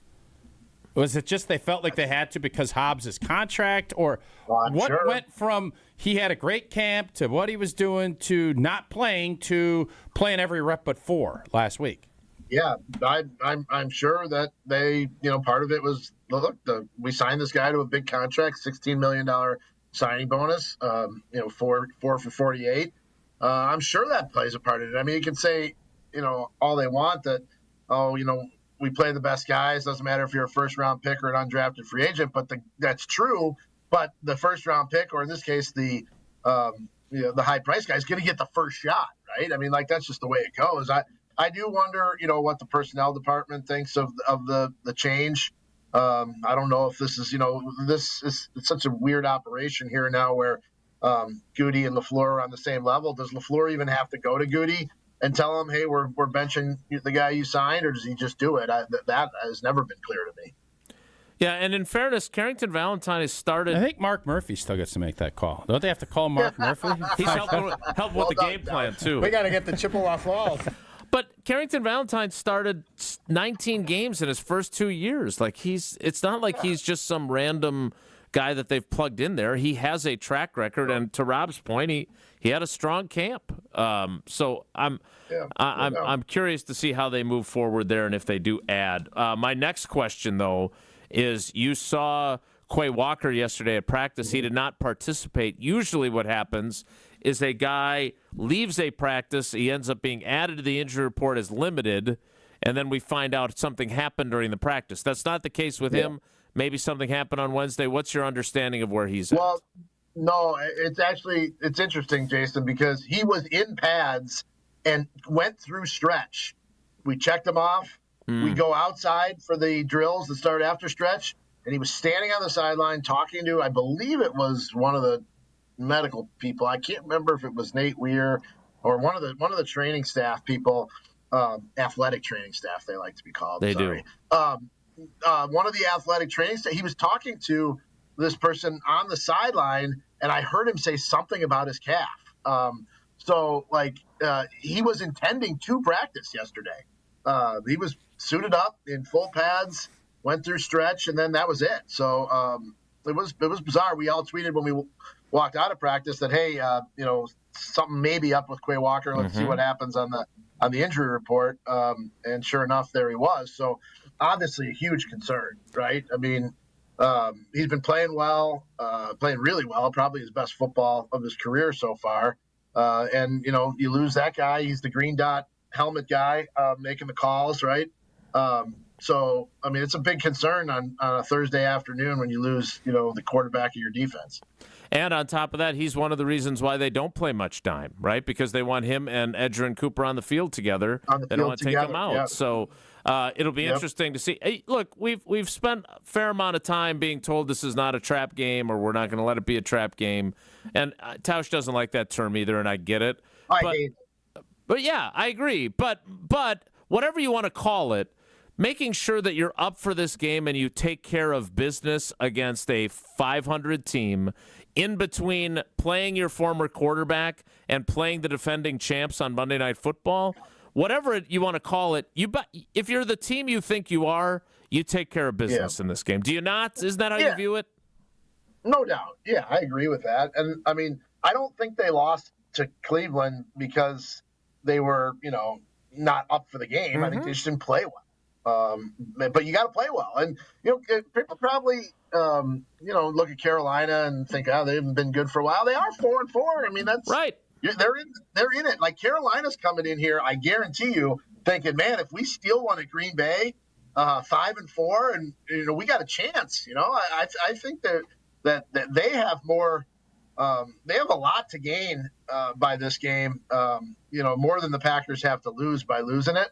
[SPEAKER 6] Was it just they felt like they had to because Hobbs' contract, or what went from he had a great camp to what he was doing to not playing to playing every rep but 4 last week?
[SPEAKER 22] Yeah, I'm sure that they, part of it was, look, we signed this guy to a big contract, $16 million signing bonus, 4 for 48. I'm sure that plays a part in it. I mean, you can say, all they want that, we play the best guys. Doesn't matter if you're a first-round pick or an undrafted free agent, but that's true. But the first-round pick, or in this case, the high-price guy is going to get the first shot, right? I mean, that's just the way it goes. I do wonder, what the personnel department thinks of the change. I don't know if this is, it's such a weird operation here now where Goody and LaFleur are on the same level. Does LaFleur even have to go to Goody and tell him, hey, we're benching the guy you signed, or does he just do it? That has never been clear to me.
[SPEAKER 2] Yeah, and in fairness, Carrington Valentine has started.
[SPEAKER 6] I think Mark Murphy still gets to make that call. Don't they have to call Mark Murphy?
[SPEAKER 2] He's helping with the game plan, too.
[SPEAKER 22] We got to get the Chippewa Falls.
[SPEAKER 2] But Carrington Valentine started 19 games in his first 2 years. It's not like he's just some random guy that they've plugged in there. He has a track record, and to Rob's point, he had a strong camp. So I'm curious to see how they move forward there and if they do add. My next question, though, is you saw Quay Walker yesterday at practice. He did not participate. Usually what happens is a guy leaves a practice, he ends up being added to the injury report as limited, and then we find out something happened during the practice. That's not the case with him. Maybe something happened on Wednesday. What's your understanding of where he's at?
[SPEAKER 22] Well, no, it's interesting, Jason, because he was in pads and went through stretch. We checked him off. We go outside for the drills that start after stretch, and he was standing on the sideline talking to, I believe it was one of the medical people. I can't remember if it was Nate Weir or one of the training staff people, athletic training staff, they like to be called.
[SPEAKER 2] They do.
[SPEAKER 22] One of the athletic training staff, he was talking to this person on the sideline, and I heard him say something about his calf. He was intending to practice yesterday. He was suited up in full pads, went through stretch, and then that was it. So it was bizarre. We all tweeted when we walked out of practice that, hey, something may be up with Quay Walker. Let's see what happens on the injury report. And sure enough, there he was. So obviously a huge concern, right? I mean, he's been playing well, playing really well, probably his best football of his career so far. And you lose that guy. He's the green dot helmet guy, making the calls, right? So, I mean, it's a big concern on a Thursday afternoon when you lose, the quarterback of your defense.
[SPEAKER 2] And on top of that, he's one of the reasons why they don't play much dime, right? Because they want him and Edgerrin Cooper on the field together. They don't want to take him out.
[SPEAKER 22] Yeah.
[SPEAKER 2] So it'll be interesting to see. Hey, look, we've spent a fair amount of time being told this is not a trap game, or we're not going to let it be a trap game. And Tausch doesn't like that term either, and I get it. But yeah, I agree. But whatever you want to call it, making sure that you're up for this game and you take care of business against a 500 team in between playing your former quarterback and playing the defending champs on Monday Night Football, whatever you want to call it, if you're the team you think you are, you take care of business in this game. Do you not? Isn't that how you view it?
[SPEAKER 22] No doubt. Yeah, I agree with that. And, I mean, I don't think they lost to Cleveland because they were, not up for the game. I think they just didn't play well. But you got to play well. And, people probably, look at Carolina and think, they haven't been good for a while. They are 4-4. I mean, that's
[SPEAKER 2] right.
[SPEAKER 22] They're in it. Like, Carolina's coming in here, I guarantee you, thinking, man, if we steal one at Green Bay, 5-4, and we got a chance. I think that they have more. They have a lot to gain by this game. More than the Packers have to lose by losing it.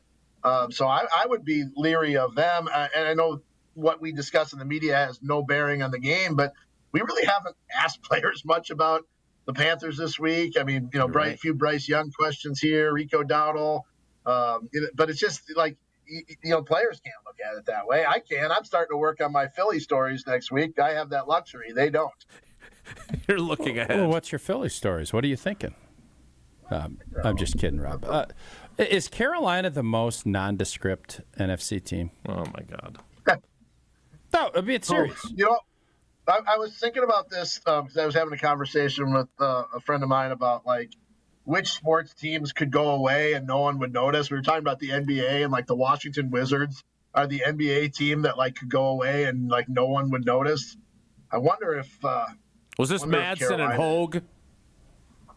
[SPEAKER 22] So I would be leery of them. And I know what we discuss in the media has no bearing on the game, but we really haven't asked players much about the Panthers this week. I mean, few Bryce Young questions here, Rico Dowdle. But it's just like, players can't look at it that way. I can. I'm starting to work on my Philly stories next week. I have that luxury. They don't.
[SPEAKER 2] You're looking ahead.
[SPEAKER 6] Well, what's your Philly stories? What are you thinking? I'm just kidding, Rob. Is Carolina the most nondescript NFC team?
[SPEAKER 2] Oh, my God.
[SPEAKER 6] No, I'm being serious.
[SPEAKER 22] I was thinking about this because I was having a conversation with a friend of mine about, like, which sports teams could go away and no one would notice. We were talking about the NBA, and, like, the Washington Wizards are the NBA team that, like, could go away and, like, no one would notice. I wonder if
[SPEAKER 2] was this Madsen and Hogue?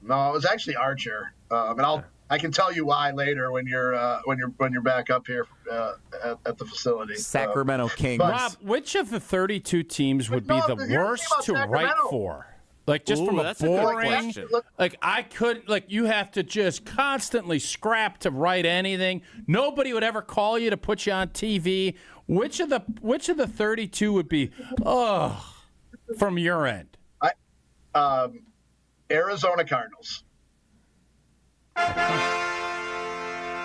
[SPEAKER 22] No, it was actually Archer. And I can tell you why later when you're back up here at the facility.
[SPEAKER 4] Sacramento Kings.
[SPEAKER 6] Rob, which of the 32 teams would be the worst to write for? Like, just from a boring, like, I couldn't, like, you have to just constantly scrap to write anything. Nobody would ever call you to put you on TV. Which of the 32 would be, from your end?
[SPEAKER 22] Arizona Cardinals.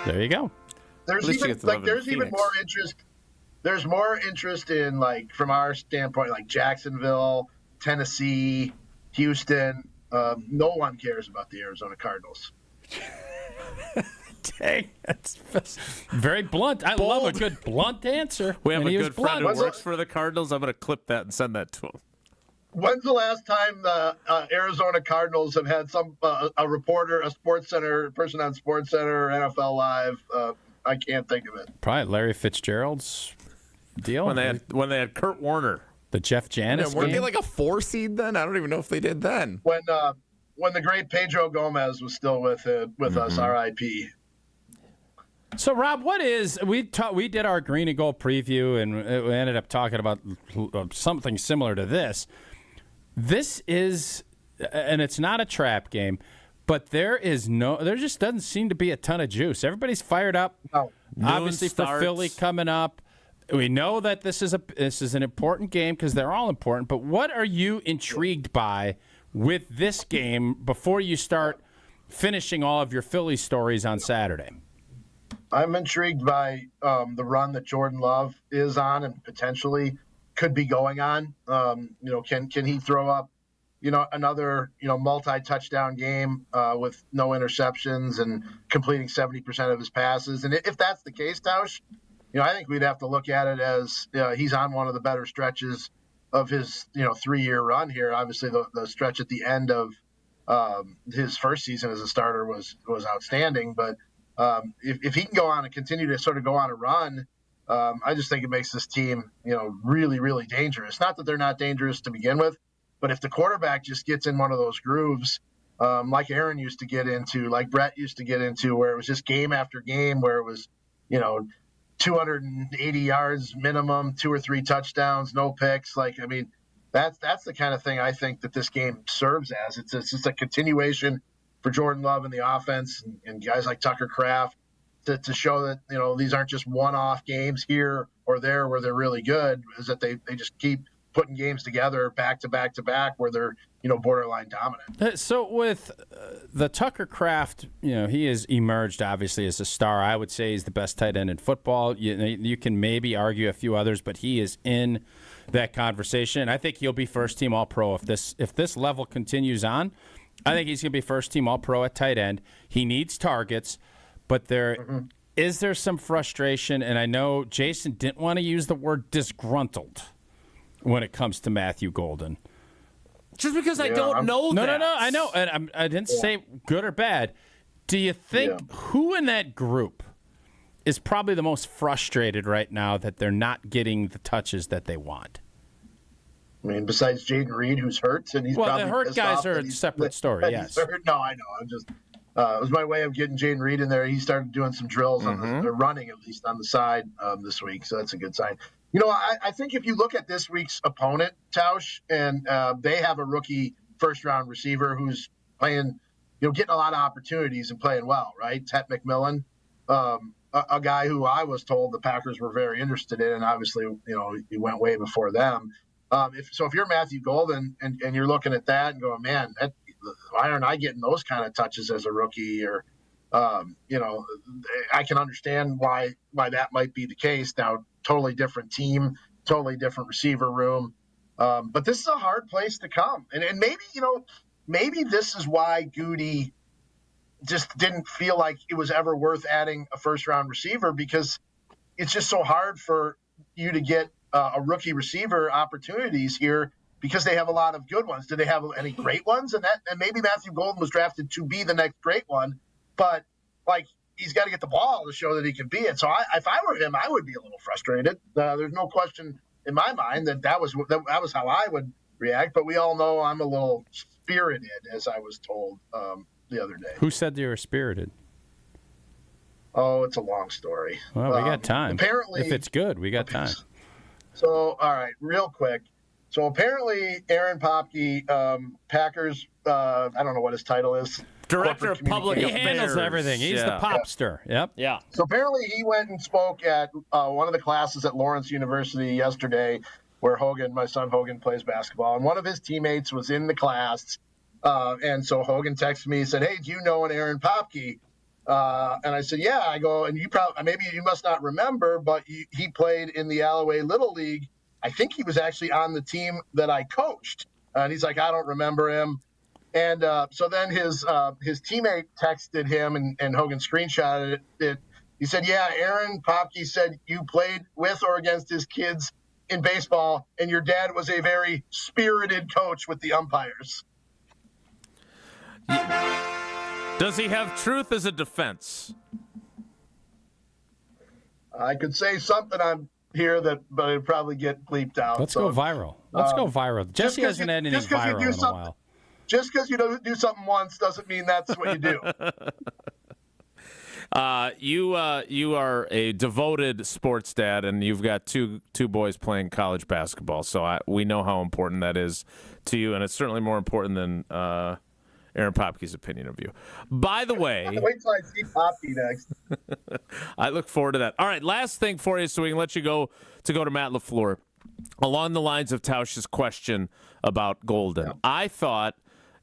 [SPEAKER 6] There you go.
[SPEAKER 22] There's even more interest. There's more interest in, like, from our standpoint, like Jacksonville, Tennessee, Houston. No one cares about the Arizona Cardinals.
[SPEAKER 6] Dang, that's very blunt. I love a good blunt answer.
[SPEAKER 2] We have a good friend who works for the Cardinals. I'm going to clip that and send that to him.
[SPEAKER 22] When's the last time the Arizona Cardinals have had a reporter, a SportsCenter person on SportsCenter, NFL Live? I can't think of it.
[SPEAKER 6] Probably Larry Fitzgerald's deal
[SPEAKER 2] when they had Kurt Warner,
[SPEAKER 6] the Jeff Janis.
[SPEAKER 4] Weren't they like a 4 seed then? I don't even know if they did then.
[SPEAKER 22] When the great Pedro Gomez was still with us, R.I.P.
[SPEAKER 6] So, Rob, we did our green and gold preview, and we ended up talking about something similar to this. This is, and it's not a trap game, but there just doesn't seem to be a ton of juice. Everybody's fired up.
[SPEAKER 22] No.
[SPEAKER 6] Obviously, for Philly coming up, we know that this is an important game because they're all important. But what are you intrigued by with this game before you start finishing all of your Philly stories on Saturday?
[SPEAKER 22] I'm intrigued by the run that Jordan Love is on and potentially could be going on. Can he throw up, another, multi-touchdown game with no interceptions and completing 70% of his passes? And if that's the case, Tausch, I think we'd have to look at it as he's on one of the better stretches of his, 3-year run here. Obviously, the stretch at the end of his first season as a starter was outstanding. But if he can go on and continue to sort of go on a run, I just think it makes this team, really, really dangerous. Not that they're not dangerous to begin with, but if the quarterback just gets in one of those grooves, like Aaron used to get into, like Brett used to get into, where it was just game after game, where it was, 280 yards minimum, 2 or 3 touchdowns, no picks. Like, I mean, that's the kind of thing I think that this game serves as. It's just a continuation for Jordan Love and the offense and guys like Tucker Kraft to show that, these aren't just one-off games here or there where they're really good, is that they just keep putting games together back to back to back where they're, borderline dominant.
[SPEAKER 6] So with the Tucker Kraft, he has emerged obviously as a star. I would say he's the best tight end in football. You can maybe argue a few others, but he is in that conversation. I think he'll be first team All-Pro if this level continues on. I think he's going to be first team All-Pro at tight end. He needs targets, but is there some frustration? And I know Jason didn't want to use the word disgruntled when it comes to Matthew Golden.
[SPEAKER 2] Just because I don't know that.
[SPEAKER 6] No, I know. And I didn't say good or bad. Do you think who in that group is probably the most frustrated right now that they're not getting the touches that they want?
[SPEAKER 22] I mean, besides Jaden Reed, who's hurt, and he's
[SPEAKER 6] the
[SPEAKER 22] probably
[SPEAKER 6] hurt guys are a separate story. Yes.
[SPEAKER 22] No, I know. I'm just it was my way of getting Jaden Reed in there. He started doing some drills on the running, at least on the side this week. So that's a good sign. I think if you look at this week's opponent, Tausch, and they have a rookie first-round receiver who's playing, getting a lot of opportunities and playing well, right? Tet McMillan, a guy who I was told the Packers were very interested in, and obviously, he went way before them. If you're Matthew Golden and you're looking at that and going, man, why aren't I getting those kind of touches as a rookie? Or, I can understand why that might be the case. Now, totally different team, totally different receiver room. But this is a hard place to come. And maybe this is why Goody just didn't feel like it was ever worth adding a first-round receiver, because it's just so hard for you to get a rookie receiver opportunities here because they have a lot of good ones. Do they have any great ones? And maybe Matthew Golden was drafted to be the next great one, but he's got to get the ball to show that he can be it. So if I were him, I would be a little frustrated. There's no question in my mind that was how I would react. But we all know I'm a little spirited, as I was told the other day.
[SPEAKER 6] Who said you were spirited?
[SPEAKER 22] Oh, it's a long story.
[SPEAKER 6] Well, we got time.
[SPEAKER 22] Apparently,
[SPEAKER 6] if it's good, we got time.
[SPEAKER 22] So, all right, real quick. So apparently, Aaron Popke, Packers, I don't know what his title is.
[SPEAKER 2] Director of Public Affairs.
[SPEAKER 6] He handles everything. He's the popster. Yep.
[SPEAKER 2] Yeah.
[SPEAKER 22] So apparently he went and spoke at one of the classes at Lawrence University yesterday, where my son Hogan, plays basketball. And one of his teammates was in the class. And so Hogan texted me and said, hey, do you know an Aaron Popke? And I said, yeah. I go, and maybe you must not remember, but he played in the Alloway Little League. I think he was actually on the team that I coached. And he's like, I don't remember him. And so then his teammate texted him, and Hogan screenshotted it. He said, yeah, Aaron Popke said you played with or against his kids in baseball, and your dad was a very spirited coach with the umpires.
[SPEAKER 2] Does he have truth as a defense?
[SPEAKER 22] I could say something on here but it'd probably get bleeped out.
[SPEAKER 6] Let's go viral. Let's go viral. Jesse hasn't had anything viral in a while.
[SPEAKER 22] Just because you don't do something once doesn't mean that's what you do.
[SPEAKER 2] You are a devoted sports dad, and you've got two boys playing college basketball. So we know how important that is to you, and it's certainly more important than Aaron Popke's opinion of you. By the way,
[SPEAKER 22] wait till I see Popke next.
[SPEAKER 2] I look forward to that. All right, last thing for you, so we can let you go to Matt LaFleur. Along the lines of Tausch's question about Golden, I thought,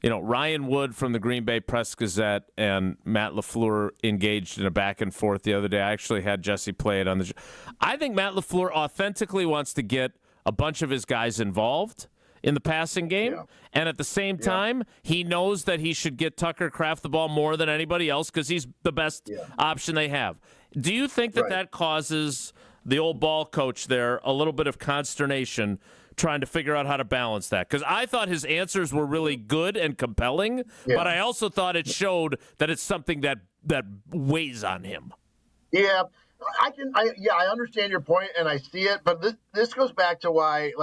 [SPEAKER 2] Ryan Wood from the Green Bay Press-Gazette and Matt LaFleur engaged in a back and forth the other day. I actually had Jesse play it on the show. I think Matt LaFleur authentically wants to get a bunch of his guys involved in the passing game, and at the same time, he knows that he should get Tucker Kraft the ball more than anybody else because he's the best option they have. Do you think that causes the old ball coach there a little bit of consternation trying to figure out how to balance that? Because I thought his answers were really good and compelling, but I also thought it showed that it's something that weighs on him.
[SPEAKER 22] Yeah, I understand your point and I see it, but this goes back to why,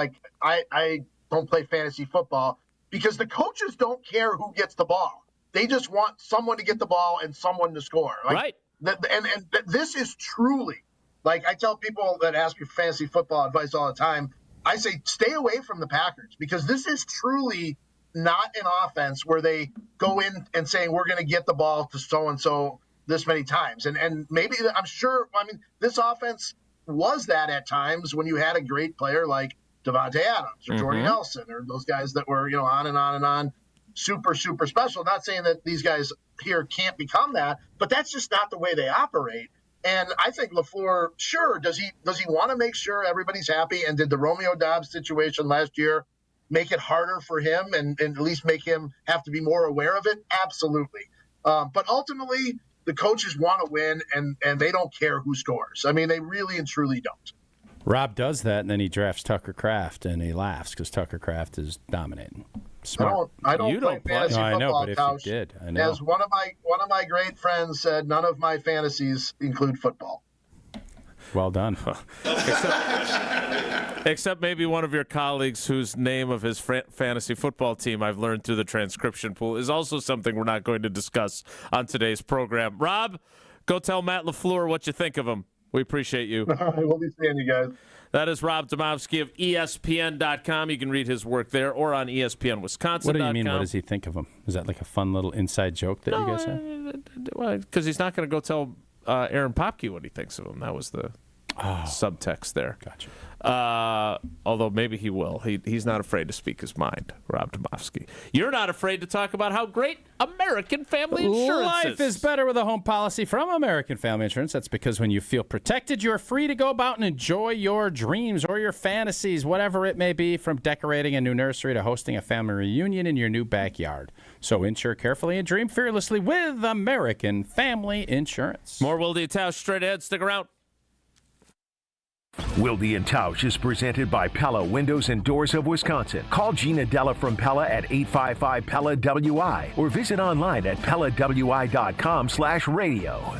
[SPEAKER 22] I don't play fantasy football, because the coaches don't care who gets the ball. They just want someone to get the ball and someone to score.
[SPEAKER 2] Right.
[SPEAKER 22] And this is truly, I tell people that ask me fantasy football advice all the time, I say, stay away from the Packers, because this is truly not an offense where they go in and saying, we're going to get the ball to so-and-so this many times. And maybe, this offense was that at times when you had a great player like Devontae Adams or Jordy Nelson or those guys that were, on and on and on, super, super special. Not saying that these guys here can't become that, but that's just not the way they operate. And I think LaFleur, sure, does he want to make sure everybody's happy? And did the Romeo Doubs situation last year make it harder for him and at least make him have to be more aware of it? Absolutely. But ultimately, the coaches want to win, and they don't care who scores. They really and truly don't.
[SPEAKER 6] Rob does that, and then he drafts Tucker Kraft, and he laughs because Tucker Kraft is dominating. Smart.
[SPEAKER 22] I don't play fantasy football.
[SPEAKER 6] I know, but if you did, I know.
[SPEAKER 22] As one of my great friends said, none of my fantasies include football.
[SPEAKER 6] Well done.
[SPEAKER 2] Except maybe one of your colleagues whose name of his fantasy football team I've learned through the transcription pool is also something we're not going to discuss on today's program. Rob, go tell Matt LaFleur what you think of him. We appreciate you.
[SPEAKER 22] We'll be seeing you guys.
[SPEAKER 2] That is Rob Demovsky of ESPN.com. You can read his work there or on ESPN Wisconsin.
[SPEAKER 6] What do you mean? What does he think of him? Is that like a fun little inside joke that you guys have?
[SPEAKER 2] Because he's not going to go tell Aaron Popke what he thinks of him. That was the subtext there.
[SPEAKER 6] Gotcha.
[SPEAKER 2] Although maybe he will. He's not afraid to speak his mind, Rob Demovsky. You're not afraid to talk about how great American Family Insurance
[SPEAKER 6] Life is better with a home policy from American Family Insurance. That's because when you feel protected, you're free to go about and enjoy your dreams or your fantasies, whatever it may be, from decorating a new nursery to hosting a family reunion in your new backyard. So insure carefully and dream fearlessly with American Family Insurance.
[SPEAKER 2] More Wilde and Tausch straight ahead. Stick around.
[SPEAKER 7] Wilde and Tausch is presented by Pella Windows and Doors of Wisconsin. Call Gina Della from Pella at 855-PELLA-WI or visit online at PellaWI.com/radio.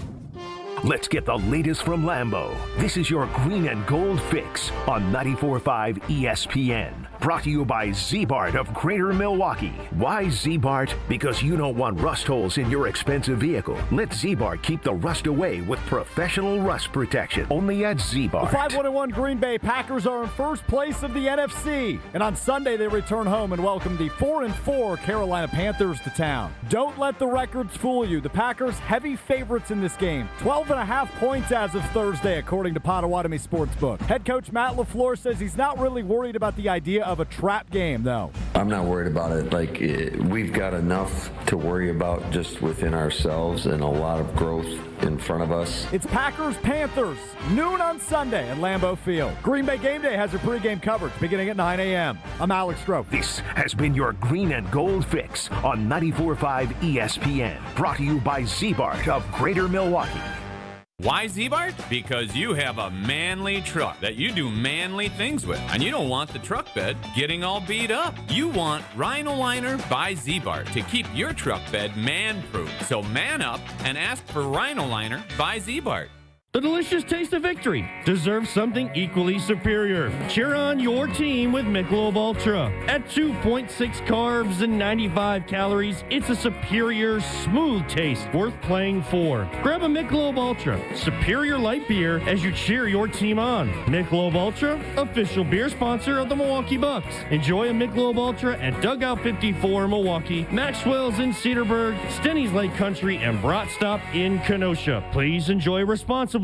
[SPEAKER 7] Let's get the latest from Lambeau. This is your green and gold fix on 94.5 ESPN. Brought to you by Z-Bart of Greater Milwaukee. Why Z-Bart? Because you don't want rust holes in your expensive vehicle. Let Z-Bart keep the rust away with professional rust protection. Only at Z-Bart.
[SPEAKER 1] The 5-1-1 Green Bay Packers are in first place of the NFC. And on Sunday, they return home and welcome the 4-4 Carolina Panthers to town. Don't let the records fool you. The Packers heavy favorites in this game. 12.5 points as of Thursday, according to Potawatomi Sportsbook. Head coach Matt LaFleur says he's not really worried about the idea of a trap game, though.
[SPEAKER 9] I'm not worried about it. We've got enough to worry about just within ourselves and a lot of growth in front of us.
[SPEAKER 1] It's Packers-Panthers, noon on Sunday at Lambeau Field. Green Bay Game Day has your pregame coverage beginning at 9 a.m. I'm Alex Stroh.
[SPEAKER 7] This has been your green and gold fix on 94.5 ESPN. Brought to you by Z-Bart of Greater Milwaukee.
[SPEAKER 10] Why Z-Bart? Because you have a manly truck that you do manly things with. And you don't want the truck bed getting all beat up. You want Rhino Liner by Z-Bart to keep your truck bed man-proof. So man up and ask for Rhino Liner by Z-Bart.
[SPEAKER 11] The delicious taste of victory deserves something equally superior. Cheer on your team with Michelob Ultra. At 2.6 carbs and 95 calories, it's a superior, smooth taste worth playing for. Grab a Michelob Ultra, superior light beer as you cheer your team on. Michelob Ultra, official beer sponsor of the Milwaukee Bucks. Enjoy a Michelob Ultra at Dugout 54 in Milwaukee, Maxwell's in Cedarburg, Stenney's Lake Country, and Brat Stop in Kenosha. Please enjoy responsibly.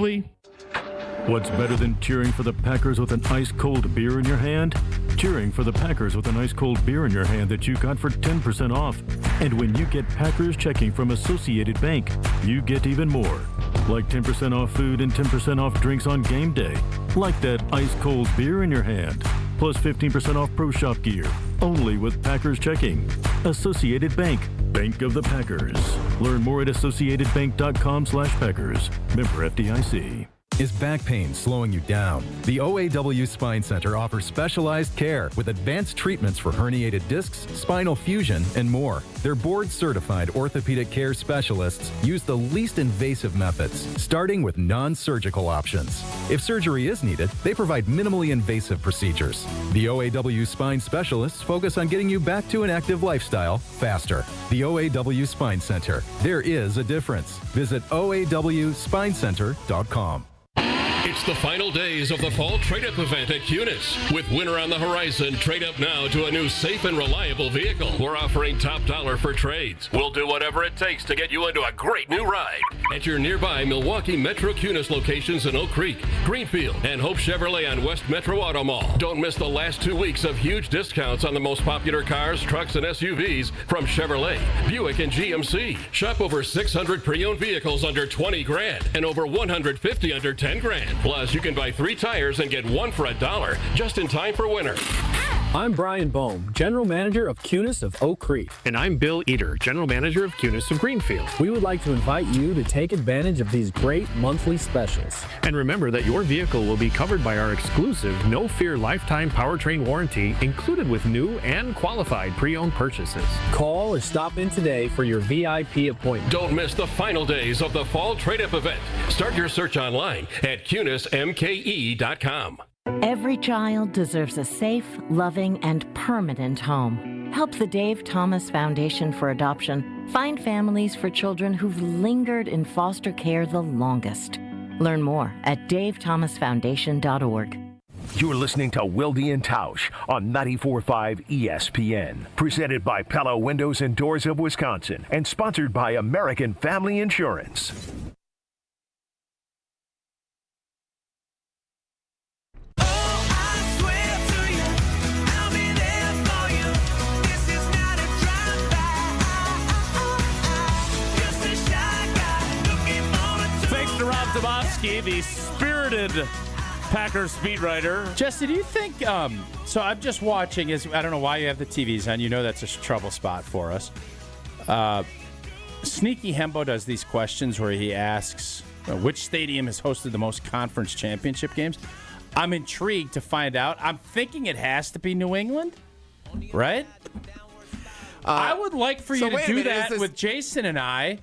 [SPEAKER 24] What's better than cheering for the Packers with an ice-cold beer in your hand? Cheering for the Packers with an ice-cold beer in your hand that you got for 10% off. And when you get Packers checking from Associated Bank, you get even more. Like 10% off food and 10% off drinks on game day. Like that ice-cold beer in your hand. Plus 15% off Pro Shop gear. Only with Packers checking. Associated Bank. Bank of the Packers. Learn more at associatedbank.com/Packers. Member FDIC.
[SPEAKER 25] Is back pain slowing you down? The OAW Spine Center offers specialized care with advanced treatments for herniated discs, spinal fusion, and more. Their board-certified orthopedic care specialists use the least invasive methods, starting with non-surgical options. If surgery is needed, they provide minimally invasive procedures. The OAW Spine Specialists focus on getting you back to an active lifestyle faster. The OAW Spine Center. There is a difference. Visit OAWSpineCenter.com.
[SPEAKER 26] It's the final days of the fall trade-up event at Cunis. With winter on the horizon, trade up now to a new safe and reliable vehicle. We're offering top dollar for trades. We'll do whatever it takes to get you into a great new ride. At your nearby Milwaukee Metro Cunis locations in Oak Creek, Greenfield, and Hope Chevrolet on West Metro Auto Mall. Don't miss the last 2 weeks of huge discounts on the most popular cars, trucks, and SUVs from Chevrolet, Buick, and GMC. Shop over 600 pre-owned vehicles under 20 grand and over 150 under 10 grand. Plus, you can buy 3 tires and get 1 for $1 just in time for winter.
[SPEAKER 5] I'm Brian Bohm, General Manager of Cunis of Oak Creek.
[SPEAKER 8] And I'm Bill Eater, General Manager of Cunis of Greenfield.
[SPEAKER 5] We would like to invite you to take advantage of these great monthly specials.
[SPEAKER 8] And remember that your vehicle will be covered by our exclusive No Fear Lifetime Powertrain Warranty, included with new and qualified pre-owned purchases.
[SPEAKER 5] Call or stop in today for your VIP appointment.
[SPEAKER 26] Don't miss the final days of the Fall Trade-Up event. Start your search online at CunisMKE.com.
[SPEAKER 12] Every child deserves a safe, loving, and permanent home. Help the Dave Thomas Foundation for Adoption find families for children who've lingered in foster care the longest. Learn more at davethomasfoundation.org.
[SPEAKER 7] You're listening to Wilde and Tausch on 94.5 ESPN. Presented by Pella Windows and Doors of Wisconsin and sponsored by American Family Insurance.
[SPEAKER 2] Thanks to Rob Demovsky, the spirited Packers speedwriter.
[SPEAKER 6] Jesse, do you think, so I'm just watching, I don't know why you have the TVs on. You know that's a trouble spot for us. Sneaky Hembo does these questions where he asks, which stadium has hosted the most conference championship games? I'm intrigued to find out. I'm thinking it has to be New England, right? I would like for you to do that with Jason and I.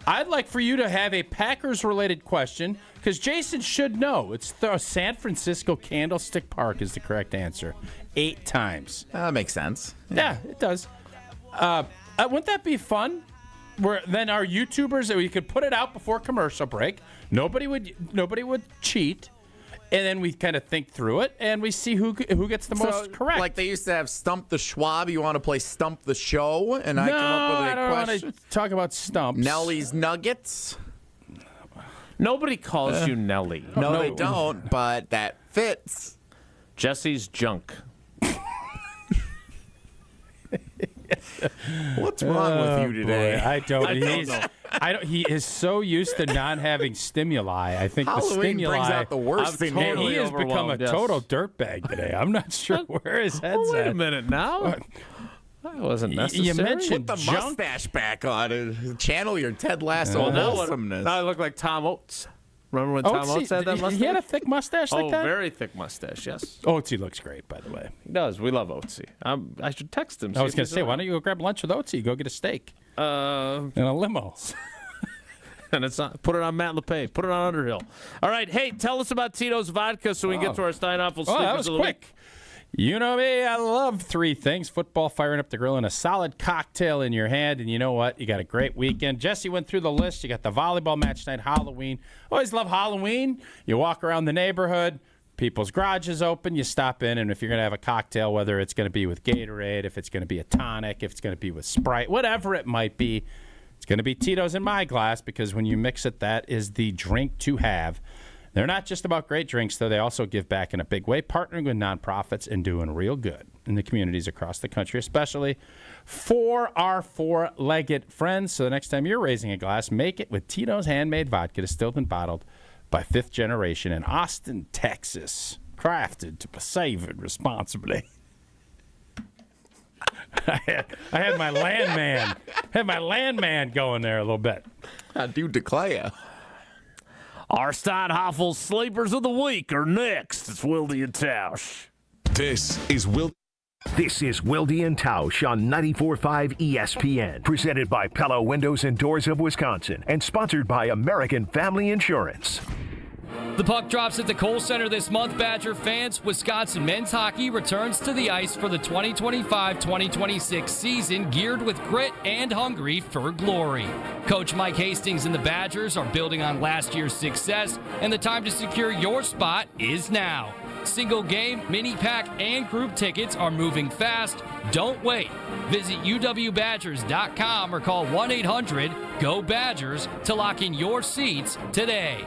[SPEAKER 6] I'd like for you to have a Packers-related question, because Jason should know. It's San Francisco Candlestick Park is the correct answer. 8 times.
[SPEAKER 4] That makes sense.
[SPEAKER 6] Yeah, it does. Wouldn't that be fun? Where then our YouTubers, we could put it out before commercial break. Nobody would cheat. And then we kind of think through it, and we see who gets the most correct.
[SPEAKER 4] Like they used to have Stump the Schwab. You want to play Stump the Show? And I come up with a question.
[SPEAKER 6] I don't want to talk about stumps.
[SPEAKER 4] Nelly's Nuggets.
[SPEAKER 2] Nobody calls you Nelly.
[SPEAKER 4] No, they don't, but that fits.
[SPEAKER 2] Jesse's junk.
[SPEAKER 4] What's wrong with you today?
[SPEAKER 6] Boy, I don't know. He is so used to not having stimuli. I think
[SPEAKER 4] Halloween
[SPEAKER 6] the stimuli
[SPEAKER 4] brings out the worst thing.
[SPEAKER 6] He has become a total dirtbag today. I'm not sure where his head's at.
[SPEAKER 2] Wait a minute now. That wasn't necessary.
[SPEAKER 6] You mentioned
[SPEAKER 4] Put the
[SPEAKER 6] junk.
[SPEAKER 4] mustache back on. Channel your Ted Lasso wholesomeness.
[SPEAKER 2] Now I look like Tom Oates. Remember when Tom Oates had that mustache?
[SPEAKER 6] He had a thick mustache like that?
[SPEAKER 2] Oh, very thick mustache, yes.
[SPEAKER 6] Oatesy looks great, by the way.
[SPEAKER 2] He does. We love Oatesy. I should text him.
[SPEAKER 6] I was going to say, why don't you go grab lunch with Oatesy? Go get a steak. In a limo.
[SPEAKER 2] And put it on Matt LePay. Put it on Underhill. All right. Hey, tell us about Tito's Vodka so we can get to our Steinhoffel sleepers.
[SPEAKER 6] That was quick. You know me, I love 3 things. Football, firing up the grill, and a solid cocktail in your hand. And you know what? You got a great weekend. Jesse went through the list. You got the volleyball match night, Halloween. Always love Halloween. You walk around the neighborhood. People's garages open. You stop in, and if you're going to have a cocktail, whether it's going to be with Gatorade, if it's going to be a tonic, if it's going to be with Sprite, whatever it might be, it's going to be Tito's in my glass, because when you mix it, that is the drink to have. They're not just about great drinks, though. They also give back in a big way, partnering with nonprofits and doing real good in the communities across the country, especially for our 4-legged friends. So the next time you're raising a glass, make it with Tito's handmade vodka, distilled and bottled by 5th generation in Austin, Texas. Crafted to be savored responsibly. I had my landman going there a little bit.
[SPEAKER 4] I do declare.
[SPEAKER 2] Our Steinhoffel sleepers of the week are next. It's Wilde and Tausch.
[SPEAKER 23] This is Wilde
[SPEAKER 7] and Tausch on 94.5 ESPN. Presented by Pella Windows and Doors of Wisconsin and sponsored by American Family Insurance.
[SPEAKER 13] The puck drops at the Kohl Center this month, Badger fans. Wisconsin men's hockey returns to the ice for the 2025-2026 season, geared with grit and hungry for glory. Coach Mike Hastings and the Badgers are building on last year's success, and the time to secure your spot is now. Single game, mini pack, and group tickets are moving fast. Don't wait. Visit uwbadgers.com or call 1-800-GO-BADGERS to lock in your seats today.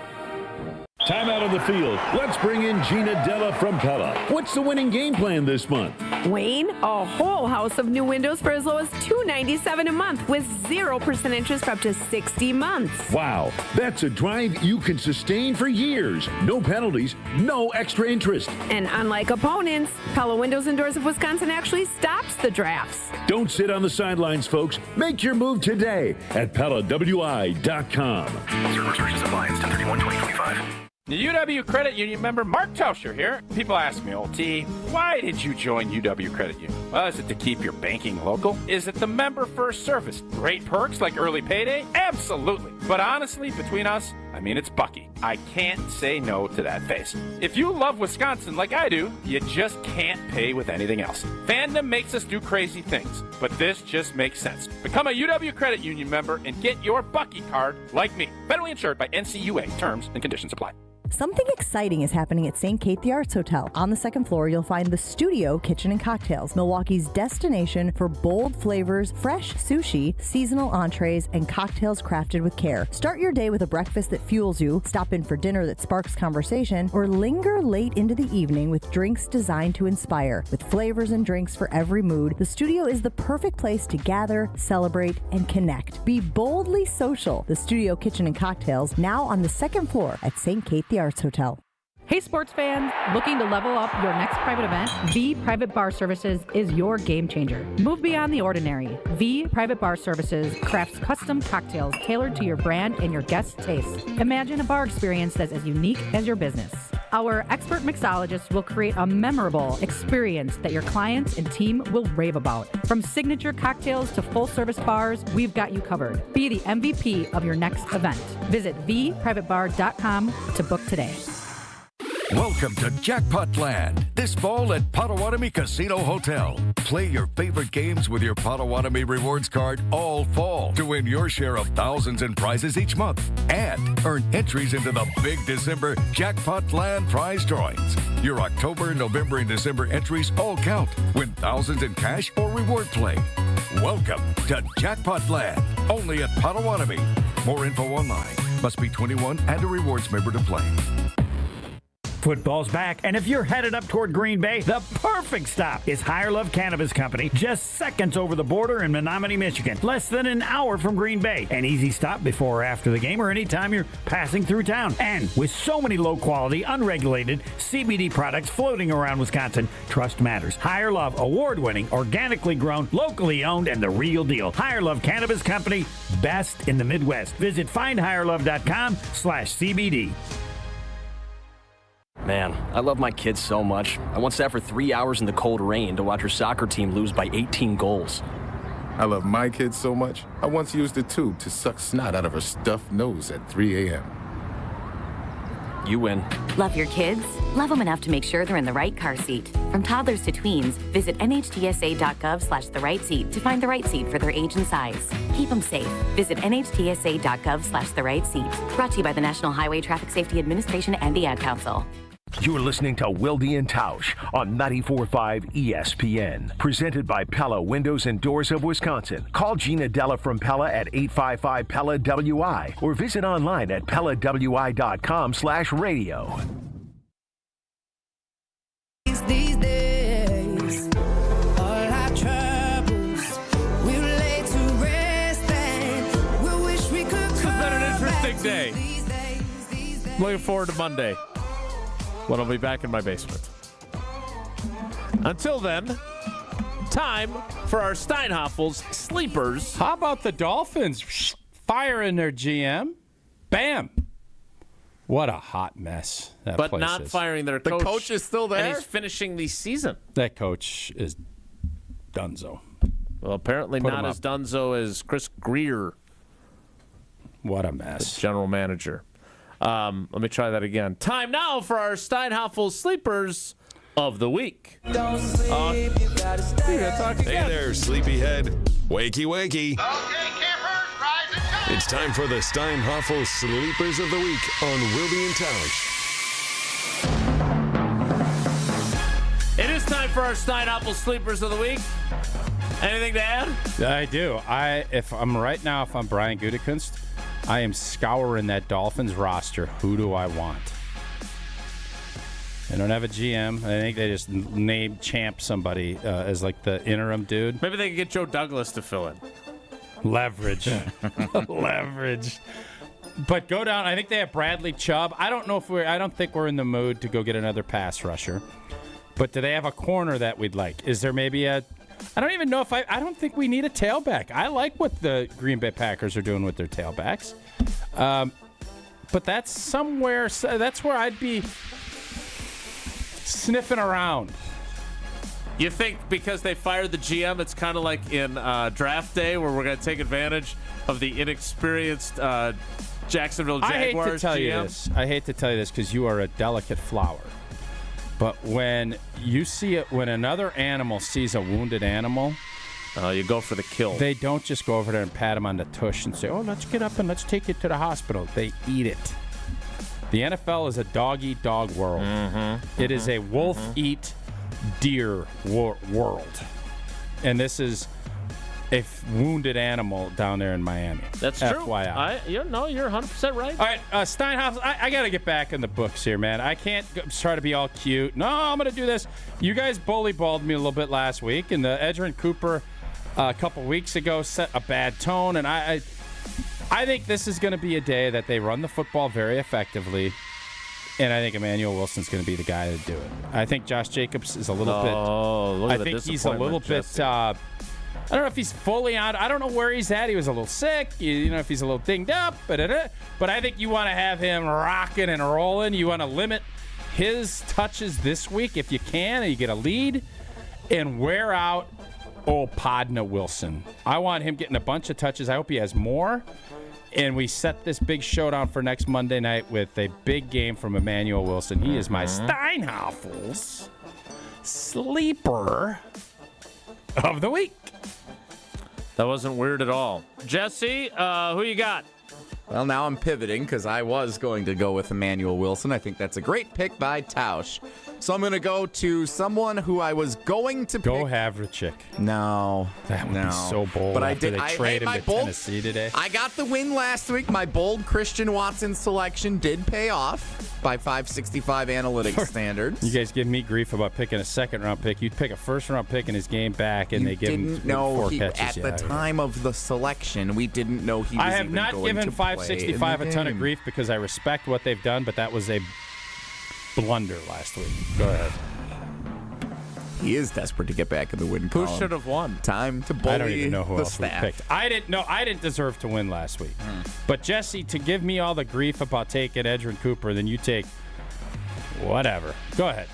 [SPEAKER 3] Time out on the field. Let's bring in Gina Della from Pella. What's the winning game plan this month?
[SPEAKER 14] Wayne, a whole house of new windows for as low as $297 a month with 0% interest for up to 60 months.
[SPEAKER 3] Wow, that's a drive you can sustain for years. No penalties, no extra interest.
[SPEAKER 14] And unlike opponents, Pella Windows and Doors of Wisconsin actually stops the drafts.
[SPEAKER 3] Don't sit on the sidelines, folks. Make your move today at PellaWI.com.
[SPEAKER 7] Certain restrictions apply. It's 10/31/2025.
[SPEAKER 6] The UW Credit Union member Mark Tauscher here. People ask me, old T, why did you join UW Credit Union? Well, is it to keep your banking local? Is it the member first service? Great perks like early payday? Absolutely. But honestly, between us, I mean, it's Bucky. I can't say no to that face. If you love Wisconsin like I do, you just can't pay with anything else. Fandom makes us do crazy things, but this just makes sense. Become a UW Credit Union member and get your Bucky card like me. Federally insured by NCUA. Terms and conditions apply.
[SPEAKER 15] Something exciting is happening at St. Kate the Arts Hotel. On the second floor, you'll find the Studio Kitchen and Cocktails, Milwaukee's destination for bold flavors, fresh sushi, seasonal entrees, and cocktails crafted with care. Start your day with a breakfast that fuels you, stop in for dinner that sparks conversation, or linger late into the evening with drinks designed to inspire. With flavors and drinks for every mood, the Studio is the perfect place to gather, celebrate, and connect. Be boldly social. The Studio Kitchen and Cocktails, now on the second floor at St. Kate the Arts Hotel.
[SPEAKER 16] Hey sports fans, looking to level up your next private event? V Private Bar Services is your game changer. Move beyond the ordinary. V Private Bar Services crafts custom cocktails tailored to your brand and your guests' tastes. Imagine a bar experience that's as unique as your business. Our expert mixologists will create a memorable experience that your clients and team will rave about. From signature cocktails to full-service bars, we've got you covered. Be the MVP of your next event. Visit vprivatebar.com to book today.
[SPEAKER 18] Welcome to Jackpot Land this fall at Potawatomi Casino Hotel. Play your favorite games with your Potawatomi Rewards card all fall to win your share of thousands in prizes each month and earn entries into the big December Jackpot Land prize drawings. Your October, November, and December entries all count. Win thousands in cash or reward play. Welcome to Jackpot Land, only at Potawatomi. More info online. Must be 21 and a rewards member to play.
[SPEAKER 21] Football's back, and if you're headed up toward Green Bay, the perfect stop is Higher Love Cannabis Company, just seconds over the border in Menominee, Michigan, less than an hour from Green Bay. An easy stop before or after the game or anytime you're passing through town. And with so many low-quality, unregulated CBD products floating around Wisconsin, trust matters. Higher Love, award-winning, organically grown, locally owned, and the real deal. Higher Love Cannabis Company, best in the Midwest. Visit findhigherlove.com/CBD.
[SPEAKER 27] Man, I love my kids so much. I once sat for 3 hours in the cold rain to watch her soccer team lose by 18 goals.
[SPEAKER 28] I love my kids so much, I once used a tube to suck snot out of her stuffed nose at 3 a.m.
[SPEAKER 27] You win.
[SPEAKER 29] Love your kids? Love them enough to make sure they're in the right car seat. From toddlers to tweens, visit nhtsa.gov/the-right-seat to find the right seat for their age and size. Keep them safe. Visit nhtsa.gov/the-right-seat. Brought to you by the National Highway Traffic Safety Administration and the Ad Council.
[SPEAKER 7] You're listening to Wilde and Tausch on 94.5 ESPN. Presented by Pella Windows and Doors of Wisconsin. Call Gina Della from Pella at 855-PELLA-WI or visit online at PellaWI.com/radio.
[SPEAKER 30] These days, all our troubles, we lay to rest and we wish we could come.
[SPEAKER 2] It's been an interesting day. Looking forward to Monday, when I'll be back in my basement. Until then, time for our Steinhoffel's Sleepers.
[SPEAKER 6] How about the Dolphins firing their GM? Bam. What a hot mess that
[SPEAKER 2] But
[SPEAKER 6] place
[SPEAKER 2] not
[SPEAKER 6] is.
[SPEAKER 2] firing their coach.
[SPEAKER 4] The coach is still there?
[SPEAKER 2] And he's finishing the season.
[SPEAKER 6] That coach is donezo.
[SPEAKER 2] Well, apparently
[SPEAKER 6] Put
[SPEAKER 2] not
[SPEAKER 6] him
[SPEAKER 2] as donezo as Chris Greer.
[SPEAKER 6] What a mess.
[SPEAKER 2] The general manager. Let me try that again. Time now for our Steinhoffel's Sleepers of the Week.
[SPEAKER 30] Don't sleep, you gotta stay.
[SPEAKER 31] Hey there, sleepyhead. Wakey, wakey. Okay, campers, rise and shine. It's time for the Steinhoffel Sleepers of the Week on Wilde and Tausch.
[SPEAKER 2] It is time for our Steinhoffel Sleepers of the Week. Anything to add?
[SPEAKER 6] I do. If I'm Brian Gutekunst, I am scouring that Dolphins roster. Who do I want? They don't have a GM. I think they just named Champ somebody as like the interim dude.
[SPEAKER 2] Maybe they could get Joe Douglas to fill in.
[SPEAKER 6] Leverage. Leverage. But go down. I think they have Bradley Chubb. I don't think we're in the mood to go get another pass rusher. But do they have a corner that we'd like? Is there maybe I don't even know if I don't think we need a tailback. I like what the Green Bay Packers are doing with their tailbacks. But that's where I'd be sniffing around.
[SPEAKER 2] You think because they fired the GM, it's kind of like in draft day where we're going to take advantage of the inexperienced Jacksonville Jaguars GM?
[SPEAKER 6] I hate to tell you this because you are a delicate flower. But when you see it, when another animal sees a wounded animal,
[SPEAKER 2] you go for the kill.
[SPEAKER 6] They don't just go over there and pat him on the tush and say, "Oh, let's get up and let's take you to the hospital." They eat it. The NFL is a dog-eat-dog world. It is a wolf-eat-deer world. And this is a wounded animal down there in Miami.
[SPEAKER 2] That's true.
[SPEAKER 6] FYI.
[SPEAKER 2] You're 100% right.
[SPEAKER 6] All right, Steinhoff, I got to get back in the books here, man. I can't try to be all cute. No, I'm going to do this. You guys bully-balled me a little bit last week, and the Edgerrin Cooper a couple weeks ago set a bad tone, and I think this is going to be a day that they run the football very effectively, and I think Emmanuel Wilson's going to be the guy to do it. I think Josh Jacobs is a little bit. I think he's a little bit. I don't know if he's fully on. I don't know where he's at. He was a little sick. You know if he's a little dinged up. But I think you want to have him rocking and rolling. You want to limit his touches this week if you can, and you get a lead, and wear out Podna Wilson. I want him getting a bunch of touches. I hope he has more. And we set this big showdown for next Monday night with a big game from Emmanuel Wilson. He is my Steinhoffel's sleeper of the week.
[SPEAKER 2] That wasn't weird at all. Jesse, who you got?
[SPEAKER 4] Well, now I'm pivoting because I was going to go with Emmanuel Wilson. I think that's a great pick by Tausch. So I'm going to go to someone who I was going to pick.
[SPEAKER 6] Go Havlicek.
[SPEAKER 4] No.
[SPEAKER 6] That would be so bold.
[SPEAKER 4] But I
[SPEAKER 6] after
[SPEAKER 4] did.
[SPEAKER 6] They trade him to Tennessee today.
[SPEAKER 4] I got the win last week. My bold Christian Watson selection did pay off by 565 analytics standards.
[SPEAKER 6] You guys give me grief about picking a second-round pick. You'd pick a first-round pick in his game back, and they give him 4 catches.
[SPEAKER 4] At the time of the selection, we didn't know he was
[SPEAKER 6] I have
[SPEAKER 4] even
[SPEAKER 6] not
[SPEAKER 4] going
[SPEAKER 6] given
[SPEAKER 4] to
[SPEAKER 6] 565
[SPEAKER 4] play
[SPEAKER 6] a ton of
[SPEAKER 4] game.
[SPEAKER 6] grief because I respect what they've done, but that was a blunder last week. Go ahead.
[SPEAKER 4] He is desperate to get back in the win column.
[SPEAKER 2] Who should have won?
[SPEAKER 4] Time to bully
[SPEAKER 6] I don't even know who
[SPEAKER 4] the
[SPEAKER 6] else
[SPEAKER 4] staff.
[SPEAKER 6] we picked. I didn't deserve to win last week. But Jesse, to give me all the grief about taking Edgerrin Cooper, then you take whatever. Go ahead.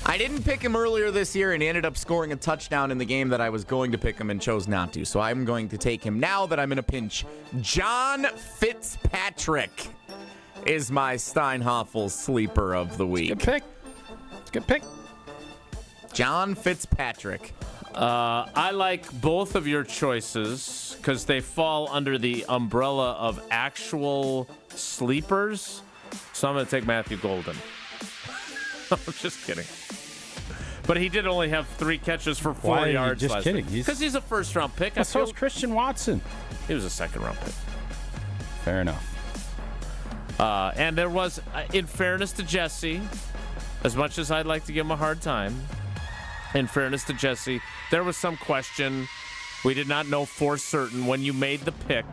[SPEAKER 4] I didn't pick him earlier this year, and he ended up scoring a touchdown in the game that I was going to pick him and chose not to. So I'm going to take him now that I'm in a pinch. John Fitzpatrick is my Steinhoffel sleeper of the week.
[SPEAKER 6] Good pick. It's a good pick.
[SPEAKER 4] John Fitzpatrick.
[SPEAKER 2] I like both of your choices because they fall under the umbrella of actual sleepers. So I'm going to take Matthew Golden. I'm just kidding. But he did only have 3 catches for 4
[SPEAKER 6] Why are you
[SPEAKER 2] yards
[SPEAKER 6] just
[SPEAKER 2] last
[SPEAKER 6] kidding?
[SPEAKER 2] week. Because he's a first-round pick.
[SPEAKER 6] Well, so is Christian Watson.
[SPEAKER 2] He was a second-round pick.
[SPEAKER 6] Fair enough.
[SPEAKER 2] And there was, in fairness to Jesse, as much as I'd like to give him a hard time, in fairness to Jesse, there was some question. We did not know for certain when you made the pick.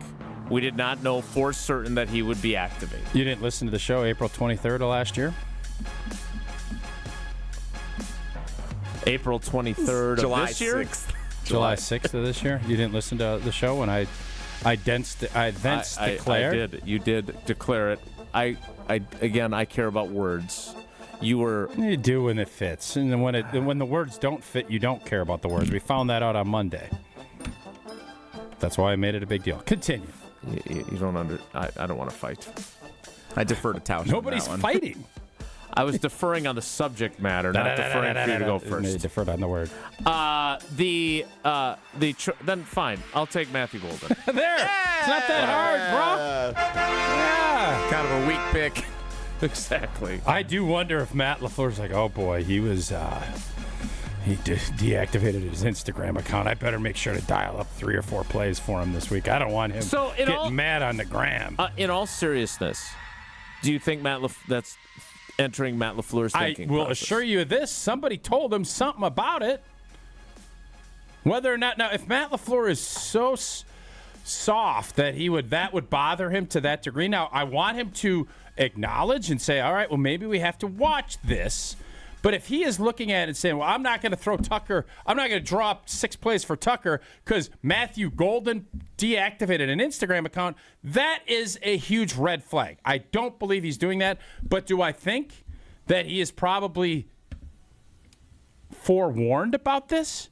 [SPEAKER 2] We did not know for certain that he would be activated.
[SPEAKER 6] You didn't listen to the show April 23rd of last year?
[SPEAKER 2] April 23rd
[SPEAKER 4] July
[SPEAKER 2] of this year?
[SPEAKER 4] 6th.
[SPEAKER 6] July 6th of this year? You didn't listen to the show when I thence declared?
[SPEAKER 2] I did. You did declare it. Again, I care about words.
[SPEAKER 6] You do when it fits, and then when the words don't fit, you don't care about the words. We found that out on Monday. That's why I made it a big deal. Continue.
[SPEAKER 2] You don't I don't want to fight.
[SPEAKER 4] I defer to Tausch.
[SPEAKER 6] Nobody's fighting.
[SPEAKER 2] I was deferring on the subject matter, not deferring for you to go first.
[SPEAKER 6] Deferred on the word.
[SPEAKER 2] Then fine. I'll take Matthew Golden.
[SPEAKER 6] There. Yeah. It's not that hard, bro. Yeah.
[SPEAKER 4] Kind of a weak pick.
[SPEAKER 2] Exactly.
[SPEAKER 6] I do wonder if Matt LaFleur's like, oh boy, he deactivated his Instagram account. I better make sure to dial up 3 or 4 plays for him this week. I don't want him getting mad on the gram.
[SPEAKER 2] In all seriousness, do you think Matt entering Matt LaFleur's thinking
[SPEAKER 6] I will
[SPEAKER 2] process.
[SPEAKER 6] assure you of this. Somebody told him something about it. Whether or not, now, if Matt LaFleur is so soft that that would bother him to that degree. Now, I want him to acknowledge and say, all right, well, maybe we have to watch this. But if he is looking at it and saying, well, I'm not going to throw Tucker, I'm not going to draw up 6 plays for Tucker because Matthew Golden deactivated an Instagram account, that is a huge red flag. I don't believe he's doing that. But do I think that he is probably forewarned about this?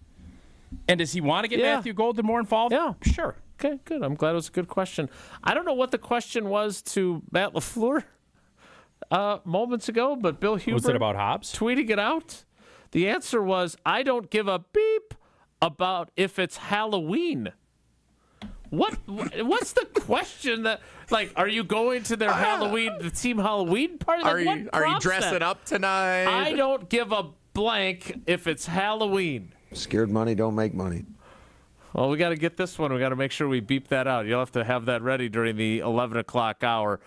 [SPEAKER 6] And does he want to get Matthew Golden more involved?
[SPEAKER 2] Yeah.
[SPEAKER 6] Sure.
[SPEAKER 2] Okay, good. I'm glad it was a good question. I don't know what the question was to Matt LaFleur moments ago, but Bill Huber
[SPEAKER 6] was it about Hobbs
[SPEAKER 2] tweeting it out. The answer was, I don't give a beep about if it's Halloween. What's the question? That, like, are you going to their the team Halloween party? Like,
[SPEAKER 4] are you dressing up tonight?
[SPEAKER 2] I don't give a blank if it's Halloween.
[SPEAKER 1] Scared money don't make money.
[SPEAKER 2] Well, we got to get this one. We got to make sure we beep that out. You'll have to have that ready during the 11 o'clock hour.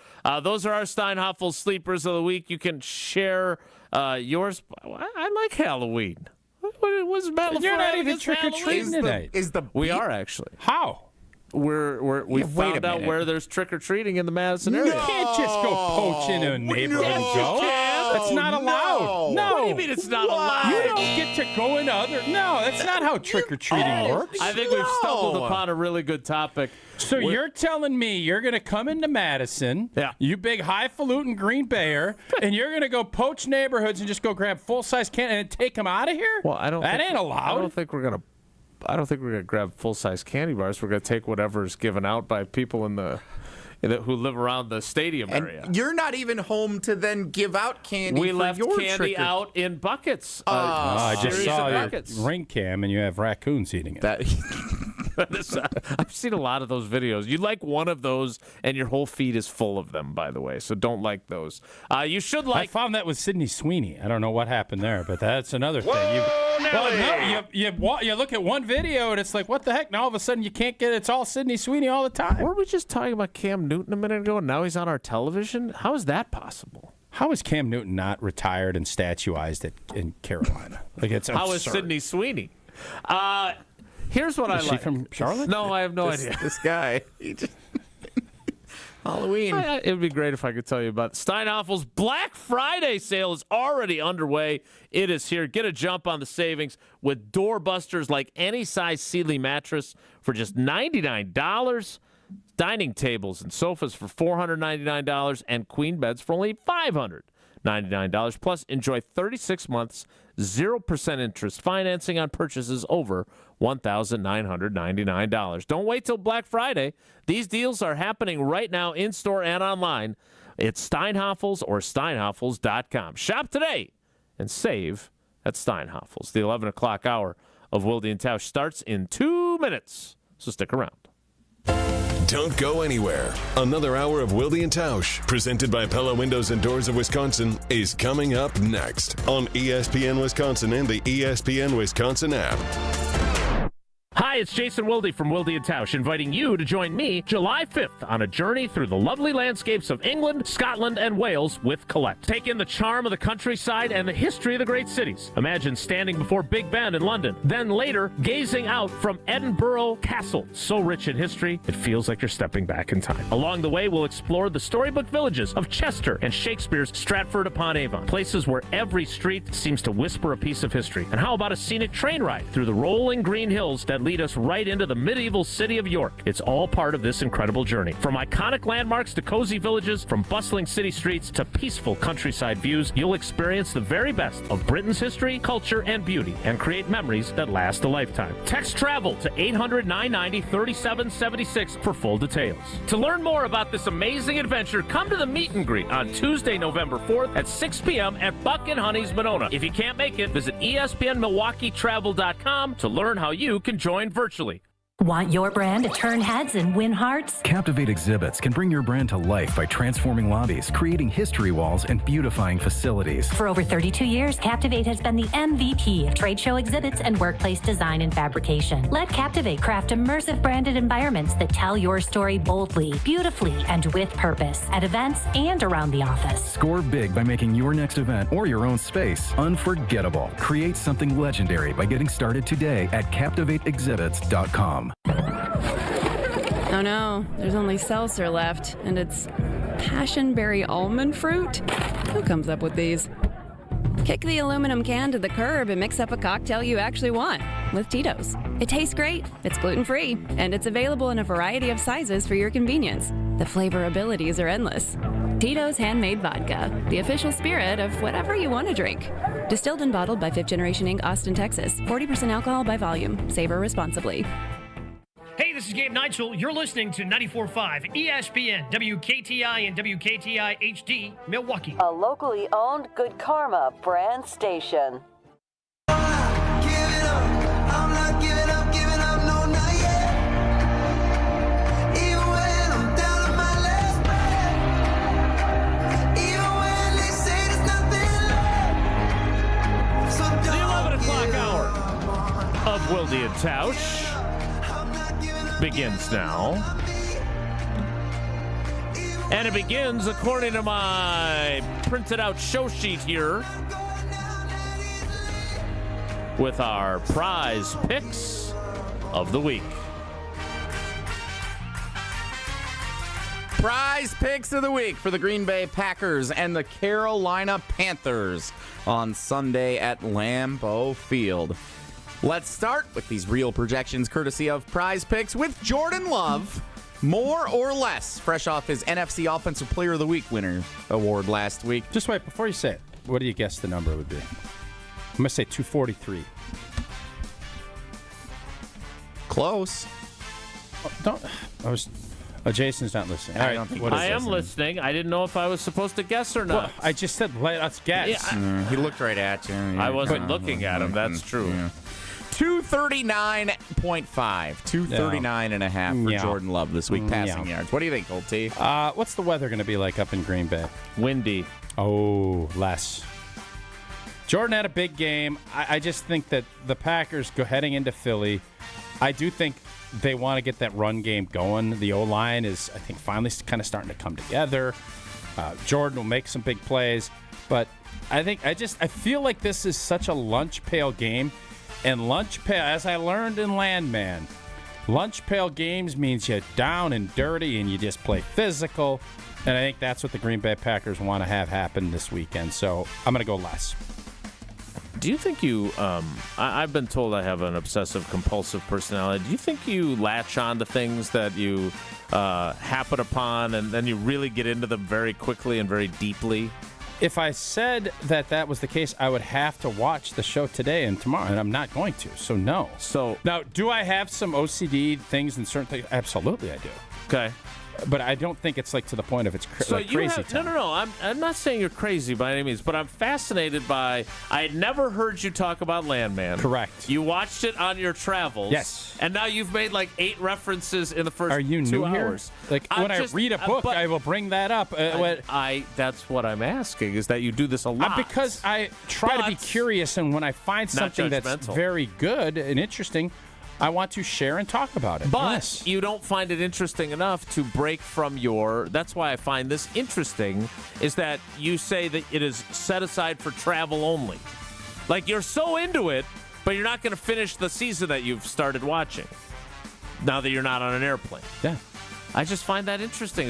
[SPEAKER 2] Those are our Steinhoffel Sleepers of the Week. You can share yours. I like Halloween. What's Matt LaFleur?
[SPEAKER 6] You're not even trick-or-treating tonight.
[SPEAKER 2] We are actually.
[SPEAKER 6] How?
[SPEAKER 2] We found out where there's trick-or-treating in the Madison area.
[SPEAKER 6] You can't just go poach into a neighborhood and go. That's not allowed. No.
[SPEAKER 2] What do you mean it's not allowed?
[SPEAKER 6] You don't get to go into other. No, that's not how trick-or-treating works.
[SPEAKER 2] I think we've stumbled upon a really good topic.
[SPEAKER 6] So you're telling me you're going to come into Madison, you big highfalutin Green Bayer, and you're going to go poach neighborhoods and just go grab full-size candy and take them out of here?
[SPEAKER 2] Well, that
[SPEAKER 6] ain't allowed.
[SPEAKER 2] I don't think we're going to grab full-size candy bars. We're going to take whatever is given out by people who live around the stadium area.
[SPEAKER 4] And you're not even home to then give out candy.
[SPEAKER 2] We
[SPEAKER 4] for
[SPEAKER 2] left
[SPEAKER 4] your
[SPEAKER 2] candy out in buckets.
[SPEAKER 6] I just saw your
[SPEAKER 2] buckets.
[SPEAKER 6] ring cam, and you have raccoons eating it.
[SPEAKER 2] I've seen a lot of those videos. You like one of those, and your whole feed is full of them, by the way. So don't like those. You should like.
[SPEAKER 6] I found that with Sydney Sweeney. I don't know what happened there, but that's another thing. You look at one video, and it's like, what the heck? Now all of a sudden you can't get it. It's all Sydney Sweeney all the time.
[SPEAKER 2] Weren't we just talking about Cam Newton a minute ago, and now he's on our television? How is that possible?
[SPEAKER 6] How is Cam Newton not retired and statuized in Carolina? Like it's absurd.
[SPEAKER 2] How is Sydney Sweeney? Here's what I like.
[SPEAKER 6] Is she from Charlotte?
[SPEAKER 2] No, I have no idea.
[SPEAKER 4] This guy. Halloween.
[SPEAKER 2] It would be great if I could tell you about it. Steinhoffel's Black Friday sale is already underway. It is here. Get a jump on the savings with doorbusters like any size Sealy mattress for just $99, dining tables and sofas for $499, and queen beds for only $599. Plus, enjoy 36 months, 0% interest financing on purchases over $1,999. Don't wait till Black Friday. These deals are happening right now in-store and online. It's Steinhoffel's or steinhoffels.com. Shop today and save at Steinhoffel's. The 11 o'clock hour of Wilde and Tausch starts in 2 minutes, so stick around.
[SPEAKER 31] Don't go anywhere. Another hour of Wilde and Tausch, presented by Pella Windows and Doors of Wisconsin, is coming up next on ESPN Wisconsin and the ESPN Wisconsin app.
[SPEAKER 2] Hi, it's Jason Wilde from Wilde and Tausch, inviting you to join me July 5th on a journey through the lovely landscapes of England, Scotland, and Wales with Colette. Take in the charm of the countryside and the history of the great cities. Imagine standing before Big Ben in London, then later gazing out from Edinburgh Castle. So rich in history, it feels like you're stepping back in time. Along the way, we'll explore the storybook villages of Chester and Shakespeare's Stratford-upon-Avon, places where every street seems to whisper a piece of history. And how about a scenic train ride through the rolling green hills that lead us right into the medieval city of York? It's all part of this incredible journey. From iconic landmarks to cozy villages, from bustling city streets to peaceful countryside views, you'll experience the very best of Britain's history, culture, and beauty, and create memories that last a lifetime. Text TRAVEL to 800-990-3776 for full details. To learn more about this amazing adventure, come to the meet and greet on Tuesday, November 4th at 6 p.m. at Buck and Honey's Monona. If you can't make it, visit ESPNMilwaukeeTravel.com to learn how you can join virtually.
[SPEAKER 5] Want your brand to turn heads and win hearts?
[SPEAKER 8] Captivate Exhibits can bring your brand to life by transforming lobbies, creating history walls, and beautifying facilities.
[SPEAKER 5] For over 32 years, Captivate has been the MVP of trade show exhibits and workplace design and fabrication. Let Captivate craft immersive branded environments that tell your story boldly, beautifully, and with purpose at events and around the office.
[SPEAKER 8] Score big by making your next event or your own space unforgettable. Create something legendary by getting started today at CaptivateExhibits.com.
[SPEAKER 9] Oh no, there's only seltzer left, and it's passionberry almond fruit? Who comes up with these? Kick the aluminum can to the curb and mix up a cocktail you actually want with Tito's. It tastes great, it's gluten-free, and it's available in a variety of sizes for your convenience. The flavor abilities are endless. Tito's Handmade Vodka, the official spirit of whatever you want to drink. Distilled and bottled by 5th Generation Inc., Austin, Texas. 40% alcohol by volume. Savor responsibly.
[SPEAKER 10] Hey, this is Gabe Neitzel. You're listening to 94.5 ESPN, WKTI and WKTI HD, Milwaukee.
[SPEAKER 11] A locally owned Good Karma brand station.
[SPEAKER 2] Of Wilde and Tausch begins now. And it begins according to my printed out show sheet here with our prize picks of the week.
[SPEAKER 4] Prize picks of the week for the Green Bay Packers and the Carolina Panthers on Sunday at Lambeau Field. Let's start with these real projections courtesy of Prize Picks with Jordan Love. More or less, fresh off his NFC Offensive Player of the Week winner award last week.
[SPEAKER 6] Just wait, before you say it, what do you guess the number would be? I'm going to say 243.
[SPEAKER 4] Close.
[SPEAKER 6] Jason's not listening. All right,
[SPEAKER 2] I am listening. I didn't know if I was supposed to guess or not.
[SPEAKER 6] Well, I just said, let's guess.
[SPEAKER 4] Yeah, he looked right at you.
[SPEAKER 2] I wasn't looking at him. That's true.
[SPEAKER 4] Yeah. 239.5. 239 and a half for Jordan Love this week, passing yards. What do you think, Old T?
[SPEAKER 6] What's the weather going to be like up in Green Bay?
[SPEAKER 2] Windy.
[SPEAKER 6] Oh, less. Jordan had a big game. I just think that the Packers heading into Philly, I do think they want to get that run game going. The O-line is, I think, finally kind of starting to come together. Jordan will make some big plays, but I feel like this is such a lunch pail game. And lunch pail, as I learned in Landman, lunch pail games means you're down and dirty and you just play physical. And I think that's what the Green Bay Packers want to have happen this weekend. So I'm going to go less.
[SPEAKER 2] Do you think you, I've been told I have an obsessive-compulsive personality. Do you think you latch on to things that you happen upon and then you really get into them very quickly and very deeply?
[SPEAKER 6] If I said that was the case, I would have to watch the show today and tomorrow, and I'm not going to, so no.
[SPEAKER 2] So
[SPEAKER 6] now, do I have some OCD things and certain things? Absolutely, I do.
[SPEAKER 2] Okay.
[SPEAKER 6] But I don't think it's like to the point of it's crazy time.
[SPEAKER 2] No. I'm not saying you're crazy by any means, but I'm fascinated by. I had never heard you talk about Landman.
[SPEAKER 6] Correct.
[SPEAKER 2] You watched it on your travels.
[SPEAKER 6] Yes.
[SPEAKER 2] And now you've made like 8 references in the first 2 hours.
[SPEAKER 6] Are you new here? Like when I read a book, I will bring that up.
[SPEAKER 2] That's what I'm asking. Is that you do this a lot?
[SPEAKER 6] Because I try to be curious, and when I find something that's very good and interesting, I want to share and talk about it.
[SPEAKER 2] But you don't find it interesting enough to break from your... That's why I find this interesting, is that you say that it is set aside for travel only. Like, you're so into it, but you're not going to finish the season that you've started watching now that you're not on an airplane.
[SPEAKER 6] Yeah.
[SPEAKER 2] I just find that interesting.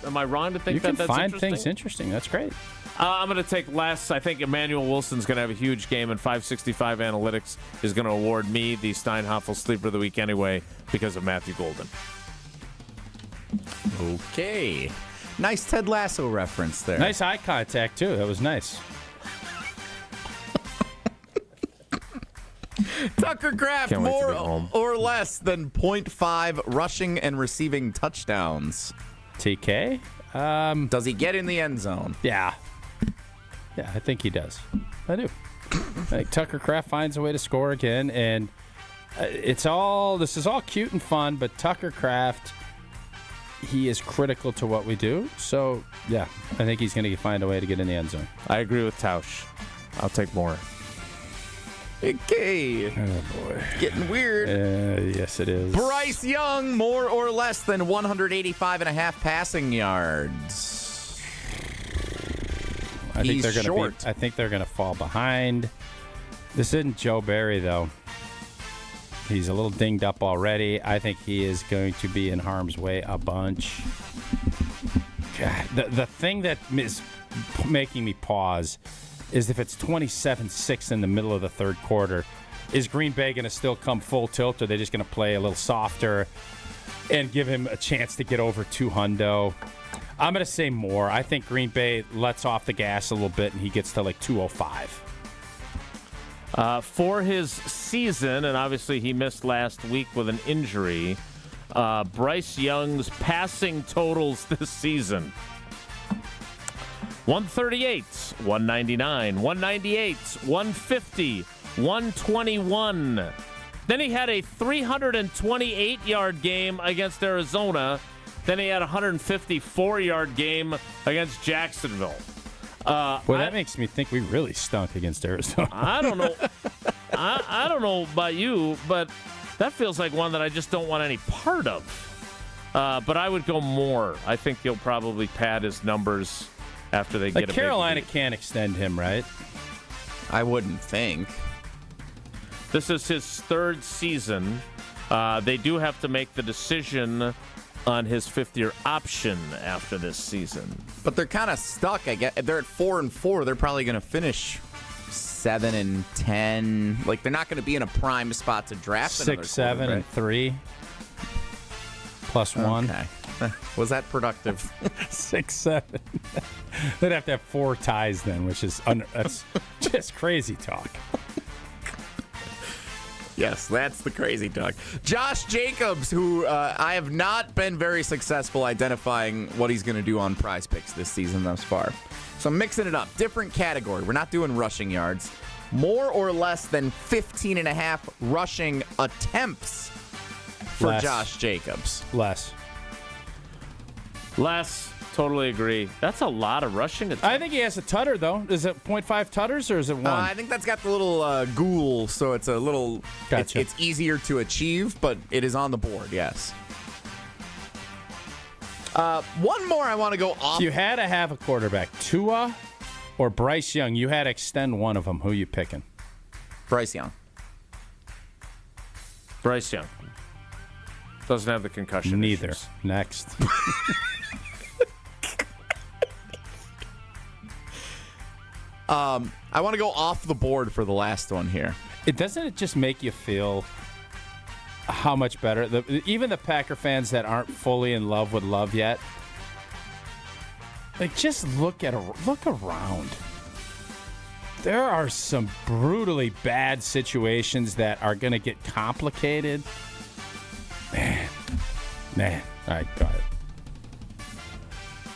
[SPEAKER 2] Am I wrong to think that's interesting?
[SPEAKER 6] You can find things interesting. That's great.
[SPEAKER 2] I'm going to take less. I think Emmanuel Wilson's going to have a huge game, and 565 Analytics is going to award me the Steinhoffel Sleeper of the Week anyway because of Matthew Golden.
[SPEAKER 4] Okay. Nice Ted Lasso reference there.
[SPEAKER 6] Nice eye contact, too. That was nice.
[SPEAKER 4] Tucker Kraft, more or less than 0.5 rushing and receiving touchdowns.
[SPEAKER 6] TK?
[SPEAKER 4] Does he get in the end zone?
[SPEAKER 6] Yeah. Yeah, I think he does. I do. I think Tucker Kraft finds a way to score again, and This is all cute and fun, but Tucker Kraft, he is critical to what we do. So, yeah, I think he's going to find a way to get in the end zone.
[SPEAKER 2] I agree with Tausch. I'll take more.
[SPEAKER 4] Okay.
[SPEAKER 6] Oh, boy.
[SPEAKER 4] Getting weird.
[SPEAKER 6] Yes, it is.
[SPEAKER 4] Bryce Young, more or less than 185.5 passing yards.
[SPEAKER 6] I think they're going to fall behind. This isn't Joe Barry, though. He's a little dinged up already. I think he is going to be in harm's way a bunch. God, the thing that is making me pause is if it's 27-6 in the middle of the third quarter, is Green Bay going to still come full tilt, or are they just going to play a little softer and give him a chance to get over 200? I'm going to say more. I think Green Bay lets off the gas a little bit, and he gets to like 205.
[SPEAKER 2] For his season, and obviously he missed last week with an injury, Bryce Young's passing totals this season: 138, 199, 198, 150, 121. Then he had a 328-yard game against Arizona. Then he had a 154-yard game against Jacksonville.
[SPEAKER 6] That makes me think we really stunk against Arizona.
[SPEAKER 2] I don't know. I don't know about you, but that feels like one that I just don't want any part of. But I would go more. I think he'll probably pad his numbers after they get a
[SPEAKER 6] Carolina
[SPEAKER 2] big lead.
[SPEAKER 6] can't extend him, right?
[SPEAKER 4] I wouldn't think.
[SPEAKER 2] This is his third season. They do have to make the decision on his fifth-year option after this season.
[SPEAKER 4] But they're kind of stuck. I guess they're at 4-4. They're probably going to finish 7-10. Like, they're not going to be in a prime spot to draft
[SPEAKER 6] 6, 7, and 3 plus 1.
[SPEAKER 4] Okay. Was that productive?
[SPEAKER 6] 6, 7. They'd have to have 4 ties then, which is that's just crazy talk.
[SPEAKER 4] Yes, that's the crazy talk. Josh Jacobs, who I have not been very successful identifying what he's going to do on Prize Picks this season thus far. So I'm mixing it up. Different category. We're not doing rushing yards. More or less than 15.5 rushing attempts for Josh Jacobs.
[SPEAKER 6] Less.
[SPEAKER 2] Totally agree. That's a lot of rushing attempts.
[SPEAKER 6] I think he has a tutter, though. Is it 0.5 tutters or is it 1?
[SPEAKER 4] I think that's got the little ghoul, so it's a little...
[SPEAKER 6] Gotcha.
[SPEAKER 4] It's easier to achieve, but it is on the board, yes. One more I want to go off.
[SPEAKER 6] If you had to have a quarterback, Tua or Bryce Young, you had to extend one of them. Who are you picking?
[SPEAKER 4] Bryce Young.
[SPEAKER 2] Bryce Young. Doesn't have the concussion
[SPEAKER 6] Neither.
[SPEAKER 2] issues.
[SPEAKER 6] Next.
[SPEAKER 4] I want to go off the board for the last one here.
[SPEAKER 6] Doesn't it just make you feel how much better? Even the Packer fans that aren't fully in love with Love yet, like, just look around. There are some brutally bad situations that are going to get complicated. Man. All right, go ahead.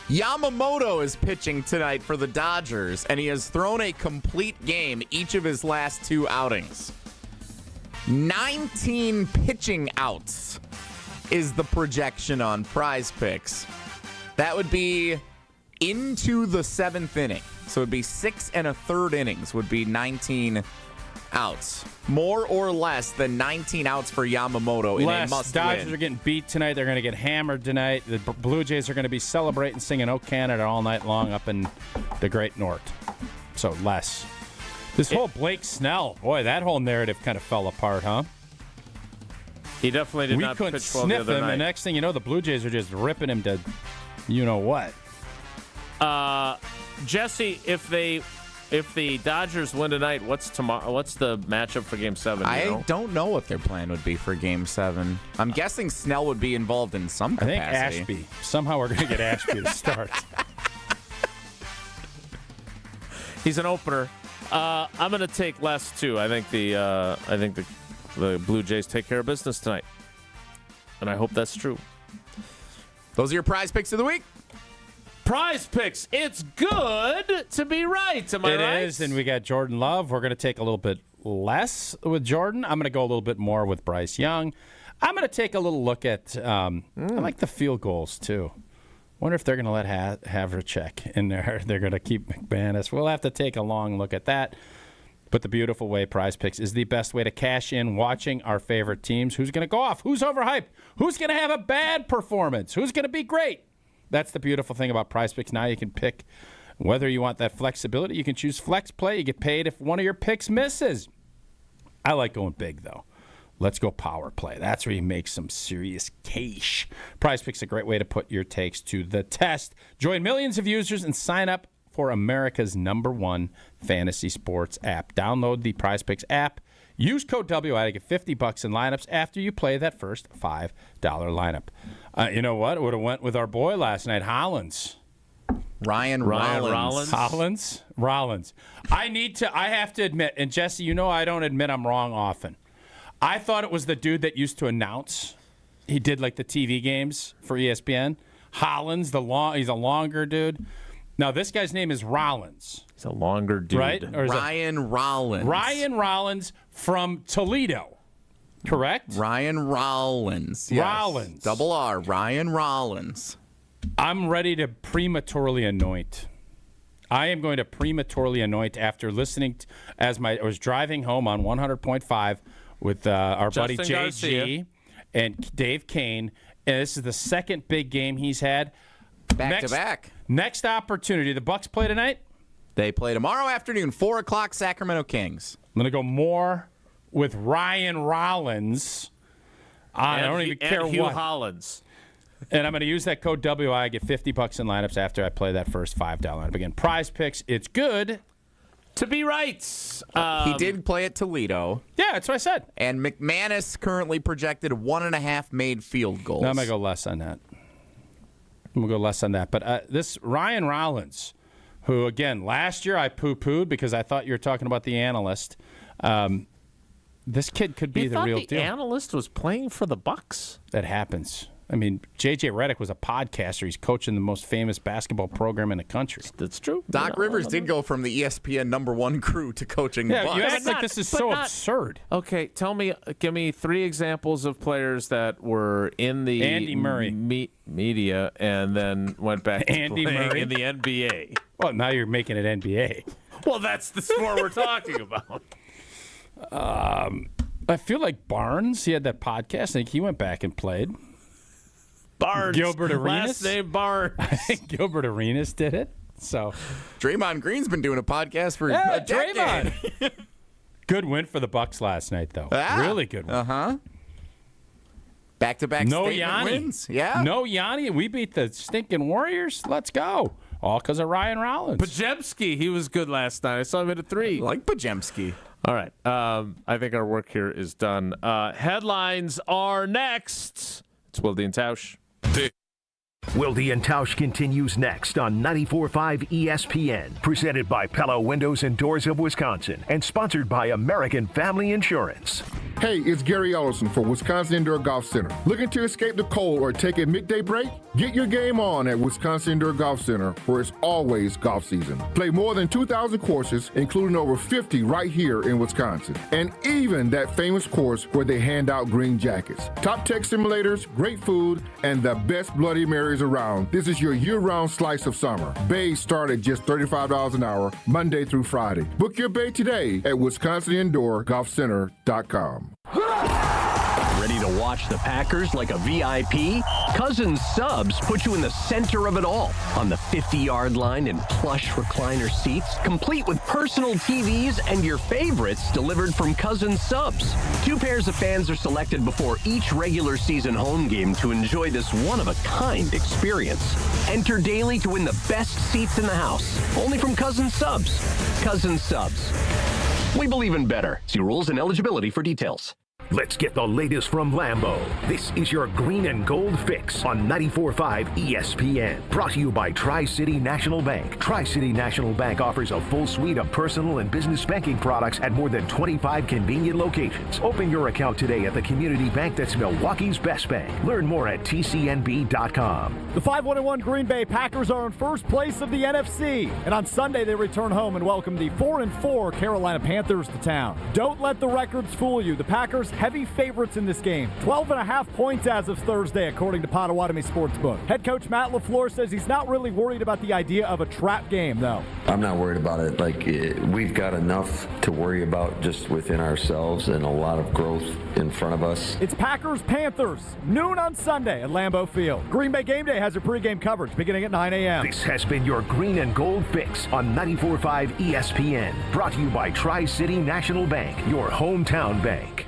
[SPEAKER 4] Yamamoto is pitching tonight for the Dodgers, and he has thrown a complete game each of his last 2 outings. 19 pitching outs is the projection on Prize Picks. That would be into the 7th inning. So it would be 6 1/3 innings would be 19 outs. More or less than 19 outs for Yamamoto in a must-win.
[SPEAKER 6] Dodgers are getting beat tonight. They're going to get hammered tonight. The Blue Jays are going to be celebrating, singing "Oh Canada" all night long up in the Great North. So less. This whole Blake Snell, boy, that whole narrative kind of fell apart, huh?
[SPEAKER 2] He definitely did not pitch well the other night. We couldn't sniff him, and next thing you know, the Blue Jays are just ripping him to you-know-what. Jesse, if the Dodgers win tonight, what's tomorrow? What's the matchup for Game 7?
[SPEAKER 4] I don't know what their plan would be for Game 7. I'm guessing Snell would be involved in some capacity.
[SPEAKER 6] I think Ashby. Somehow we're going to get Ashby to start.
[SPEAKER 2] He's an opener. I'm going to take less too. I think the Blue Jays take care of business tonight, and I hope that's true.
[SPEAKER 4] Those are your Prize Picks of the week.
[SPEAKER 2] Prize Picks. It's good to be right. Am I right?
[SPEAKER 6] It is, and we got Jordan Love. We're going to take a little bit less with Jordan. I'm going to go a little bit more with Bryce Young. I'm going to take a little look at I like the field goals, too. Wonder if they're going to let Havlicek in there. They're going to keep McManus. We'll have to take a long look at that. But the beautiful way Prize Picks is the best way to cash in watching our favorite teams. Who's going to go off? Who's overhyped? Who's going to have a bad performance? Who's going to be great? That's the beautiful thing about Prize Picks. Now you can pick whether you want that flexibility. You can choose flex play. You get paid if one of your picks misses. I like going big, though. Let's go power play. That's where you make some serious cash. Prize Picks is a great way to put your takes to the test. Join millions of users and sign up for America's #1 fantasy sports app. Download the Prize Picks app. Use code WI to get $50 in lineups after you play that first $5 lineup. You know what? It would have went with our boy last night, Hollins.
[SPEAKER 4] Ryan Rollins.
[SPEAKER 6] Rollins. I have to admit, and Jesse, you know I don't admit I'm wrong often. I thought it was the dude that used to announce. He did like the TV games for ESPN. Hollins, he's a longer dude. Now, this guy's name is Rollins.
[SPEAKER 2] He's a longer dude.
[SPEAKER 6] Right?
[SPEAKER 4] Ryan Rollins.
[SPEAKER 6] Ryan Rollins from Toledo. Correct?
[SPEAKER 4] Ryan Rollins. Yes.
[SPEAKER 6] Rollins.
[SPEAKER 4] Double R. Ryan Rollins.
[SPEAKER 6] I'm ready to prematurely anoint. I am going to prematurely anoint after listening as I was driving home on 100.5 with our buddy JG
[SPEAKER 2] Garcia
[SPEAKER 6] and Dave Kane. And this is the second big game he's had.
[SPEAKER 4] Back to back.
[SPEAKER 6] Next opportunity. The Bucks play tonight?
[SPEAKER 4] They play tomorrow afternoon, 4 o'clock, Sacramento Kings.
[SPEAKER 6] I'm going to go more with Ryan Rollins. I don't even care
[SPEAKER 2] Hugh
[SPEAKER 6] what.
[SPEAKER 2] Hollins.
[SPEAKER 6] And I'm going to use that code WI, get $50 in lineups after I play that first $5 lineup. Again, Prize Picks, it's good
[SPEAKER 2] to be right.
[SPEAKER 4] He did play at Toledo.
[SPEAKER 6] Yeah, that's what I said.
[SPEAKER 4] And McManus currently projected 1.5 made field goals.
[SPEAKER 6] No, I'm going to go less on that. But this Ryan Rollins, who, again, last year I poo-pooed because I thought you were talking about the analyst. This kid could be the real deal.
[SPEAKER 2] The analyst was playing for the Bucks?
[SPEAKER 6] That happens. I mean, J.J. Redick was a podcaster. He's coaching the most famous basketball program in the country.
[SPEAKER 2] That's true.
[SPEAKER 4] Doc Rivers did go from the ESPN #1 crew to coaching the Bucks.
[SPEAKER 6] You act like this is so absurd.
[SPEAKER 2] Okay, give me 3 examples of players that were in the
[SPEAKER 6] Andy Murray
[SPEAKER 2] media and then went back to
[SPEAKER 6] Andy
[SPEAKER 2] playing
[SPEAKER 6] Murray
[SPEAKER 2] in the NBA.
[SPEAKER 6] Well, now you're making it NBA.
[SPEAKER 2] Well, that's the sport we're talking about.
[SPEAKER 6] I feel like Barnes, he had that podcast. I think he went back and played.
[SPEAKER 2] Barnes.
[SPEAKER 6] Gilbert Arenas.
[SPEAKER 2] Last name Barnes.
[SPEAKER 6] I think Gilbert Arenas did it. So
[SPEAKER 4] Draymond Green's been doing a podcast for a decade.
[SPEAKER 6] Draymond. Good win for the Bucks last night, though. Really good win.
[SPEAKER 4] Back-to-back
[SPEAKER 6] No
[SPEAKER 4] statement
[SPEAKER 6] Yanni.
[SPEAKER 4] wins. Yeah.
[SPEAKER 6] No Yanni. We beat the stinking Warriors. Let's go. All because of Ryan Rollins.
[SPEAKER 2] Pajemski, he was good last night. I saw him hit a 3.
[SPEAKER 4] I like Pajemski.
[SPEAKER 2] All right. I think our work here is done. Headlines are next. It's Wilde and Tausch.
[SPEAKER 7] Wilde and Tausch continues next on 94.5 ESPN, presented by Pella Windows and Doors of Wisconsin, and sponsored by American Family Insurance.
[SPEAKER 28] Hey, it's Gary Ellison for Wisconsin Indoor Golf Center. Looking to escape the cold or take a midday break? Get your game on at Wisconsin Indoor Golf Center, where it's always golf season. Play more than 2,000 courses, including over 50 right here in Wisconsin. And even that famous course where they hand out green jackets. Top tech simulators, great food, and the best Bloody Marys around. This is your year-round slice of summer. Bays start at just $35 an hour, Monday through Friday. Book your bay today at WisconsinIndoorGolfCenter.com.
[SPEAKER 12] Ready to watch the Packers like a VIP? Cousins Subs put you in the center of it all on the 50-yard line in plush recliner seats, complete with personal TVs and your favorites delivered from Cousins Subs. 2 pairs of fans are selected before each regular season home game to enjoy this one-of-a-kind experience. Enter daily to win the best seats in the house, only from Cousins Subs. Cousins Subs. We believe in better. See rules and eligibility for details.
[SPEAKER 7] Let's get the latest from Lambeau. This is your green and gold fix on 94.5 ESPN. Brought to you by Tri-City National Bank. Tri-City National Bank offers a full suite of personal and business banking products at more than 25 convenient locations. Open your account today at the community bank that's Milwaukee's best bank. Learn more at tcnb.com.
[SPEAKER 3] The 5-1-1 Green Bay Packers are in first place of the NFC. And on Sunday, they return home and welcome the 4-4 Carolina Panthers to town. Don't let the records fool you. The Packers heavy favorites in this game. 12.5 points as of Thursday, according to Potawatomi Sportsbook. Head coach Matt LaFleur says he's not really worried about the idea of a trap game, though.
[SPEAKER 1] I'm not worried about it. We've got enough to worry about just within ourselves and a lot of growth in front of us.
[SPEAKER 3] It's Packers-Panthers, noon on Sunday at Lambeau Field. Green Bay Game Day has your pregame coverage beginning at 9 a.m.
[SPEAKER 7] This has been your green and gold fix on 94.5 ESPN. Brought to you by Tri-City National Bank, your hometown bank.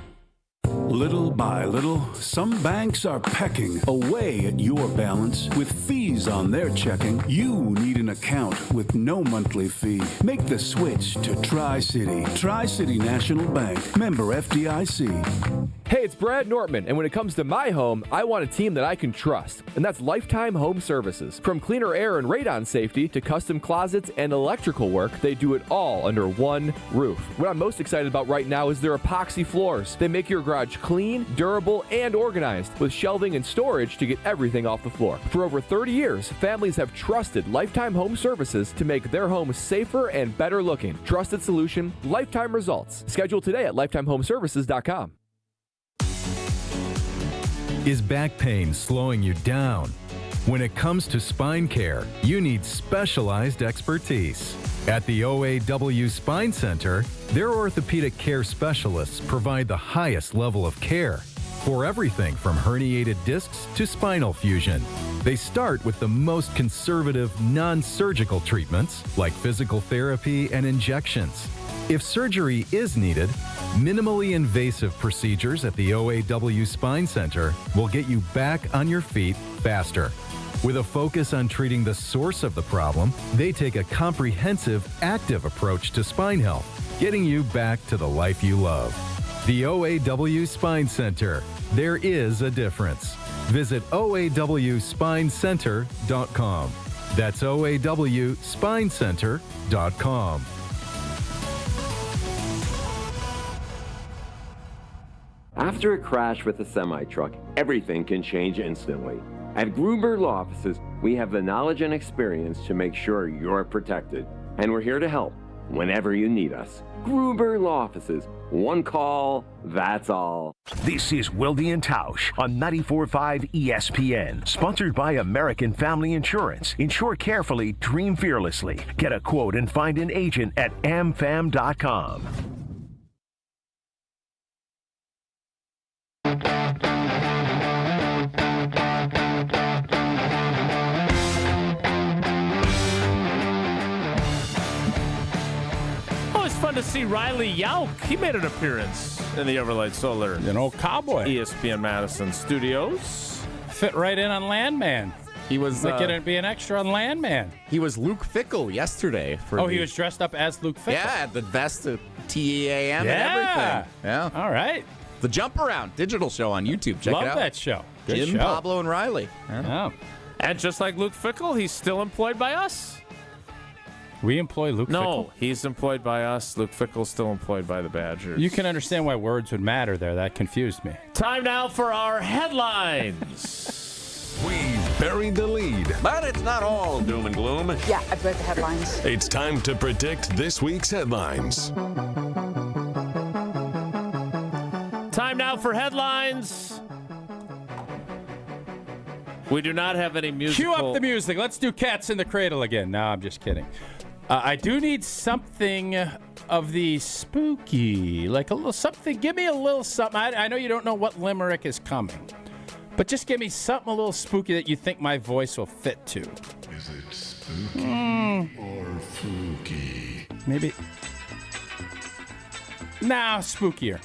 [SPEAKER 13] Little by little, some banks are pecking away at your balance with fees on their checking. You need an account with no monthly fee. Make the switch to Tri-City. Tri-City National Bank. Member FDIC.
[SPEAKER 14] Hey, it's Brad Nortman, and when it comes to my home, I want a team that I can trust, and that's Lifetime Home Services. From cleaner air and radon safety to custom closets and electrical work, they do it all under one roof. What I'm most excited about right now is their epoxy floors. They make your garage clean, durable, and organized with shelving and storage to get everything off the floor. For over 30 years, families have trusted Lifetime Home Services to make their homes safer and better looking. Trusted solution, lifetime results. Schedule today at lifetimehomeservices.com.
[SPEAKER 8] Is back pain slowing you down? When it comes to spine care, you need specialized expertise. At the OAW Spine Center, their orthopedic care specialists provide the highest level of care for everything from herniated discs to spinal fusion. They start with the most conservative, non-surgical treatments like physical therapy and injections. If surgery is needed, minimally invasive procedures at the OAW Spine Center will get you back on your feet faster. With a focus on treating the source of the problem, they take a comprehensive, active approach to spine health, getting you back to the life you love. The OAW Spine Center. There is a difference. Visit OAWSpineCenter.com. That's OAWSpineCenter.com.
[SPEAKER 17] After a crash with a semi-truck, everything can change instantly. At Gruber Law Offices, we have the knowledge and experience to make sure you're protected. And we're here to help whenever you need us. Gruber Law Offices. One call, that's all.
[SPEAKER 7] This is Wilde and Tausch on 94.5 ESPN. Sponsored by American Family Insurance. Insure carefully, dream fearlessly. Get a quote and find an agent at amfam.com.
[SPEAKER 2] Fun to see Riley Yauk. He made an appearance in the Everlight Solar.
[SPEAKER 6] An old cowboy.
[SPEAKER 2] ESPN Madison studios.
[SPEAKER 6] Fit right in on Landman.
[SPEAKER 4] He was
[SPEAKER 6] going to be an extra on Landman.
[SPEAKER 4] He was Luke Fickle yesterday.
[SPEAKER 6] He was dressed up as Luke Fickle.
[SPEAKER 4] Yeah, the vest of TEAM and everything. Yeah.
[SPEAKER 6] All right.
[SPEAKER 4] The Jump Around digital show on YouTube. Check it out.
[SPEAKER 6] Love that show. Good
[SPEAKER 4] Jim,
[SPEAKER 6] show.
[SPEAKER 4] Pablo, and Riley.
[SPEAKER 6] Yeah.
[SPEAKER 2] And just like Luke Fickle, he's still employed by us.
[SPEAKER 6] We employ Luke Fickle?
[SPEAKER 2] No, he's employed by us. Luke Fickle's still employed by the Badgers.
[SPEAKER 6] You can understand why words would matter there. That confused me.
[SPEAKER 2] Time now for our headlines.
[SPEAKER 31] We buried the lead.
[SPEAKER 19] But it's not all doom and gloom.
[SPEAKER 20] Yeah, I've read the headlines.
[SPEAKER 31] It's time to predict this week's headlines.
[SPEAKER 2] Time now for headlines. We do not have any musical.
[SPEAKER 6] Cue up the music. Let's do Cats in the Cradle again. No, I'm just kidding. I do need something of the spooky, like a little something. Give me a little something. I know you don't know what limerick is coming, but just give me something a little spooky that you think my voice will fit to.
[SPEAKER 18] Is it spooky or fooky?
[SPEAKER 6] Maybe. Nah, spookier.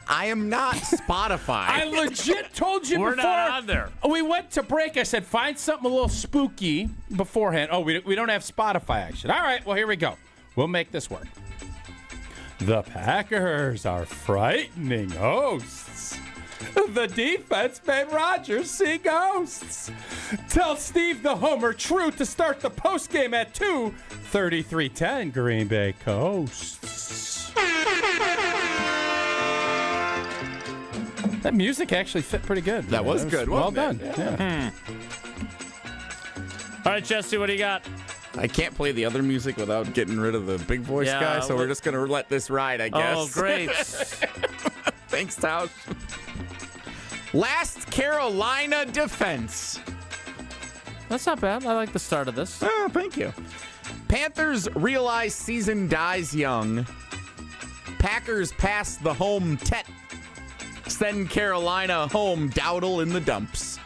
[SPEAKER 4] I am not Spotify.
[SPEAKER 6] I legit told you
[SPEAKER 2] We're
[SPEAKER 6] before.
[SPEAKER 2] not on there.
[SPEAKER 6] We went to break. I said, find something a little spooky beforehand. Oh, we don't have Spotify action. All right, well, here we go. We'll make this work. The Packers are frightening hosts. The defense made Rodgers see ghosts. Tell Steve the Homer True to start the postgame at 2. 33-10 Green Bay coasts. That music actually fit pretty good.
[SPEAKER 4] That was good.
[SPEAKER 6] Well
[SPEAKER 4] wasn't
[SPEAKER 6] done.
[SPEAKER 4] it?
[SPEAKER 6] Yeah.
[SPEAKER 2] All right, Jesse, what do you got?
[SPEAKER 4] I can't play the other music without getting rid of the big voice guy, so we're just going to let this ride, I guess.
[SPEAKER 2] Oh, great.
[SPEAKER 4] Thanks, Tausch. Last Carolina defense.
[SPEAKER 2] That's not bad. I like the start of this.
[SPEAKER 4] Oh, thank you. Panthers realize season dies young. Packers pass the home tet. Send Carolina home Dowdle in the dumps.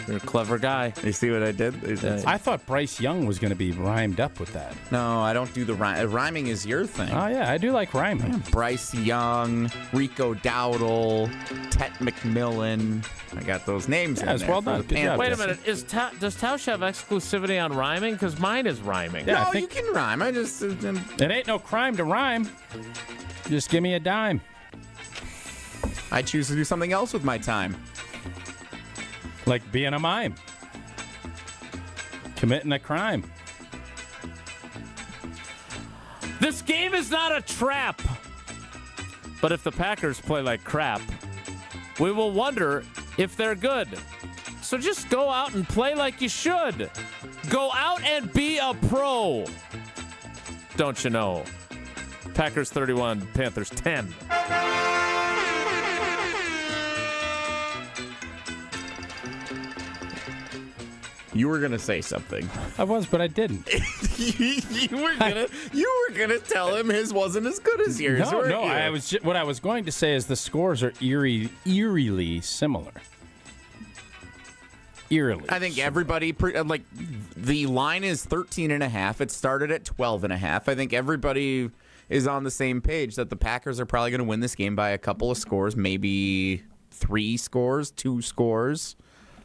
[SPEAKER 2] You're a clever guy.
[SPEAKER 4] You see what I did?
[SPEAKER 6] I thought Bryce Young was going to be rhymed up with that.
[SPEAKER 4] No, I don't do the rhyme. Rhyming is your thing.
[SPEAKER 6] Oh, yeah, I do like rhyming.
[SPEAKER 4] Bryce Young, Rico Dowdle, Tet McMillan. I got those names in
[SPEAKER 6] it's
[SPEAKER 4] there.
[SPEAKER 6] well
[SPEAKER 4] for
[SPEAKER 6] done.
[SPEAKER 4] the
[SPEAKER 6] Good job,
[SPEAKER 4] Panthers.
[SPEAKER 2] Wait a minute. Does Tausch have exclusivity on rhyming? Because mine is rhyming.
[SPEAKER 6] Yeah,
[SPEAKER 4] No, you can rhyme. I just...
[SPEAKER 6] It ain't no crime to rhyme. Just give me a dime.
[SPEAKER 4] I choose to do something else with my time.
[SPEAKER 6] Like being a mime. Committing a crime.
[SPEAKER 2] This game is not a trap. But if the Packers play like crap, we will wonder if they're good. So just go out and play like you should. Go out and be a pro. Don't you know? Packers 31, Panthers 10.
[SPEAKER 4] You were gonna say something.
[SPEAKER 6] I was, but I didn't.
[SPEAKER 4] you were gonna tell him his wasn't as good as yours.
[SPEAKER 6] No,
[SPEAKER 4] weren't
[SPEAKER 6] no.
[SPEAKER 4] you?
[SPEAKER 6] What I was going to say is the scores are eerily similar. Eerily.
[SPEAKER 4] I think everybody, like, the line is 13.5. It started at 12.5. I think everybody is on the same page that the Packers are probably going to win this game by a couple of scores, maybe 3 scores, 2 scores.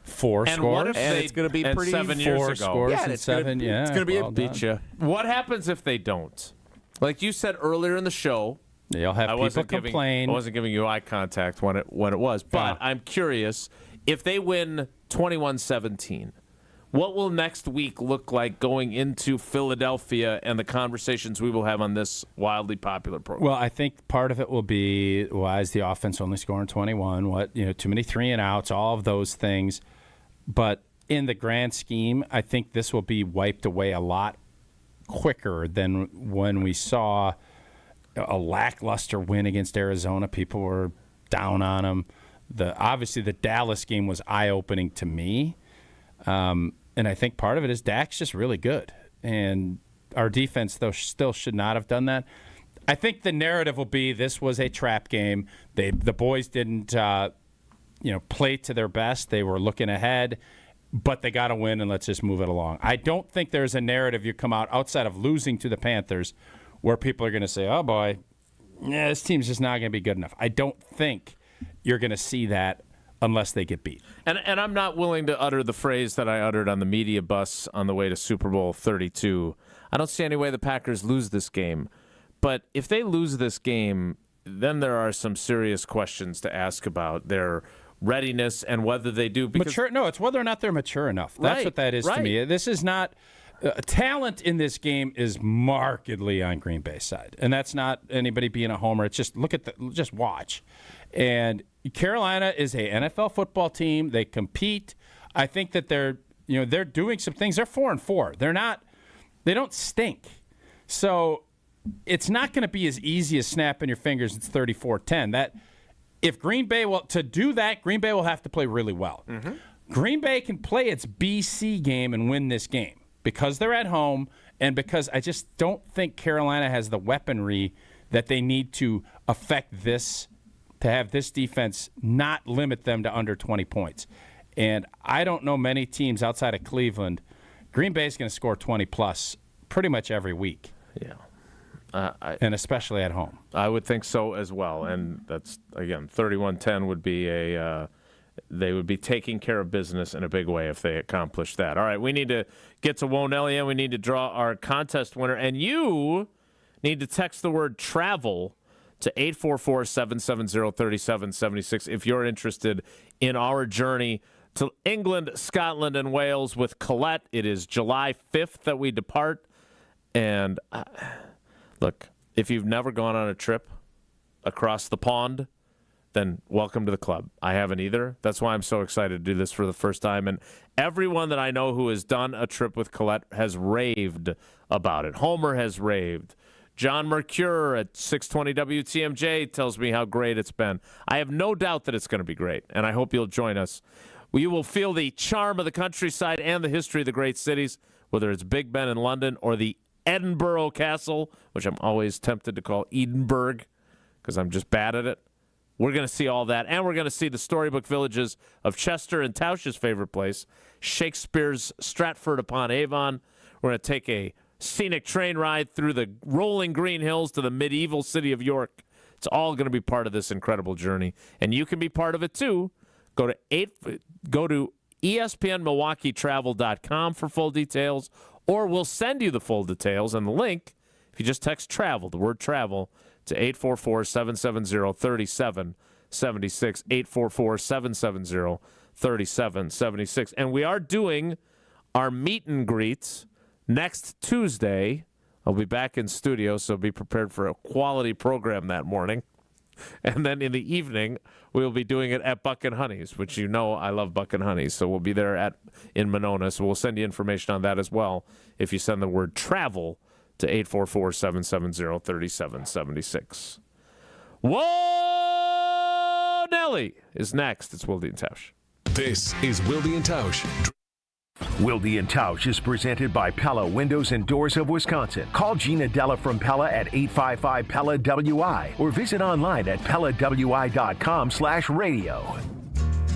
[SPEAKER 6] 4
[SPEAKER 2] And
[SPEAKER 6] scores.
[SPEAKER 2] what if
[SPEAKER 4] And it's going to be pretty...
[SPEAKER 2] 7 years
[SPEAKER 6] 4
[SPEAKER 2] ago.
[SPEAKER 6] scores
[SPEAKER 4] Yeah,
[SPEAKER 6] and
[SPEAKER 4] it's gonna
[SPEAKER 6] 7.
[SPEAKER 4] be-
[SPEAKER 6] Yeah,
[SPEAKER 4] it's gonna be a
[SPEAKER 6] well
[SPEAKER 2] Beat
[SPEAKER 6] done.
[SPEAKER 2] you. What happens if they don't? Like you said earlier in the show,
[SPEAKER 6] You'll have people complain.
[SPEAKER 2] I wasn't giving you eye contact when it was, but I'm curious if they win 21-17. What will next week look like going into Philadelphia and the conversations we will have on this wildly popular program?
[SPEAKER 6] Well, I think part of it will be why is the offense only scoring 21? Too many 3-and-outs, all of those things. But in the grand scheme, I think this will be wiped away a lot quicker than when we saw a lackluster win against Arizona. People were down on them. Obviously, the Dallas game was eye-opening to me. And I think part of it is Dak's just really good. And our defense, though, still should not have done that. I think the narrative will be this was a trap game. The boys didn't play to their best. They were looking ahead, but they got to win, and let's just move it along. I don't think there's a narrative you come out outside of losing to the Panthers where people are going to say, oh, boy, this team's just not going to be good enough. I don't think you're going to see that unless they get beat.
[SPEAKER 2] And I'm not willing to utter the phrase that I uttered on the media bus on the way to Super Bowl 32. I don't see any way the Packers lose this game. But if they lose this game, then there are some serious questions to ask about their readiness and whether they do.
[SPEAKER 6] Mature? No, it's whether or not they're mature enough. That's what that is to me. This is not talent in this game is markedly on Green Bay's side, and that's not anybody being a homer. It's just just watch. And Carolina is a NFL football team. They compete. I think that they're doing some things. They're 4-4. They don't stink. So it's not going to be as easy as snapping your fingers. It's 34-10. If Green Bay will have to play really well. Mm-hmm. Green Bay can play its BC game and win this game because they're at home and because I just don't think Carolina has the weaponry that they need to affect this, to have this defense not limit them to under 20 points. And I don't know many teams outside of Cleveland. Green Bay is going to score 20-plus pretty much every week.
[SPEAKER 2] Yeah.
[SPEAKER 6] And especially at home.
[SPEAKER 2] I would think so as well. And that's, again, 31-10 would be they would be taking care of business in a big way if they accomplish that. All right, we need to get to Nelly, and we need to draw our contest winner. And you need to text the word travel to 844-770-3776 if you're interested in our journey to England, Scotland, and Wales with Colette. It is July 5th that we depart. And look, if you've never gone on a trip across the pond, then welcome to the club. I haven't either. That's why I'm so excited to do this for the first time. And everyone that I know who has done a trip with Colette has raved about it. Homer has raved. John Mercure at 620 WTMJ tells me how great it's been. I have no doubt that it's going to be great, and I hope you'll join us. You will feel the charm of the countryside and the history of the great cities, whether it's Big Ben in London or the Edinburgh Castle, which I'm always tempted to call Edinburgh because I'm just bad at it. We're going to see all that, and we're going to see the storybook villages of Chester and Tausch's favorite place, Shakespeare's Stratford-upon-Avon. We're going to take a scenic train ride through the rolling green hills to the medieval city of York. It's all going to be part of this incredible journey, and you can be part of it too. Go to ESPNMilwaukeeTravel.com for full details, or we'll send you the full details and the link if you just text travel, the word travel, to 844-770-3776, 844-770-3776. And we are doing our meet and greets next Tuesday. I'll be back in studio, so be prepared for a quality program that morning. And then in the evening, we'll be doing it at Buck and Honey's, which you know I love Buck and Honey's. So we'll be there in Monona. So we'll send you information on that as well if you send the word travel to 844-770-3776. Whoa! Nelly is next. It's Wilde and Tausch.
[SPEAKER 31] This is Wilde and Tausch.
[SPEAKER 7] Wilde and Tausch is presented by Pella Windows and Doors of Wisconsin. Call Gina Della from Pella at 855-PELLA-WI or visit online at PellaWI.com/radio.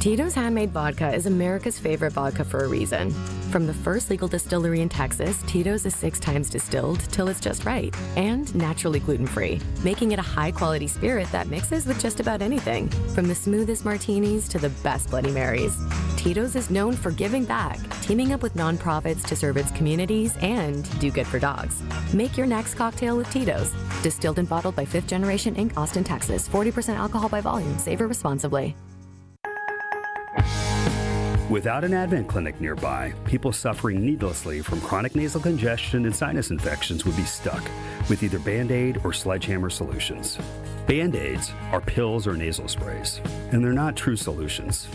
[SPEAKER 15] Tito's Handmade Vodka is America's favorite vodka for a reason. From the first legal distillery in Texas, Tito's is 6 times distilled till it's just right and naturally gluten-free, making it a high-quality spirit that mixes with just about anything, from the smoothest martinis to the best Bloody Marys. Tito's is known for giving back, teaming up with nonprofits to serve its communities and do good for dogs. Make your next cocktail with Tito's. Distilled and bottled by 5th Generation Inc., Austin, Texas. 40% alcohol by volume. Savor responsibly.
[SPEAKER 16] Without an Advent clinic nearby, people suffering needlessly from chronic nasal congestion and sinus infections would be stuck with either Band-Aid or sledgehammer solutions. Band-Aids are pills or nasal sprays, and they're not true solutions.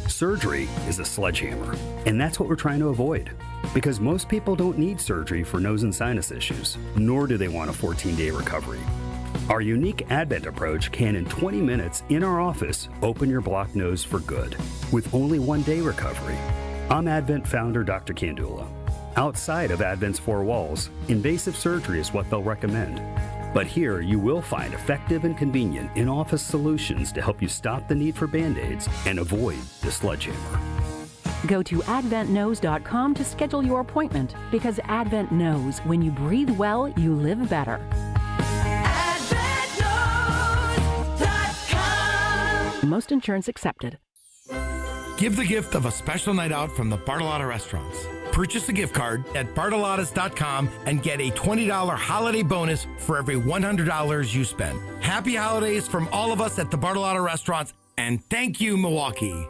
[SPEAKER 16] Surgery is a sledgehammer, and that's what we're trying to avoid. Because most people don't need surgery for nose and sinus issues, nor do they want a 14-day recovery. Our unique Advent approach can, in 20 minutes in our office, open your blocked nose for good, with only 1-day recovery. I'm Advent founder Dr. Kandula. Outside of Advent's 4 walls, invasive surgery is what they'll recommend. But here you will find effective and convenient in-office solutions to help you stop the need for Band-Aids and avoid the sledgehammer.
[SPEAKER 20] Go to adventknows.com to schedule your appointment, because Advent knows when you breathe well, you live better. Most insurance accepted.
[SPEAKER 21] Give the gift of a special night out from the Bartolotta Restaurants. Purchase a gift card at bartolottas.com and get a $20 holiday bonus for every $100 you spend. Happy holidays from all of us at the Bartolotta Restaurants, and thank you, Milwaukee.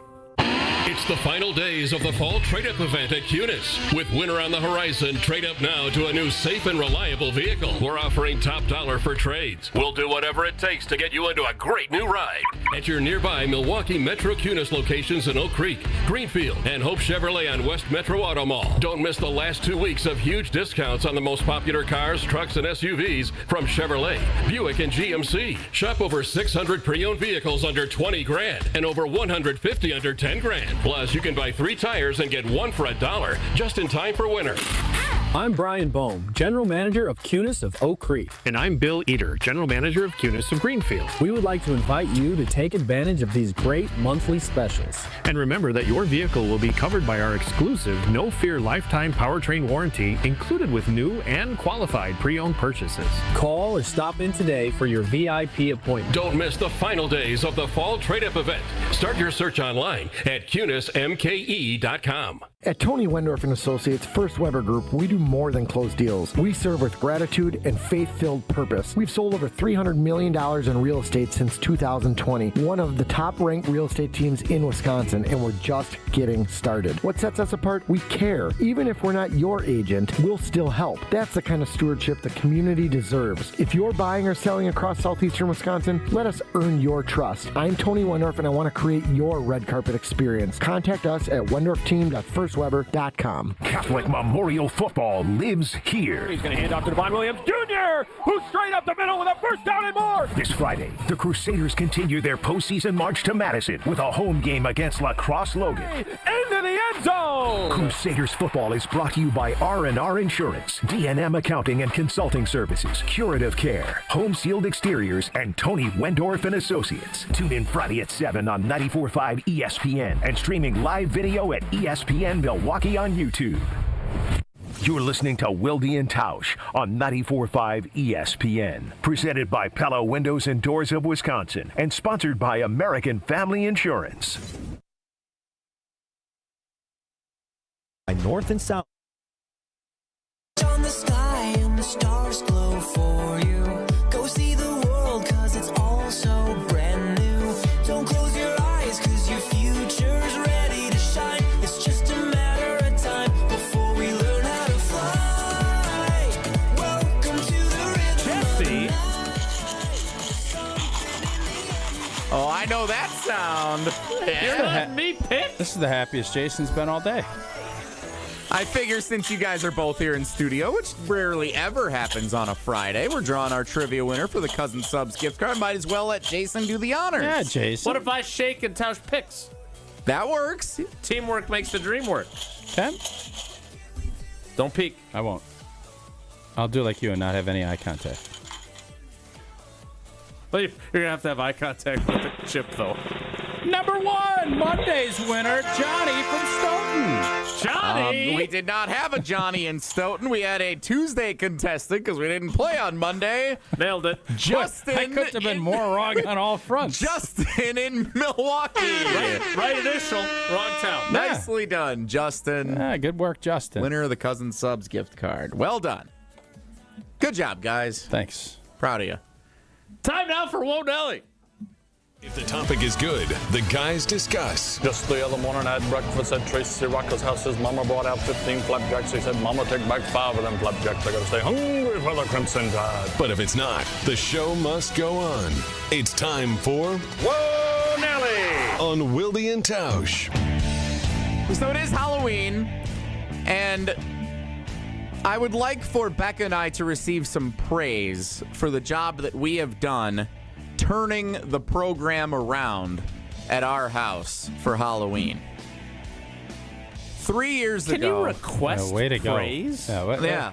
[SPEAKER 22] It's the final days of the fall trade-up event at Cunis. With winter on the horizon, trade up now to a new safe and reliable vehicle. We're offering top dollar for trades. We'll do whatever it takes to get you into a great new ride. At your nearby Milwaukee Metro Cunis locations in Oak Creek, Greenfield, and Hope Chevrolet on West Metro Auto Mall. Don't miss the last 2 weeks of huge discounts on the most popular cars, trucks, and SUVs from Chevrolet, Buick, and GMC. Shop over 600 pre-owned vehicles under $20,000 and over 150 under $10,000. Plus, you can buy 3 tires and get 1 for $1 just in time for winter.
[SPEAKER 23] I'm Brian Bohm, General Manager of Cunis of Oak Creek.
[SPEAKER 24] And I'm Bill Eater, General Manager of Cunis of Greenfield.
[SPEAKER 23] We would like to invite you to take advantage of these great monthly specials.
[SPEAKER 24] And remember that your vehicle will be covered by our exclusive No Fear Lifetime Powertrain Warranty, included with new and qualified pre-owned purchases.
[SPEAKER 23] Call or stop in today for your VIP appointment.
[SPEAKER 22] Don't miss the final days of the fall trade-up event. Start your search online at CunisMKE.com.
[SPEAKER 5] At Tony Wendorf and Associates First Weber Group, we do more than close deals. We serve with gratitude and faith-filled purpose. We've sold over $300 million in real estate since 2020, one of the top-ranked real estate teams in Wisconsin, and we're just getting started. What sets us apart? We care. Even if we're not your agent, we'll still help. That's the kind of stewardship the community deserves. If you're buying or selling across southeastern Wisconsin, let us earn your trust. I'm Tony Wendorf, and I want to create your red carpet experience. Contact us at wendorfteam.firstweber.com.
[SPEAKER 7] Catholic Memorial Football lives here.
[SPEAKER 9] He's going to hand off to Devon Williams Jr., who's straight up the middle with a first down and more.
[SPEAKER 7] This Friday, the Crusaders continue their postseason march to Madison with a home game against La Crosse Logan.
[SPEAKER 9] Into the end zone.
[SPEAKER 7] Crusaders football is brought to you by R&R Insurance, D&M Accounting and Consulting Services, Curative Care, Home Sealed Exteriors, and Tony Wendorf and Associates. Tune in Friday at 7 on 94.5 ESPN and streaming live video at ESPN Milwaukee on YouTube. You're listening to Wilde and Tausch on 94.5 ESPN. Presented by Pella Windows and Doors of Wisconsin and sponsored by American Family Insurance.
[SPEAKER 3] By North and South.
[SPEAKER 10] On the sky and the stars glow for you. Go see the world cause it's all so brand new. Don't close your eyes cause your future's ready to shine. It's just a matter of time before we learn how to fly. Welcome to the rhythm.
[SPEAKER 2] Jesse.
[SPEAKER 4] Oh, I know that sound.
[SPEAKER 2] You're letting me pick.
[SPEAKER 6] This is the happiest Jason's been all day.
[SPEAKER 4] I figure since you guys are both here in studio, which rarely ever happens on a Friday, we're drawing our trivia winner for the Cousin Subs gift card. Might as well let Jason do the honors.
[SPEAKER 6] Yeah, Jason.
[SPEAKER 2] What if I shake and Tausch picks?
[SPEAKER 4] That works.
[SPEAKER 2] Teamwork makes the dream work.
[SPEAKER 6] Okay.
[SPEAKER 2] Don't peek.
[SPEAKER 6] I won't. I'll do like you and not have any eye contact.
[SPEAKER 2] But you're going to have eye contact with the chip, though.
[SPEAKER 6] Number one, Monday's winner, Johnny from Stoughton.
[SPEAKER 2] Johnny!
[SPEAKER 4] We did not have a Johnny in Stoughton. We had a Tuesday contestant because we didn't play on Monday.
[SPEAKER 2] Nailed it.
[SPEAKER 4] Justin.
[SPEAKER 6] I couldn't have been more wrong on all fronts.
[SPEAKER 4] Justin in Milwaukee.
[SPEAKER 2] Right initial, wrong town.
[SPEAKER 4] Nicely done, Justin.
[SPEAKER 6] Yeah, good work, Justin.
[SPEAKER 4] Winner of the Cousin Subs gift card. Well done. Good job, guys.
[SPEAKER 6] Thanks.
[SPEAKER 4] Proud of you.
[SPEAKER 2] Time now for Whoa Nelly.
[SPEAKER 31] If the topic is good, the guys discuss.
[SPEAKER 11] Just the other morning I had breakfast at Tracy Rocker's house. His mama brought out 15 flapjacks. He said, Mama, take back 5 of them flapjacks. I gotta stay hungry for the Crimson Tide.
[SPEAKER 31] But if it's not, the show must go on. It's time for
[SPEAKER 11] Whoa, Nelly!
[SPEAKER 31] On Wilde and Tausch.
[SPEAKER 4] So it is Halloween, and I would like for Becca and I to receive some praise for the job that we have done turning the program around at our house for Halloween. 3 years
[SPEAKER 2] Can
[SPEAKER 4] ago.
[SPEAKER 2] you request
[SPEAKER 6] way to
[SPEAKER 2] praise?
[SPEAKER 6] Go.
[SPEAKER 4] Yeah.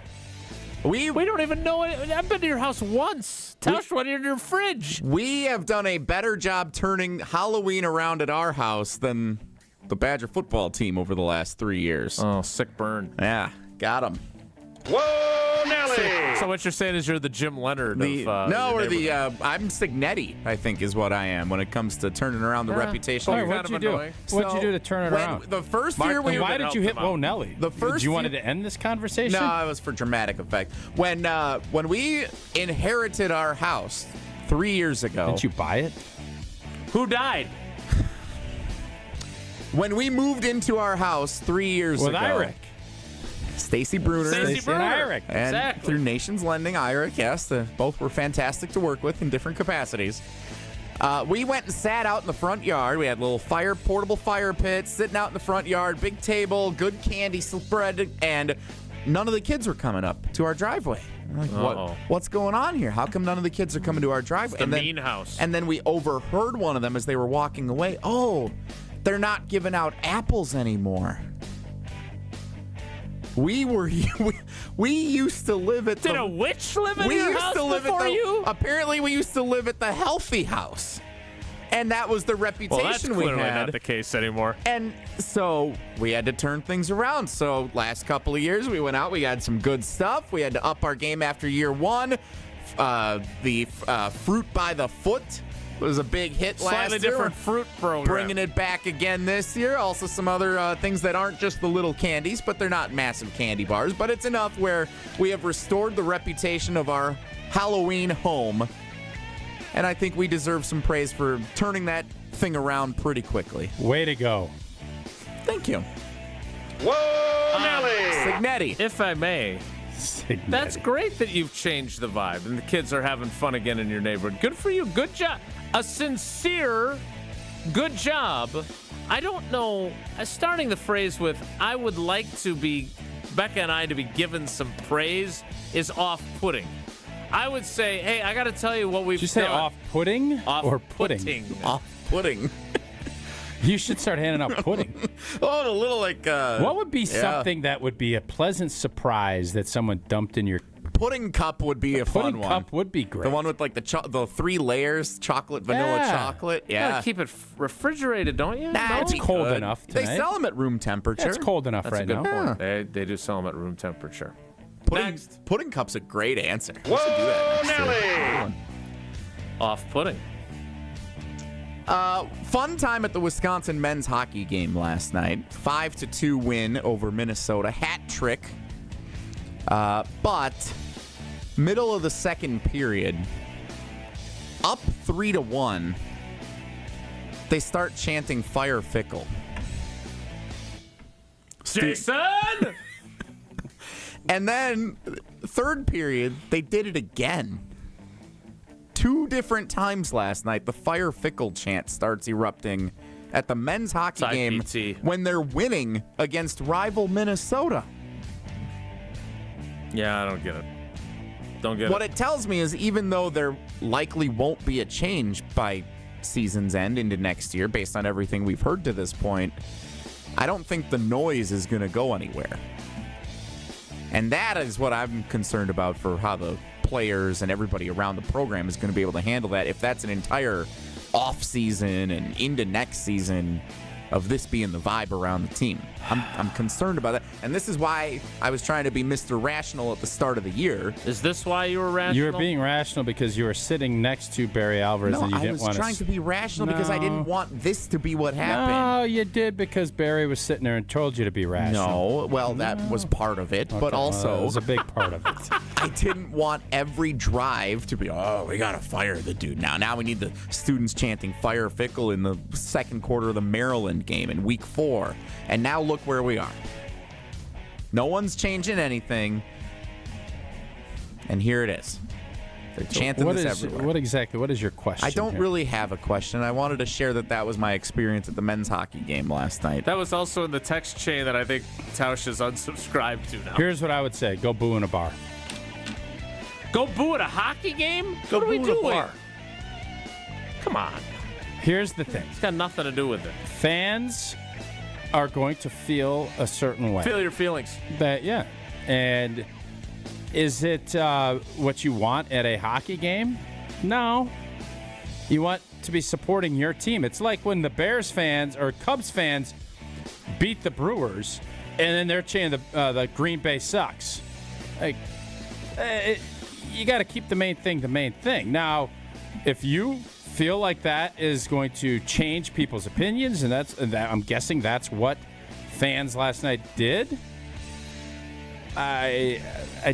[SPEAKER 2] We don't even know it. I've been to your house once. Tausch went in your fridge.
[SPEAKER 4] We have done a better job turning Halloween around at our house than the Badger football team over the last 3 years.
[SPEAKER 2] Oh, sick burn.
[SPEAKER 4] Yeah, got them.
[SPEAKER 11] Whoa, Nelly!
[SPEAKER 2] So what you're saying is you're the Jim Leonard
[SPEAKER 4] I'm Signetti, I think is what I am when it comes to turning around the reputation.
[SPEAKER 6] Why, what'd you do? What'd you do to turn it around?
[SPEAKER 4] The first year we
[SPEAKER 6] why did you hit Whoa Nelly?
[SPEAKER 4] The first
[SPEAKER 6] you wanted to end this conversation?
[SPEAKER 4] No, it was for dramatic effect. When we inherited our house 3 years ago.
[SPEAKER 6] Didn't you buy it?
[SPEAKER 2] Who died?
[SPEAKER 4] When we moved into our house 3 years ago.
[SPEAKER 6] With Iric.
[SPEAKER 4] Stacy Bruner.
[SPEAKER 6] Stacey and Iric.
[SPEAKER 4] And
[SPEAKER 2] exactly.
[SPEAKER 4] through Nations Lending, Iric, yes. Both were fantastic to work with in different capacities. We went and sat out in the front yard. We had a little portable fire pit, sitting out in the front yard, big table, good candy spread, and none of the kids were coming up to our driveway. I'm like, what's going on here? How come none of the kids are coming to our driveway?
[SPEAKER 2] It's the mean house.
[SPEAKER 4] And then we overheard one of them as they were walking away. Oh, they're not giving out apples anymore. We used to live at
[SPEAKER 2] Did a witch live in your house before you?
[SPEAKER 4] Apparently, we used to live at the healthy house. And that was the reputation
[SPEAKER 2] well, that's clearly
[SPEAKER 4] we had.
[SPEAKER 2] not the case anymore.
[SPEAKER 4] And so we had to turn things around. So last couple of years, we went out. We had some good stuff. We had to up our game after year one. The fruit by the foot was a big hit last year.
[SPEAKER 2] Slightly different fruit program.
[SPEAKER 4] Bringing it back again this year. Also some other things that aren't just the little candies, but they're not massive candy bars. But it's enough where we have restored the reputation of our Halloween home. And I think we deserve some praise for turning that thing around pretty quickly.
[SPEAKER 6] Way to go.
[SPEAKER 4] Thank you.
[SPEAKER 19] Whoa, Nelly!
[SPEAKER 4] Signetti.
[SPEAKER 2] If I may, that's great that you've changed the vibe and the kids are having fun again in your neighborhood. Good for you. Good job. A sincere good job. I don't know. Starting the phrase with, I would like to be, Becca and I to be given some praise is off-putting. I would say, hey, I got to tell you what we've done.
[SPEAKER 6] Did you say off-putting or pudding?
[SPEAKER 4] Off-putting.
[SPEAKER 6] You should start handing out pudding.
[SPEAKER 4] Oh, a little like...
[SPEAKER 6] what would be something that would be a pleasant surprise that someone dumped in your...
[SPEAKER 4] Pudding cup would be a fun one.
[SPEAKER 6] Pudding cup would be great.
[SPEAKER 4] The one with like the 3 layers, chocolate, vanilla chocolate. Yeah.
[SPEAKER 2] You gotta keep it refrigerated, don't you?
[SPEAKER 4] Nah,
[SPEAKER 6] it's cold enough tonight.
[SPEAKER 4] They sell them at room temperature.
[SPEAKER 6] It's cold enough right now.
[SPEAKER 2] Point. They do sell them at room temperature.
[SPEAKER 4] Pudding cup's a great answer.
[SPEAKER 19] Whoa, Nelly!
[SPEAKER 2] Off-putting.
[SPEAKER 4] Fun time at the Wisconsin men's hockey game last night. 5-2 win over Minnesota. Hat trick. But middle of the second period, up 3-1, they start chanting Fire Fickle.
[SPEAKER 2] Jason!
[SPEAKER 4] And then, third period, they did it again. 2 different times last night, the Fire Fickle chant starts erupting at the men's hockey game when they're winning against rival Minnesota.
[SPEAKER 2] Yeah, I don't get it.
[SPEAKER 4] What it tells me is even though there likely won't be a change by season's end into next year based on everything we've heard to this point, I don't think the noise is going to go anywhere. And that is what I'm concerned about for how the players and everybody around the program is going to be able to handle that if that's an entire off season and into next season of this being the vibe around the team. I'm concerned about that. And this is why I was trying to be Mr. Rational at the start of the year.
[SPEAKER 2] Is this why you were rational?
[SPEAKER 6] You were being rational because you were sitting next to Barry Alvarez and you didn't want to...
[SPEAKER 4] I was trying to be rational because I didn't want this to be what happened.
[SPEAKER 6] No, you did because Barry was sitting there and told you to be rational.
[SPEAKER 4] No, well, that was part of it, but also...
[SPEAKER 6] Well, that was a big part of it.
[SPEAKER 4] I didn't want every drive to be, we got to fire the dude now. Now we need the students chanting Fire Fickle in the second quarter of the Maryland game in week 4. And now look where we are. No one's changing anything. And here it is. They're chanting this everywhere.
[SPEAKER 6] What is your question?
[SPEAKER 4] I don't really have a question. I wanted to share that was my experience at the men's hockey game last night.
[SPEAKER 2] That was also in the text chain that I think Tausch is unsubscribed to now.
[SPEAKER 6] Here's what I would say. Go boo in a bar.
[SPEAKER 2] Go boo at a hockey game?
[SPEAKER 4] Go
[SPEAKER 2] what are we
[SPEAKER 4] boo in a
[SPEAKER 2] doing?
[SPEAKER 4] bar.
[SPEAKER 2] Come on.
[SPEAKER 6] Here's the thing.
[SPEAKER 2] It's got nothing to do with it.
[SPEAKER 6] Fans are going to feel a certain way.
[SPEAKER 2] Feel your feelings.
[SPEAKER 6] Yeah. And is it what you want at a hockey game? No. You want to be supporting your team. It's like when the Bears fans or Cubs fans beat the Brewers and then they're chanting the Green Bay sucks. Like, you got to keep the main thing. Now, if you feel like that is going to change people's opinions, and I'm guessing that's what fans last night did, I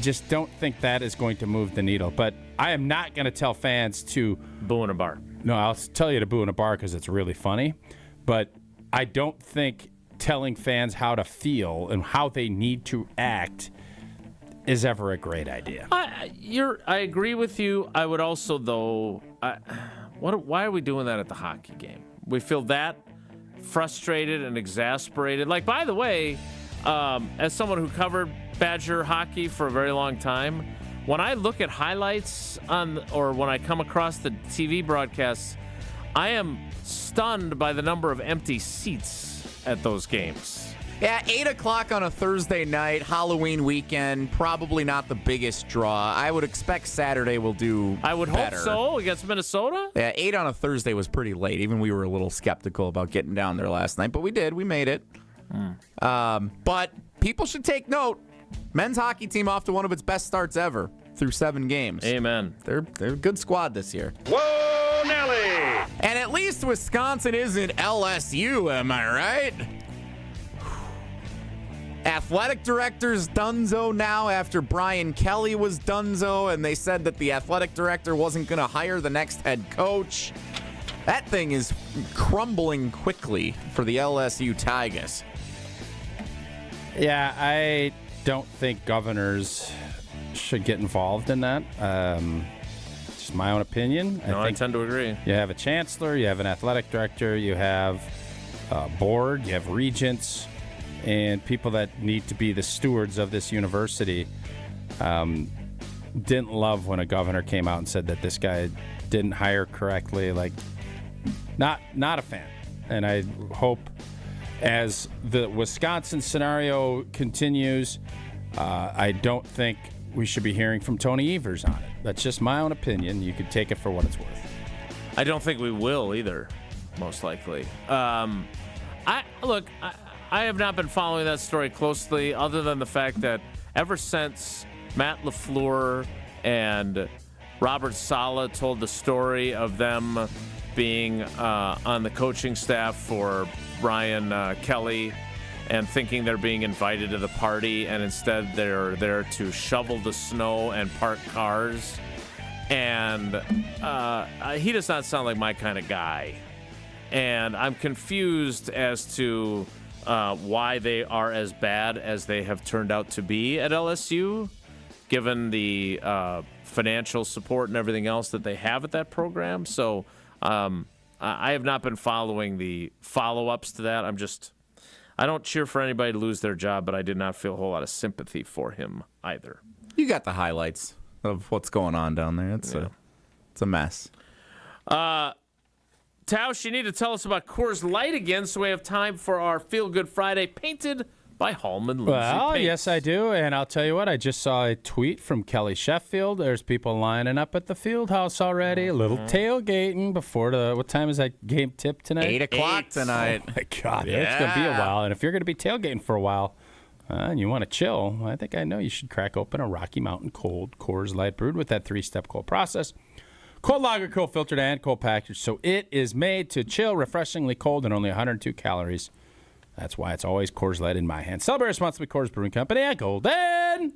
[SPEAKER 6] just don't think that is going to move the needle. But I am not going to tell fans to
[SPEAKER 2] boo in a bar.
[SPEAKER 6] No, I'll tell you to boo in a bar because it's really funny. But I don't think telling fans how to feel and how they need to act is ever a great idea.
[SPEAKER 2] I agree with you. I would also, though, why are we doing that at the hockey game? We feel that frustrated and exasperated. Like, by the way, as someone who covered Badger hockey for a very long time, when I look at highlights or when I come across the TV broadcasts, I am stunned by the number of empty seats at those games.
[SPEAKER 4] Yeah, 8 o'clock on a Thursday night, Halloween weekend, probably not the biggest draw. I would expect Saturday will do
[SPEAKER 2] I would
[SPEAKER 4] better.
[SPEAKER 2] hope so against Minnesota.
[SPEAKER 4] Yeah, 8 on a Thursday was pretty late. Even we were a little skeptical about getting down there last night, but we did. We made it. But people should take note. Men's hockey team off to one of its best starts ever through 7 games.
[SPEAKER 2] Amen.
[SPEAKER 4] They're a good squad this year.
[SPEAKER 19] Whoa, Nelly!
[SPEAKER 4] And at least Wisconsin isn't LSU, am I right? Athletic director's donezo now after Brian Kelly was donezo, and they said that the athletic director wasn't going to hire the next head coach. That thing is crumbling quickly for the LSU Tigers.
[SPEAKER 6] Yeah, I don't think governors should get involved in that. Just my own opinion.
[SPEAKER 2] I tend to agree.
[SPEAKER 6] You have a chancellor, you have an athletic director, you have a board, you have regents, and people that need to be the stewards of this university. Didn't love when a governor came out and said that this guy didn't hire correctly. Like, not a fan. And I hope as the Wisconsin scenario continues, I don't think we should be hearing from Tony Evers on it. That's just my own opinion. You can take it for what it's worth.
[SPEAKER 2] I don't think we will either, most likely. I have not been following that story closely, other than the fact that ever since Matt LaFleur and Robert Saleh told the story of them being on the coaching staff for Brian Kelly and thinking they're being invited to the party, and instead they're there to shovel the snow and park cars. And he does not sound like my kind of guy. And I'm confused as to why they are as bad as they have turned out to be at LSU, given the financial support and everything else that they have at that program. So I have not been following the follow-ups to that. I don't cheer for anybody to lose their job, but I did not feel a whole lot of sympathy for him either.
[SPEAKER 4] You got the highlights of what's going on down there. It's a mess.
[SPEAKER 2] Tausch, you need to tell us about Coors Light again, so we have time for our Feel Good Friday, painted by Hallman Lindsay
[SPEAKER 6] Well,
[SPEAKER 2] Paints.
[SPEAKER 6] yes, I do. And I'll tell you what, I just saw a tweet from Kelly Sheffield. There's people lining up at the field house already. A little tailgating before what time is that game tip tonight?
[SPEAKER 4] 8 o'clock tonight.
[SPEAKER 6] Oh, my God. Yeah. It's going to be a while. And if you're going to be tailgating for a while and you want to chill, I think I know you should crack open a Rocky Mountain Cold Coors Light brewed with that 3-step cold process. Cold lager, cold filtered, and cold packaged. So it is made to chill, refreshingly cold, and only 102 calories. That's why it's always Coors Light in my hand. Celebrate responsibly, Coors Brewing Company, and Golden,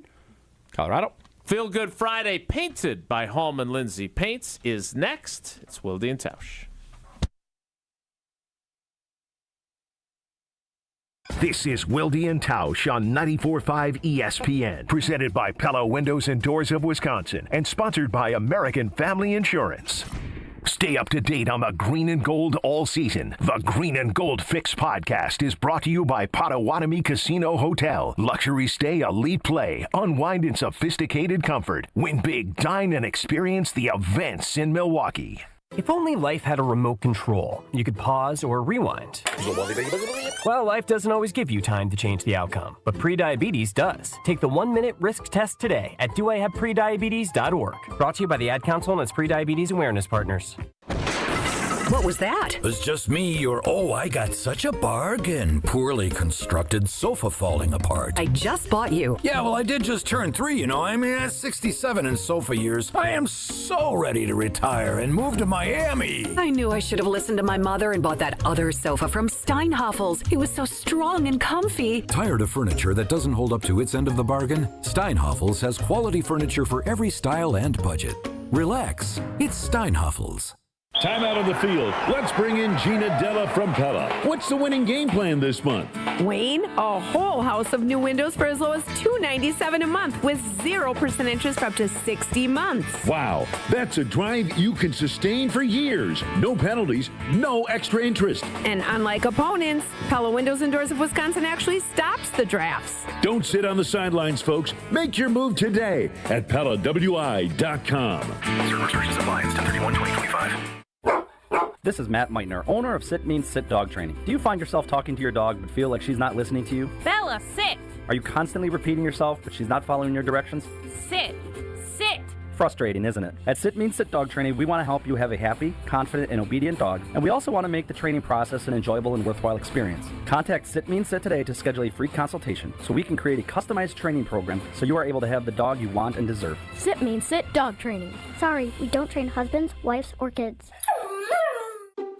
[SPEAKER 6] Colorado.
[SPEAKER 2] Feel Good Friday, painted by Hallman Lindsay Paints, is next. It's Wilde and Tausch.
[SPEAKER 7] This is Wilde and Tausch on 94.5 ESPN, presented by Pella Windows and Doors of Wisconsin, and sponsored by American Family Insurance. Stay up to date on the green and gold all season. The Green and Gold Fix podcast is brought to you by Potawatomi Casino Hotel. Luxury stay, elite play, unwind in sophisticated comfort. Win big, dine, and experience the events in Milwaukee.
[SPEAKER 1] If only life had a remote control, you could pause or rewind. Well, life doesn't always give you time to change the outcome, but prediabetes does. Take the 1-minute risk test today at doihaveprediabetes.org. Brought to you by the Ad Council and its prediabetes awareness partners.
[SPEAKER 8] What was that?
[SPEAKER 12] It was just me, or I got such a bargain. Poorly constructed sofa falling apart.
[SPEAKER 8] I just bought you.
[SPEAKER 12] Yeah, well, I did just turn 3, I mean, that's 67 in sofa years. I am so ready to retire and move to Miami.
[SPEAKER 8] I knew I should have listened to my mother and bought that other sofa from Steinhoffel's. It was so strong and comfy.
[SPEAKER 13] Tired of furniture that doesn't hold up to its end of the bargain? Steinhoffel's has quality furniture for every style and budget. Relax. It's Steinhoffel's.
[SPEAKER 14] Time out on the field. Let's bring in Gina Della from Pella. What's the winning game plan this month?
[SPEAKER 25] Wayne, a whole house of new windows for as low as $297 a month with 0% interest for up to 60 months.
[SPEAKER 14] Wow, that's a drive you can sustain for years. No penalties, no extra interest.
[SPEAKER 25] And unlike opponents, Pella Windows and Doors of Wisconsin actually stops the drafts.
[SPEAKER 14] Don't sit on the sidelines, folks. Make your move today at PellaWI.com.
[SPEAKER 26] Certain restrictions apply. It's 10/31/2025.
[SPEAKER 27] This is Matt Meitner, owner of Sit Means Sit Dog Training. Do you find yourself talking to your dog but feel like she's not listening to you?
[SPEAKER 28] Bella, sit!
[SPEAKER 27] Are you constantly repeating yourself but she's not following your directions?
[SPEAKER 28] Sit! Sit!
[SPEAKER 27] Frustrating, isn't it? At Sit Means Sit Dog Training, we want to help you have a happy, confident, and obedient dog, and we also want to make the training process an enjoyable and worthwhile experience. Contact Sit Means Sit today to schedule a free consultation so we can create a customized training program so you are able to have the dog you want and deserve.
[SPEAKER 31] Sit Means Sit Dog Training. Sorry, we don't train husbands, wives, or kids.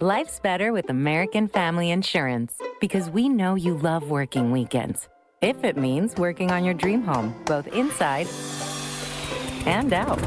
[SPEAKER 15] Life's better with American Family Insurance because we know you love working weekends. If it means working on your dream home, both inside and out.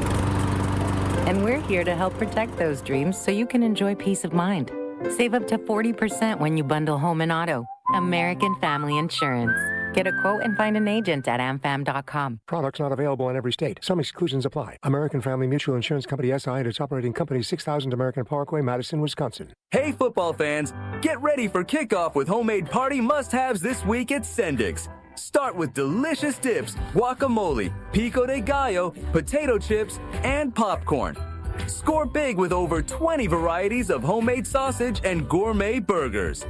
[SPEAKER 15] And we're here to help protect those dreams so you can enjoy peace of mind. Save up to 40% when you bundle home and auto. American Family Insurance. Get a quote and find an agent at amfam.com.
[SPEAKER 16] Products not available in every state. Some exclusions apply. American Family Mutual Insurance Company SI and its operating company 6000 American Parkway, Madison, Wisconsin.
[SPEAKER 17] Hey football fans, get ready for kickoff with homemade party must-haves this week at Sendik's. Start with delicious dips, guacamole, pico de gallo, potato chips, and popcorn. Score big with over 20 varieties of homemade sausage and gourmet burgers.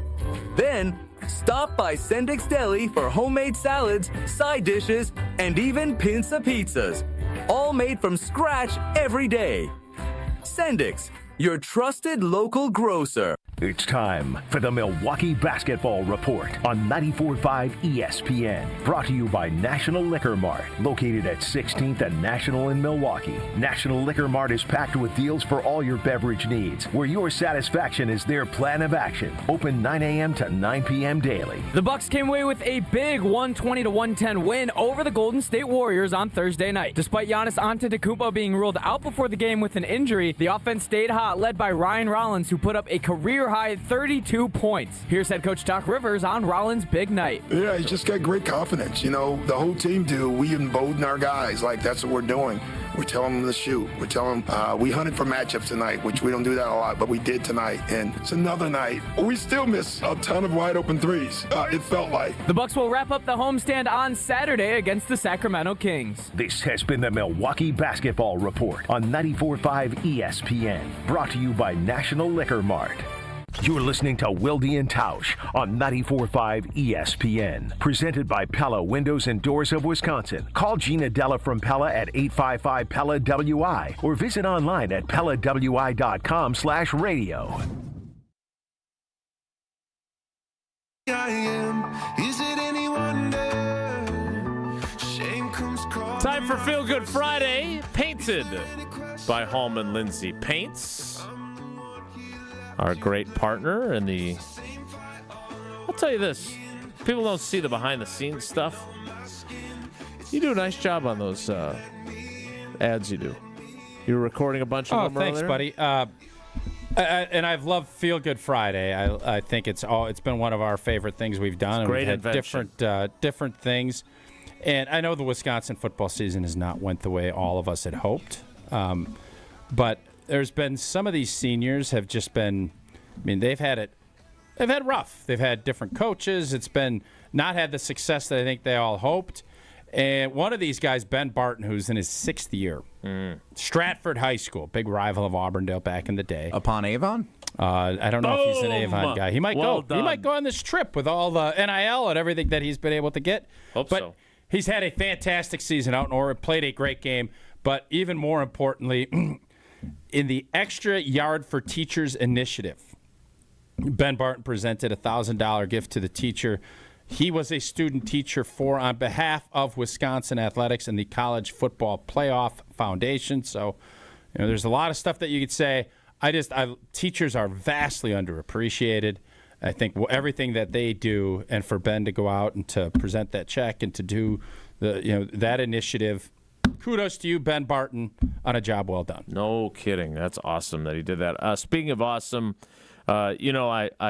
[SPEAKER 17] Then, stop by Sendik's Deli for homemade salads, side dishes, and even pinza pizzas. All made from scratch every day. Sendik's, your trusted local grocer.
[SPEAKER 7] It's time for the Milwaukee Basketball Report on 94.5 ESPN. Brought to you by National Liquor Mart, located at 16th and National in Milwaukee. National Liquor Mart is packed with deals for all your beverage needs, where your satisfaction is their plan of action. Open 9 a.m. to 9 p.m. daily.
[SPEAKER 18] The Bucks came away with a big 120-110 win over the Golden State Warriors on Thursday night. Despite Giannis Antetokounmpo being ruled out before the game with an injury, the offense stayed hot, led by Ryan Rollins, who put up a career-high 32 points. Here's head coach Doc Rivers on Rollins' big night.
[SPEAKER 20] Yeah, he's just got great confidence. You know, the whole team do. We embolden our guys. Like, that's what we're doing. We're telling them to shoot. We're telling them we hunted for matchups tonight, which we don't do that a lot, but we did tonight. And it's another night. We still miss a ton of wide open threes. It felt like.
[SPEAKER 18] The Bucks will wrap up the homestand on Saturday against the Sacramento Kings.
[SPEAKER 7] This has been the Milwaukee Basketball Report on 94.5 ESPN. Brought to you by National Liquor Mart. You're listening to Wilde and Tausch on 94.5 ESPN. Presented by Pella Windows and Doors of Wisconsin. Call Gina Della from Pella at 855-PELLA-WI or visit online at PellaWI.com/radio.
[SPEAKER 2] Time for Feel Good Friday, painted by Hallman Lindsay Paints. Our great partner in the... I'll tell you this. People don't see the behind-the-scenes stuff. You do a nice job on those ads you do. You were recording a bunch of them
[SPEAKER 6] thanks,
[SPEAKER 2] earlier?
[SPEAKER 6] buddy. And I've loved Feel Good Friday. I think it's been one of our favorite things we've done.
[SPEAKER 2] Great
[SPEAKER 6] and we've had different things. And I know the Wisconsin football season has not went the way all of us had hoped. But there's been some of these seniors have just been, I mean, they've had rough. They've had different coaches. It's been not had the success that I think they all hoped. And one of these guys, Ben Barton, who's in his 6th year, Stratford High School, big rival of Auburndale back in the day.
[SPEAKER 4] Upon Avon?
[SPEAKER 6] I don't know if he's an Avon guy. He might
[SPEAKER 2] Well
[SPEAKER 6] go. He might go on this trip with all the NIL and everything that he's been able to get.
[SPEAKER 2] Hope
[SPEAKER 6] but
[SPEAKER 2] so.
[SPEAKER 6] He's had a fantastic season out in Oregon, played a great game. But even more importantly, in the Extra Yard for Teachers initiative, Ben Barton presented a $1,000 gift to the teacher. He was a student teacher on behalf of Wisconsin Athletics and the College Football Playoff Foundation. So, there's a lot of stuff that you could say. Teachers are vastly underappreciated. I think everything that they do, and for Ben to go out and to present that check and to do that initiative, kudos to you, Ben Barton, on a job well done.
[SPEAKER 2] No kidding. That's awesome that he did that. Speaking of awesome, I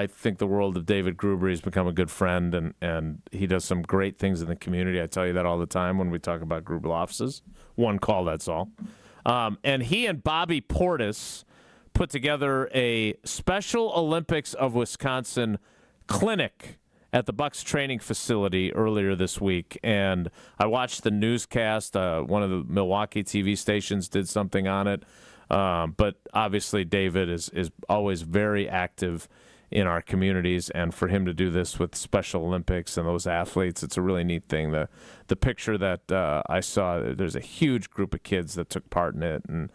[SPEAKER 2] think the world of David Gruber. He's become a good friend, and he does some great things in the community. I tell you that all the time when we talk about Gruber offices. One call, that's all. And he and Bobby Portis put together a Special Olympics of Wisconsin clinic at the Bucks training facility earlier this week. And I watched the newscast. One of the Milwaukee TV stations did something on it. But obviously David is always very active in our communities, and for him to do this with Special Olympics and those athletes, it's a really neat thing. The picture that I saw, there's a huge group of kids that took part in it. And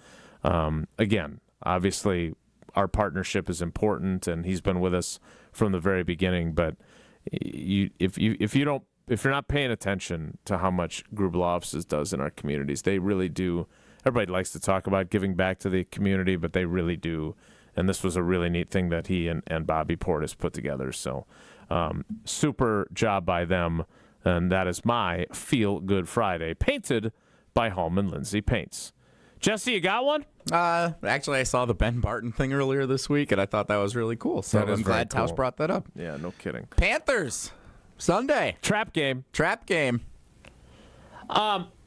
[SPEAKER 2] again, obviously our partnership is important, and he's been with us from the very beginning. But if you're not paying attention to how much Gruber Law Offices does in our communities, they really do. Everybody likes to talk about giving back to the community, but they really do And this was a really neat thing that he and Bobby Portis put together. So super job by them. And that is my Feel Good Friday, painted by Hallman Lindsay Paints. Jesse, you got one?
[SPEAKER 4] Actually, I saw the Ben Barton thing earlier this week, and I thought that was really cool. So I'm glad
[SPEAKER 2] cool.
[SPEAKER 4] Tausch brought that up.
[SPEAKER 2] Yeah, no kidding.
[SPEAKER 4] Panthers, Sunday.
[SPEAKER 2] Trap game.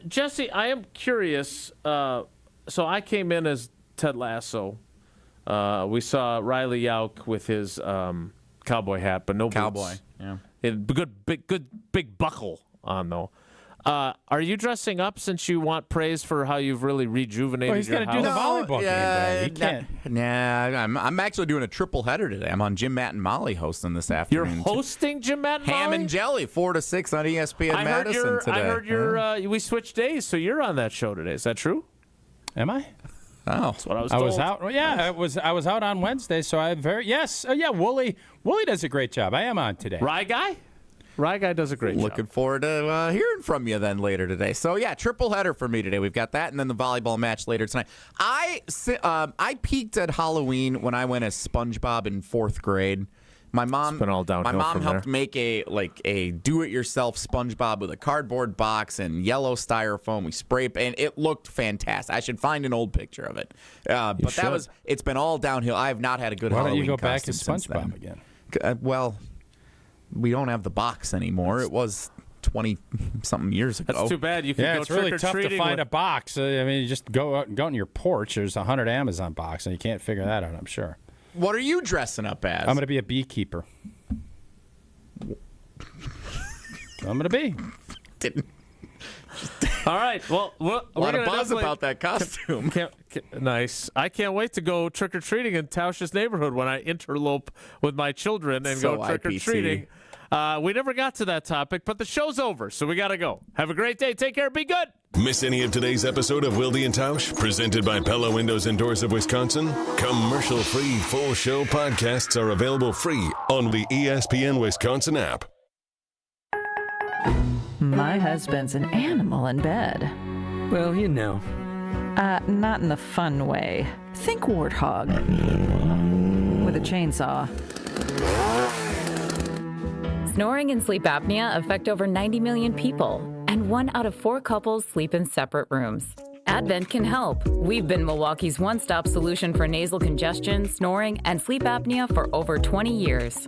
[SPEAKER 2] Jesse, I am curious. So I came in as Ted Lasso. We saw Riley Yauk with his cowboy hat, but no
[SPEAKER 4] cowboy.
[SPEAKER 2] boots.
[SPEAKER 4] Yeah,
[SPEAKER 2] good big buckle on though. Are you dressing up since you want praise for how you've really rejuvenated
[SPEAKER 6] he's
[SPEAKER 2] your
[SPEAKER 6] got to
[SPEAKER 2] house?
[SPEAKER 6] do the volleyball game. He can't.
[SPEAKER 4] Nah, I'm actually doing a triple header today. I'm on Jim, Matt, and Molly hosting this afternoon.
[SPEAKER 2] You're hosting Jim, Matt, and Molly?
[SPEAKER 4] Ham and Jelly, 4 to 6 on ESPN Madison today.
[SPEAKER 2] I heard we switched days, so you're on that show today. Is that true?
[SPEAKER 6] Am I?
[SPEAKER 4] Oh,
[SPEAKER 2] that's what I was told.
[SPEAKER 6] I was out. Yeah, I was out on Wednesday, so yes. Wooly does a great job. I am on today.
[SPEAKER 2] Rye guy does a great job.
[SPEAKER 4] Looking forward to hearing from you then later today. So, yeah, triple header for me today. We've got that and then the volleyball match later tonight. I peaked at Halloween when I went as SpongeBob in 4th grade. My mom,
[SPEAKER 2] it's been all downhill
[SPEAKER 4] my mom
[SPEAKER 2] from
[SPEAKER 4] helped
[SPEAKER 2] there.
[SPEAKER 4] make a do-it-yourself SpongeBob with a cardboard box and yellow styrofoam. We spray and it looked fantastic. I should find an old picture of it. But it's been all downhill. I have not had a good Halloween
[SPEAKER 6] costume. Why don't you go back as
[SPEAKER 4] SpongeBob
[SPEAKER 6] again?
[SPEAKER 4] Well, we don't have the box anymore. It was 20-something years ago.
[SPEAKER 2] That's too bad. You can go
[SPEAKER 6] it's really tough to find a box. You just go out on your porch. There's 100 Amazon boxes, and you can't figure that out, I'm sure.
[SPEAKER 4] What are you dressing up as?
[SPEAKER 6] I'm going to be a beekeeper. I'm going to be.
[SPEAKER 2] All right. Well, we're
[SPEAKER 4] a lot
[SPEAKER 2] gonna
[SPEAKER 4] of buzz about that costume.
[SPEAKER 2] Nice. I can't wait to go trick-or-treating in Tausch's neighborhood when I interlope with my children and go trick-or-treating. We never got to that topic, but the show's over, so we got to go. Have a great day. Take care. Be good.
[SPEAKER 31] Miss any of today's episode of Wilde and Tausch, presented by Pella Windows and Doors of Wisconsin? Commercial-free full show podcasts are available free on the ESPN Wisconsin app.
[SPEAKER 3] My husband's an animal in bed.
[SPEAKER 5] Well, you know.
[SPEAKER 3] Not in the fun way. Think warthog. With a chainsaw.
[SPEAKER 15] Snoring and sleep apnea affect over 90 million people, and 1 out of 4 couples sleep in separate rooms. Advent can help. We've been Milwaukee's one-stop solution for nasal congestion, snoring, and sleep apnea for over 20 years.